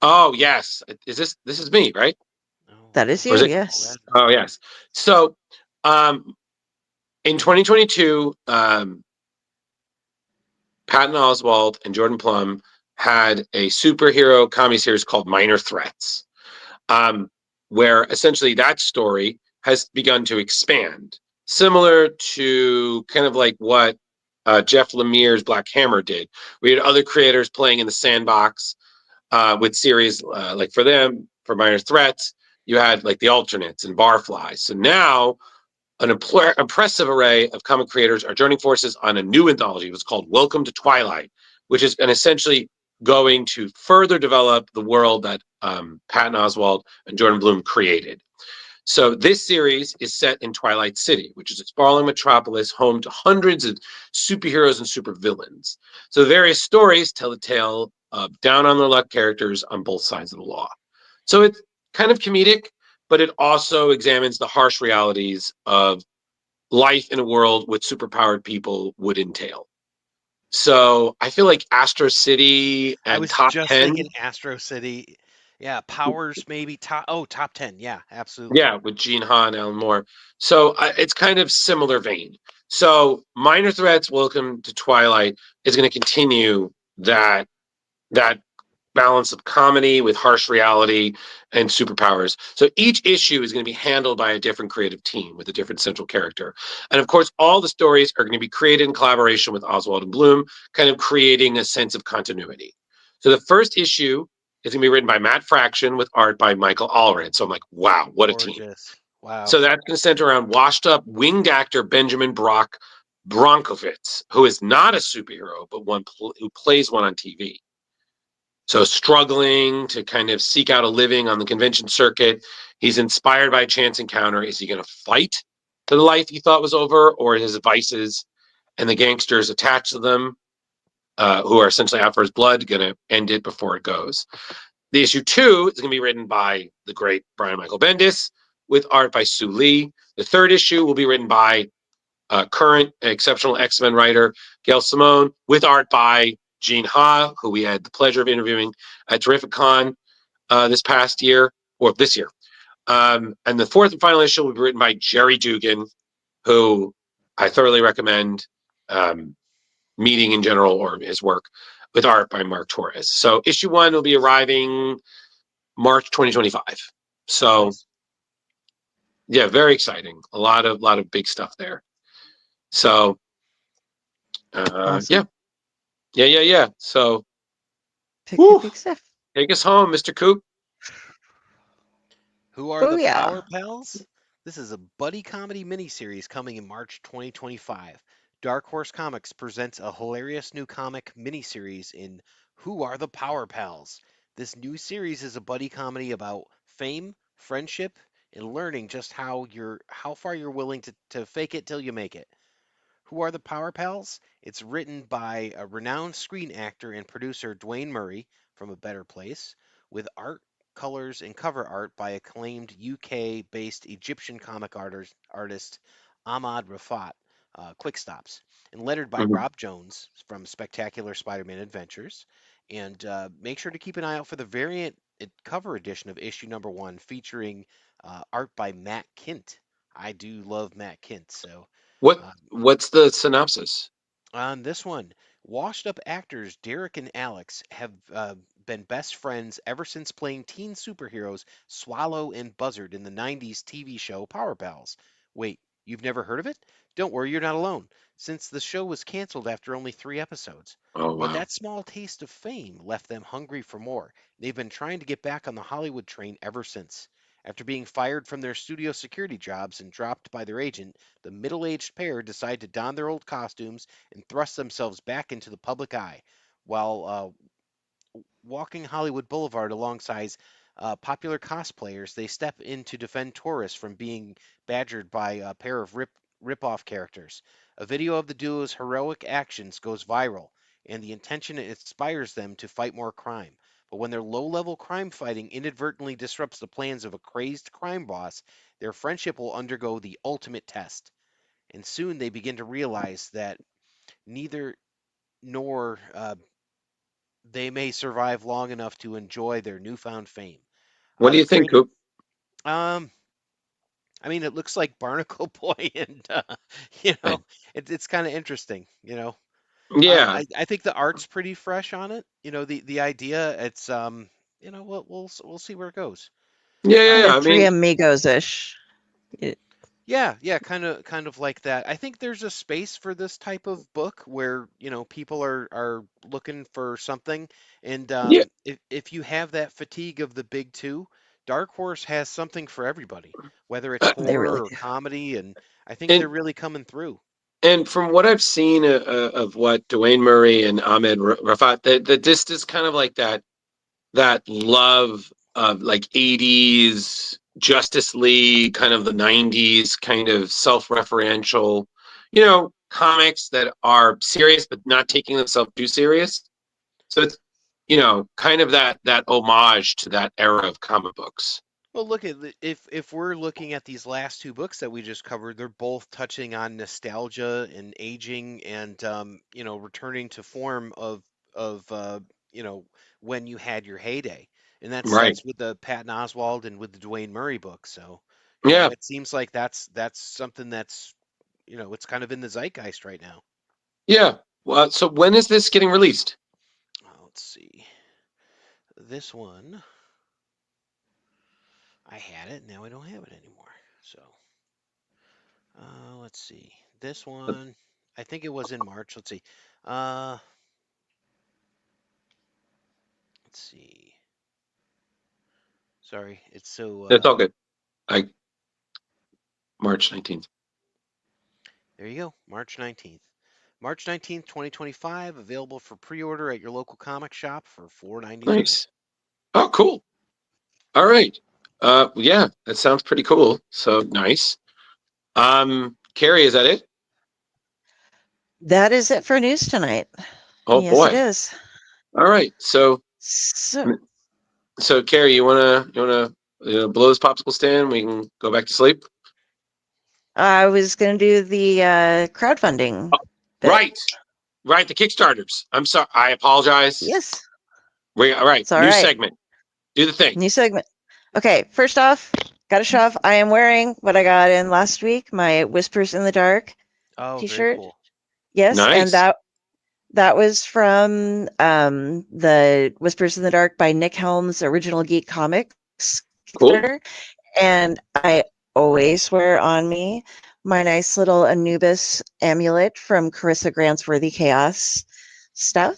Oh yes, this is me, right? That is Or is you, it? yes. Oh yes. So, in 2022, Patton Oswalt and Jordan Plum had a superhero comedy series called Minor Threats, where essentially that story has begun to expand, similar to kind of like what Jeff Lemire's Black Hammer did. We had other creators playing in the sandbox with series like for them, for Minor Threats, you had like the Alternates and Barfly. So now an impressive array of comic creators are joining forces on a new anthology. It's called Welcome to Twilight, which is essentially going to further develop the world that Patton Oswalt and Jordan Blum created. So this series is set in Twilight City, which is a sprawling metropolis home to hundreds of superheroes and supervillains. So the various stories tell the tale of down on their luck characters on both sides of the law. So it's kind of comedic, but it also examines the harsh realities of life in a world with superpowered people would entail. So I feel like Astro City and I was Top just 10. thinking Astro City. Yeah, Powers maybe top 10. Yeah, absolutely. Yeah, with Gene Ha and Alan Moore. So it's kind of similar vein. So Minor Threats, Welcome to Twilight is going to continue that balance of comedy with harsh reality and superpowers. So each issue is going to be handled by a different creative team with a different central character. And of course, all the stories are going to be created in collaboration with Oswald and Bloom, kind of creating a sense of continuity. So the first issue is going to be written by Matt Fraction with art by Michael Allred. So I'm like, wow, what a team. Gorgeous. Wow. So that's going to center around washed up winged actor Benjamin Bronkovitz, who is not a superhero, but one who plays one on TV. So struggling to kind of seek out a living on the convention circuit. He's inspired by a chance encounter. Is he going to fight to the life he thought was over, or his vices and the gangsters attached to them, who are essentially out for his blood, going to end it before it goes? The issue 2 is going to be written by the great Brian Michael Bendis with art by Sue Lee. The third issue will be written by current exceptional X-Men writer Gail Simone with art by Gene Ha, who we had the pleasure of interviewing at Terrificon this past year, or this year. And the fourth and final issue will be written by Jerry Dugan, who I thoroughly recommend meeting in general or his work, with art by Mark Torres. So issue 1 will be arriving March 2025. So Nice. yeah, very exciting. A lot of big stuff there. So Awesome. yeah. So Big stuff. take us home, Mr. Coop. Who are the Booyah. Power Pals? This is a buddy comedy miniseries coming in March 2025. Dark Horse Comics presents a hilarious new comic miniseries in Who Are the Power Pals? This new series is a buddy comedy about fame, friendship, and learning just how far you're willing to fake it till you make it. Who are the Power Pals? It's written by a renowned screen actor and producer Dwayne Murray from A Better Place, with art, colors, and cover art by acclaimed UK-based Egyptian comic artist Ahmad Rafat, Quick Stops, and lettered by Rob Jones from Spectacular Spider-Man Adventures. And make sure to keep an eye out for the variant cover edition of issue number 1, featuring art by Matt Kint. I do love Matt Kint, so. What's the synopsis? On this one, washed-up actors Derek and Alex have been best friends ever since playing teen superheroes Swallow and Buzzard in the 90s TV show Power Pals. Wait, you've never heard of it? Don't worry, you're not alone, since the show was canceled after only 3 episodes. Oh, wow. But that small taste of fame left them hungry for more. They've been trying to get back on the Hollywood train ever since. After being fired from their studio security jobs and dropped by their agent, the middle-aged pair decide to don their old costumes and thrust themselves back into the public eye, while walking Hollywood Boulevard alongside popular cosplayers. They step in to defend tourists from being badgered by a pair of rip-off characters. A video of the duo's heroic actions goes viral, and the intention inspires them to fight more crime. But when their low-level crime fighting inadvertently disrupts the plans of a crazed crime boss, their friendship will undergo the ultimate test. And soon they begin to realize that neither nor they may survive long enough to enjoy their newfound fame. What do you think, Coop? I mean, it looks like Barnacle Boy, and it's kind of interesting. Yeah. I think the art's pretty fresh on it. The idea. It's we'll see where it goes. Yeah. I Three mean, Amigos-ish. Yeah, kind of like that. I think there's a space for this type of book where people are looking for something, and Yeah. if you have that fatigue of the big two, Dark Horse has something for everybody, whether it's They horror really or do. comedy, and I think they're really coming through. And from what I've seen of what Dwayne Murray and Ahmed Rafat, that this is kind of like that love of like 80s Justice League, kind of the 90s, kind of self-referential, comics that are serious but not taking themselves too serious. So it's kind of that homage to that era of comic books. Well, look at if we're looking at these last 2 books that we just covered, they're both touching on nostalgia and aging, and returning to form of when you had your heyday, and that's Right. with the Patton Oswalt and with the Dwayne Murray book. So Yeah. it seems like that's something that's it's kind of in the zeitgeist right now. Yeah. Well, so when is this getting released? Let's see. This one, I had it, now I don't have it anymore. So let's see. This one, I think it was in March. Let's see. Let's see. Sorry, it's so. That's all good. March 19th. There you go. March 19th. March 19th, 2025. Available for pre-order at your local comic shop for $4.99. Nice. Oh, cool. All right. Yeah, that sounds pretty cool. So nice. Kari, is that it? That is it for news tonight. Oh yes, boy. it is. All right. So Kari, you wanna blow this popsicle stand? We can go back to sleep. I was going to do the crowdfunding. Right. Right, the Kickstarters. I'm sorry. I apologize. Yes, All right. it's all New right. segment. Do the thing. New segment. Okay, first off, gotta show off. I am wearing what I got in last week, my Whispers in the Dark Oh, very t-shirt. cool. Yes, and Nice. that was from the Whispers in the Dark by Nick Helm's Original Geek Comics Cool. Kickstarter. And I always wear on me my nice little Anubis amulet from Carissa Grant's Worthy Chaos stuff.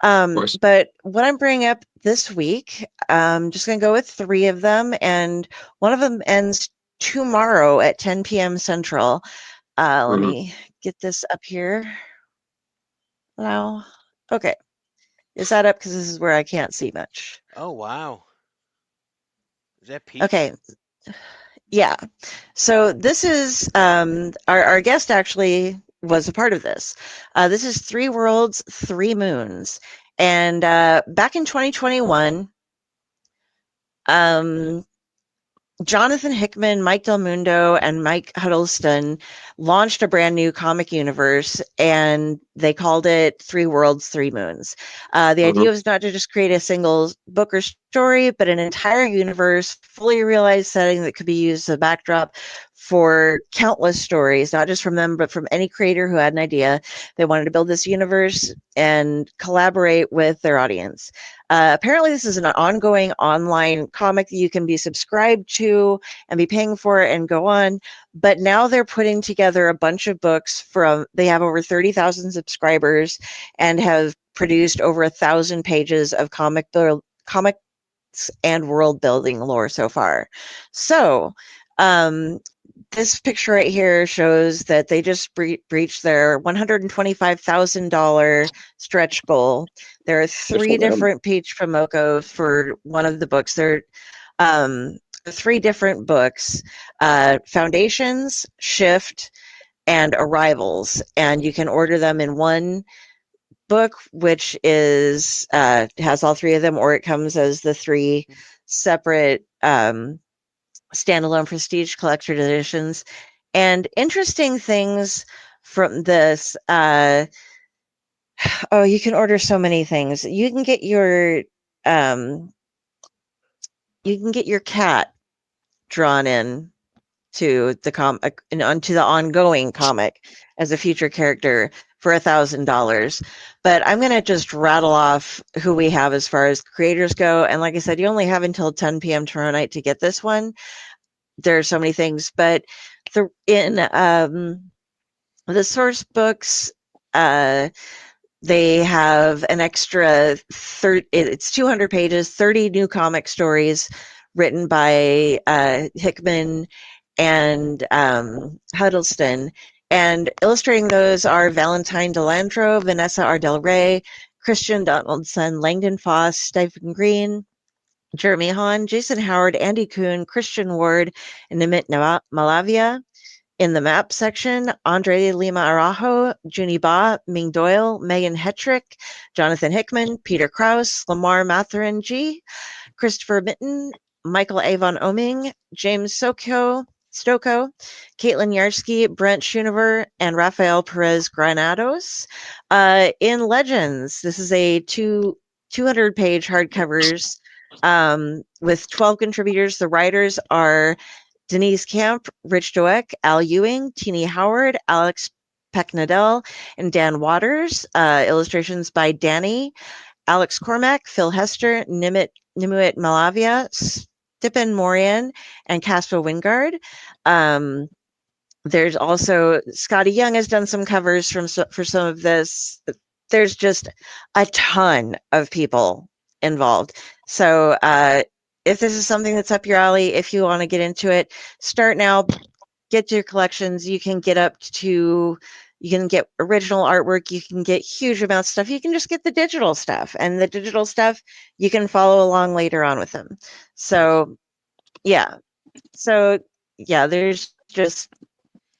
Of course. But what I'm bringing up this week, I'm just going to go with 3 of them, and one of them ends tomorrow at 10 p.m. Central. Let me get this up here. Now, okay. Is that up? Because this is where I can't see much. Oh, wow. Is that Peach? Okay. Yeah. So this is our guest actually was a part of this. This is 3 Worlds, 3 Moons. And back in 2021, Jonathan Hickman, Mike Del Mundo, and Mike Huddleston launched a brand new comic universe, and they called it 3 Worlds, 3 Moons. The idea was not to just create a single book or story, but an entire universe, fully realized setting that could be used as a backdrop for countless stories, not just from them, but from any creator who had an idea. They wanted to build this universe and collaborate with their audience. Apparently, this is an ongoing online comic that you can be subscribed to and be paying for and go on. But now they're putting together a bunch of books they have over 30,000 subscribers and have produced over 1,000 pages of comics and world building lore so far. So, this picture right here shows that they just breached their $125,000 stretch goal. There are 3 different page promocos for one of the books. There are 3 different books, Foundations, Shift, and Arrivals. And you can order them in one book, which is has all 3 of them, or it comes as the 3 separate standalone prestige collector editions. And interesting things from this, you can order so many things. You can get your cat drawn in to the comic and onto the ongoing comic as a future character for $1,000. But I'm going to just rattle off who we have as far as creators go. And like I said, you only have until 10 p.m. tomorrow night to get this one. There are so many things, but in the source books, they have an extra it's 200 pages, 30 new comic stories written by Hickman and Huddleston. And illustrating those are Valentine De Landro, Vanessa R. Del Rey, Christian Donaldson, Langdon Foss, Stephen Green, Jeremy Hahn, Jason Howard, Andy Kuhn, Christian Ward, and Nimit Malavia. In the map section, Andre Lima Araujo, Junie Ba, Ming Doyle, Megan Hetrick, Jonathan Hickman, Peter Krause, Lamar Matherin G, Christopher Mitten, Michael Avon Oming, James Stoko, Caitlin Yarsky, Brent Schoonover, and Rafael Perez Granados. In Legends, this is a 200-page hardcovers with 12 contributors. The writers are Denise Camp, Rich Doek, Al Ewing, Teenie Howard, Alex Pecknadell, and Dan Waters. Illustrations by Danny, Alex Cormack, Phil Hester, Nimuit Malavia, Stipin Morian, and Casper Wingard. There's also Scotty Young has done some covers for some of this. There's just a ton of people involved. So if this is something that's up your alley, if you want to get into it, start now, get to your collections. You can get original artwork. You can get huge amounts of stuff. You can just get the digital stuff, and the digital stuff you can follow along later on with them. So yeah, there's just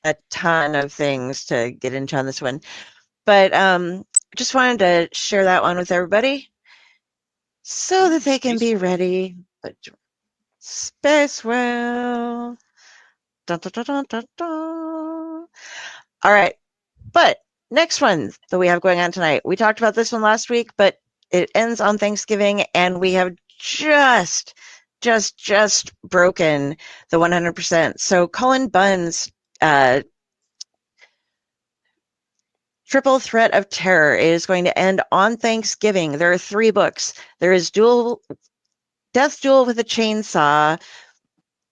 a ton of things to get into on this one, but just wanted to share that one with everybody so that they can be ready. But Spacewell. Dun, dun, dun, dun, dun, dun. All right, but next one that we have going on tonight. We talked about this one last week, but it ends on Thanksgiving, and we have just broken the 100%. So Cullen Bunn's Triple Threat of Terror is going to end on Thanksgiving. There are 3 books. There is Death Duel with a Chainsaw,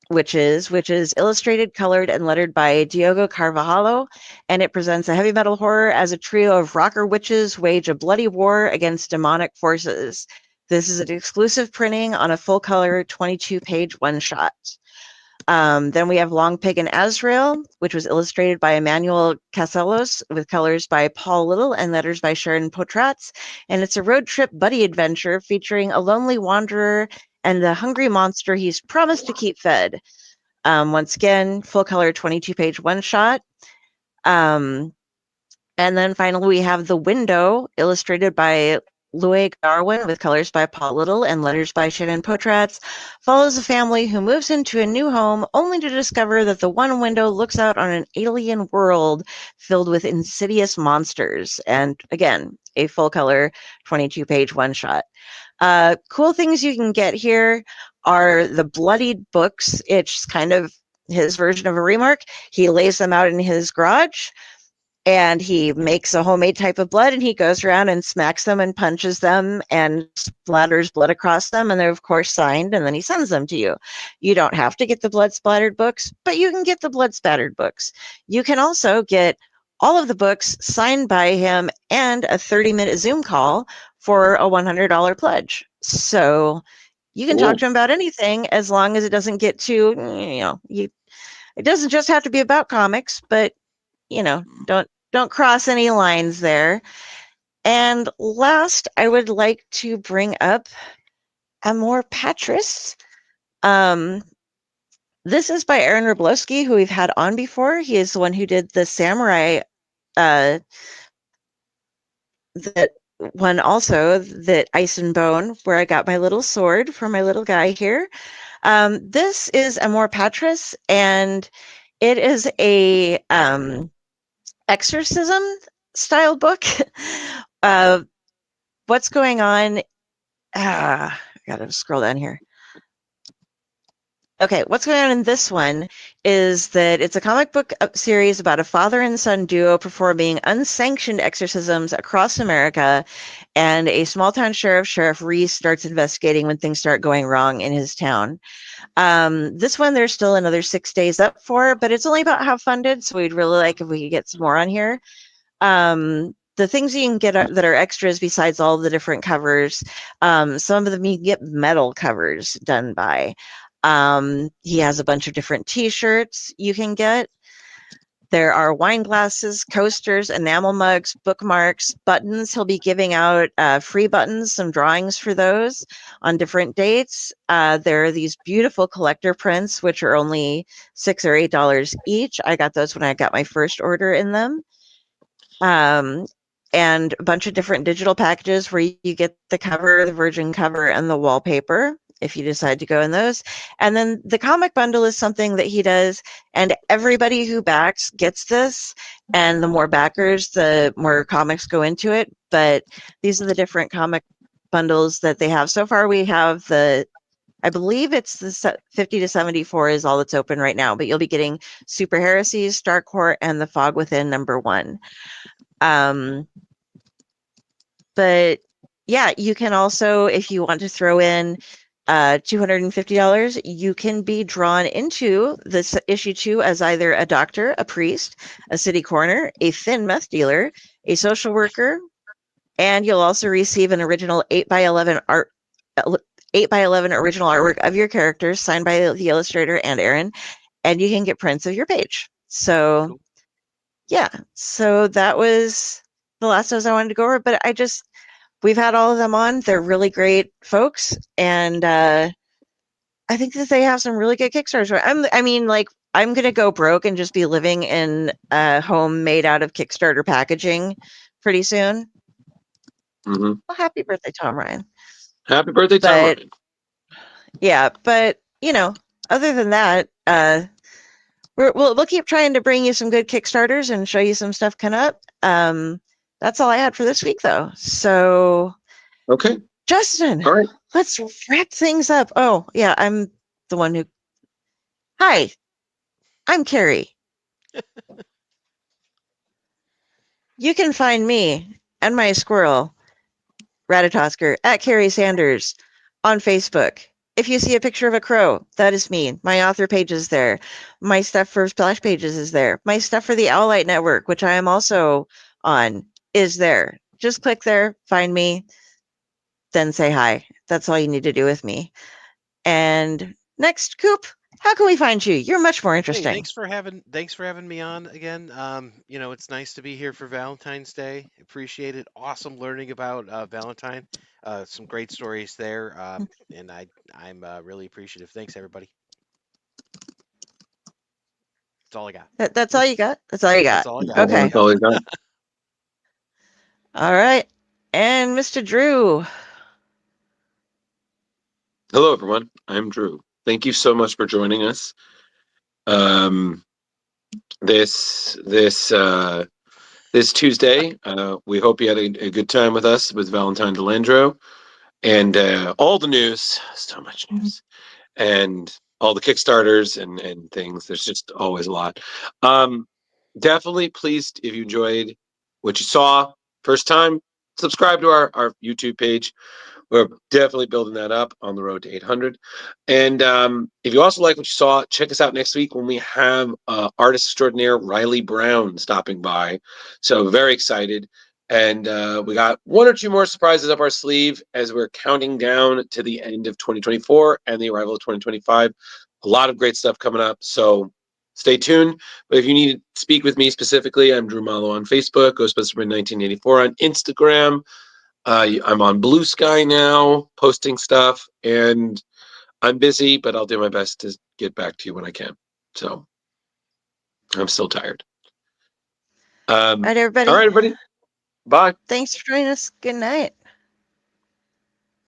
which is illustrated, colored, and lettered by Diogo Carvalho, and it presents a heavy metal horror as a trio of rocker witches wage a bloody war against demonic forces. This is an exclusive printing on a full-color 22-page one-shot. Then we have Long Pig and Azrael, which was illustrated by Emmanuel Casellos with colors by Paul Little and letters by Sharon Potratz. And it's a road trip buddy adventure featuring a lonely wanderer and the hungry monster he's promised to keep fed. Once again, full color 22-page one shot. And then finally, we have The Window, illustrated by Louis Darwin with colors by Paul Little and letters by Shannon Potratz, follows a family who moves into a new home only to discover that the one window looks out on an alien world filled with insidious monsters. And again, a full color 22-page one shot. Cool things you can get here are the bloodied books. It's kind of his version of a remark. He lays them out in his garage, and he makes a homemade type of blood, and he goes around and smacks them and punches them and splatters blood across them, and they're of course signed, and then he sends them to you. You don't have to get the blood splattered books, but you can get the blood spattered books. You can also get all of the books signed by him and a 30-minute Zoom call for a $100 pledge. So you can talk to him about anything as long as it doesn't get too, it doesn't just have to be about comics, but don't cross any lines there. And last, I would like to bring up Amor Patris. This is by Aaron Wroblewski, who we've had on before. He is the one who did the Samurai, that one also, that Ice and Bone, where I got my little sword for my little guy here. This is Amor Patris, and it is a exorcism style book. What's going on? I gotta scroll down here. Okay, what's going on in this one is that it's a comic book series about a father and son duo performing unsanctioned exorcisms across America, and a small town sheriff, Sheriff Reese, starts investigating when things start going wrong in his town. This one, there's still another 6 days up for, but it's only about half funded, so we'd really like if we could get some more on here. The things you can get that are extras besides all the different covers, some of them you can get metal covers done by. He has a bunch of different t-shirts you can get. There are wine glasses, coasters, enamel mugs, bookmarks, buttons. He'll be giving out free buttons, some drawings for those on different dates. There are these beautiful collector prints, which are only $6 or $8 each. I got those when I got my first order in them. And a bunch of different digital packages where you get the cover, the virgin cover, and the wallpaper, if you decide to go in those. And then the comic bundle is something that he does, and everybody who backs gets this, and the more backers, the more comics go into it. But these are the different comic bundles that they have. So far, we have I believe it's the 50 to 74 is all that's open right now, but you'll be getting Super Heresies, Star Court, and The Fog Within #1. But yeah, you can also, if you want to throw in $250, you can be drawn into this issue 2 as either a doctor, a priest, a city coroner, a thin meth dealer, a social worker, and you'll also receive an original 8x11 original artwork of your characters signed by the illustrator and Aaron, and you can get prints of your page. So yeah, so that was the last ones I wanted to go over, but we've had all of them on. They're really great folks, and I think that they have some really good Kickstarters. I'm going to go broke and just be living in a home made out of Kickstarter packaging pretty soon. Mm-hmm. Well, happy birthday, Tom Ryan. Happy birthday, Tom Ryan. Yeah, but, other than that, we'll keep trying to bring you some good Kickstarters and show you some stuff coming up. That's all I had for this week, though. So, Okay. Justin, All right. let's wrap things up. Oh, yeah, I'm the one who. Hi, I'm Kari. You can find me and my squirrel, Ratatosker, at Kari Sanders on Facebook. If you see a picture of a crow, that is me. My author page is there. My stuff for Splash Pages is there. My stuff for the Owlite Network, which I am also on, is there. Just click there, find me, then say hi. That's all you need to do with me. And next, Coop, how can we find you? You're much more Hey, interesting. thanks for having me on again. It's nice to be here for Valentine's Day. Appreciate it. Awesome learning about Valentine. Some great stories there, and I'm really appreciative. Thanks, everybody. That's all I got. That's all you got? That's all you got. That's all I got. Okay. That's all I got. All right. And Mr. Drew. Hello, everyone. I'm Drew. Thank you so much for joining us. This Tuesday, we hope you had a good time with us with Valentine De Landro and all the news. So much news, and all the Kickstarters and things. There's just always a lot. Definitely pleased if you enjoyed what you saw first time. Subscribe to our YouTube page. We're definitely building that up on the road to 800. And if you also like what you saw, check us out next week when we have artist extraordinaire Riley Brown stopping by. So very excited. And we got one or two more surprises up our sleeve as we're counting down to the end of 2024 and the arrival of 2025. A lot of great stuff coming up. So stay tuned. But if you need to speak with me specifically, I'm Drew Mollo on Facebook, Ghostbustersman1984 on Instagram. I'm on Blue Sky now, posting stuff, and I'm busy, but I'll do my best to get back to you when I can. So I'm still tired. All right, everybody. All right, everybody. Bye. Thanks for joining us. Good night.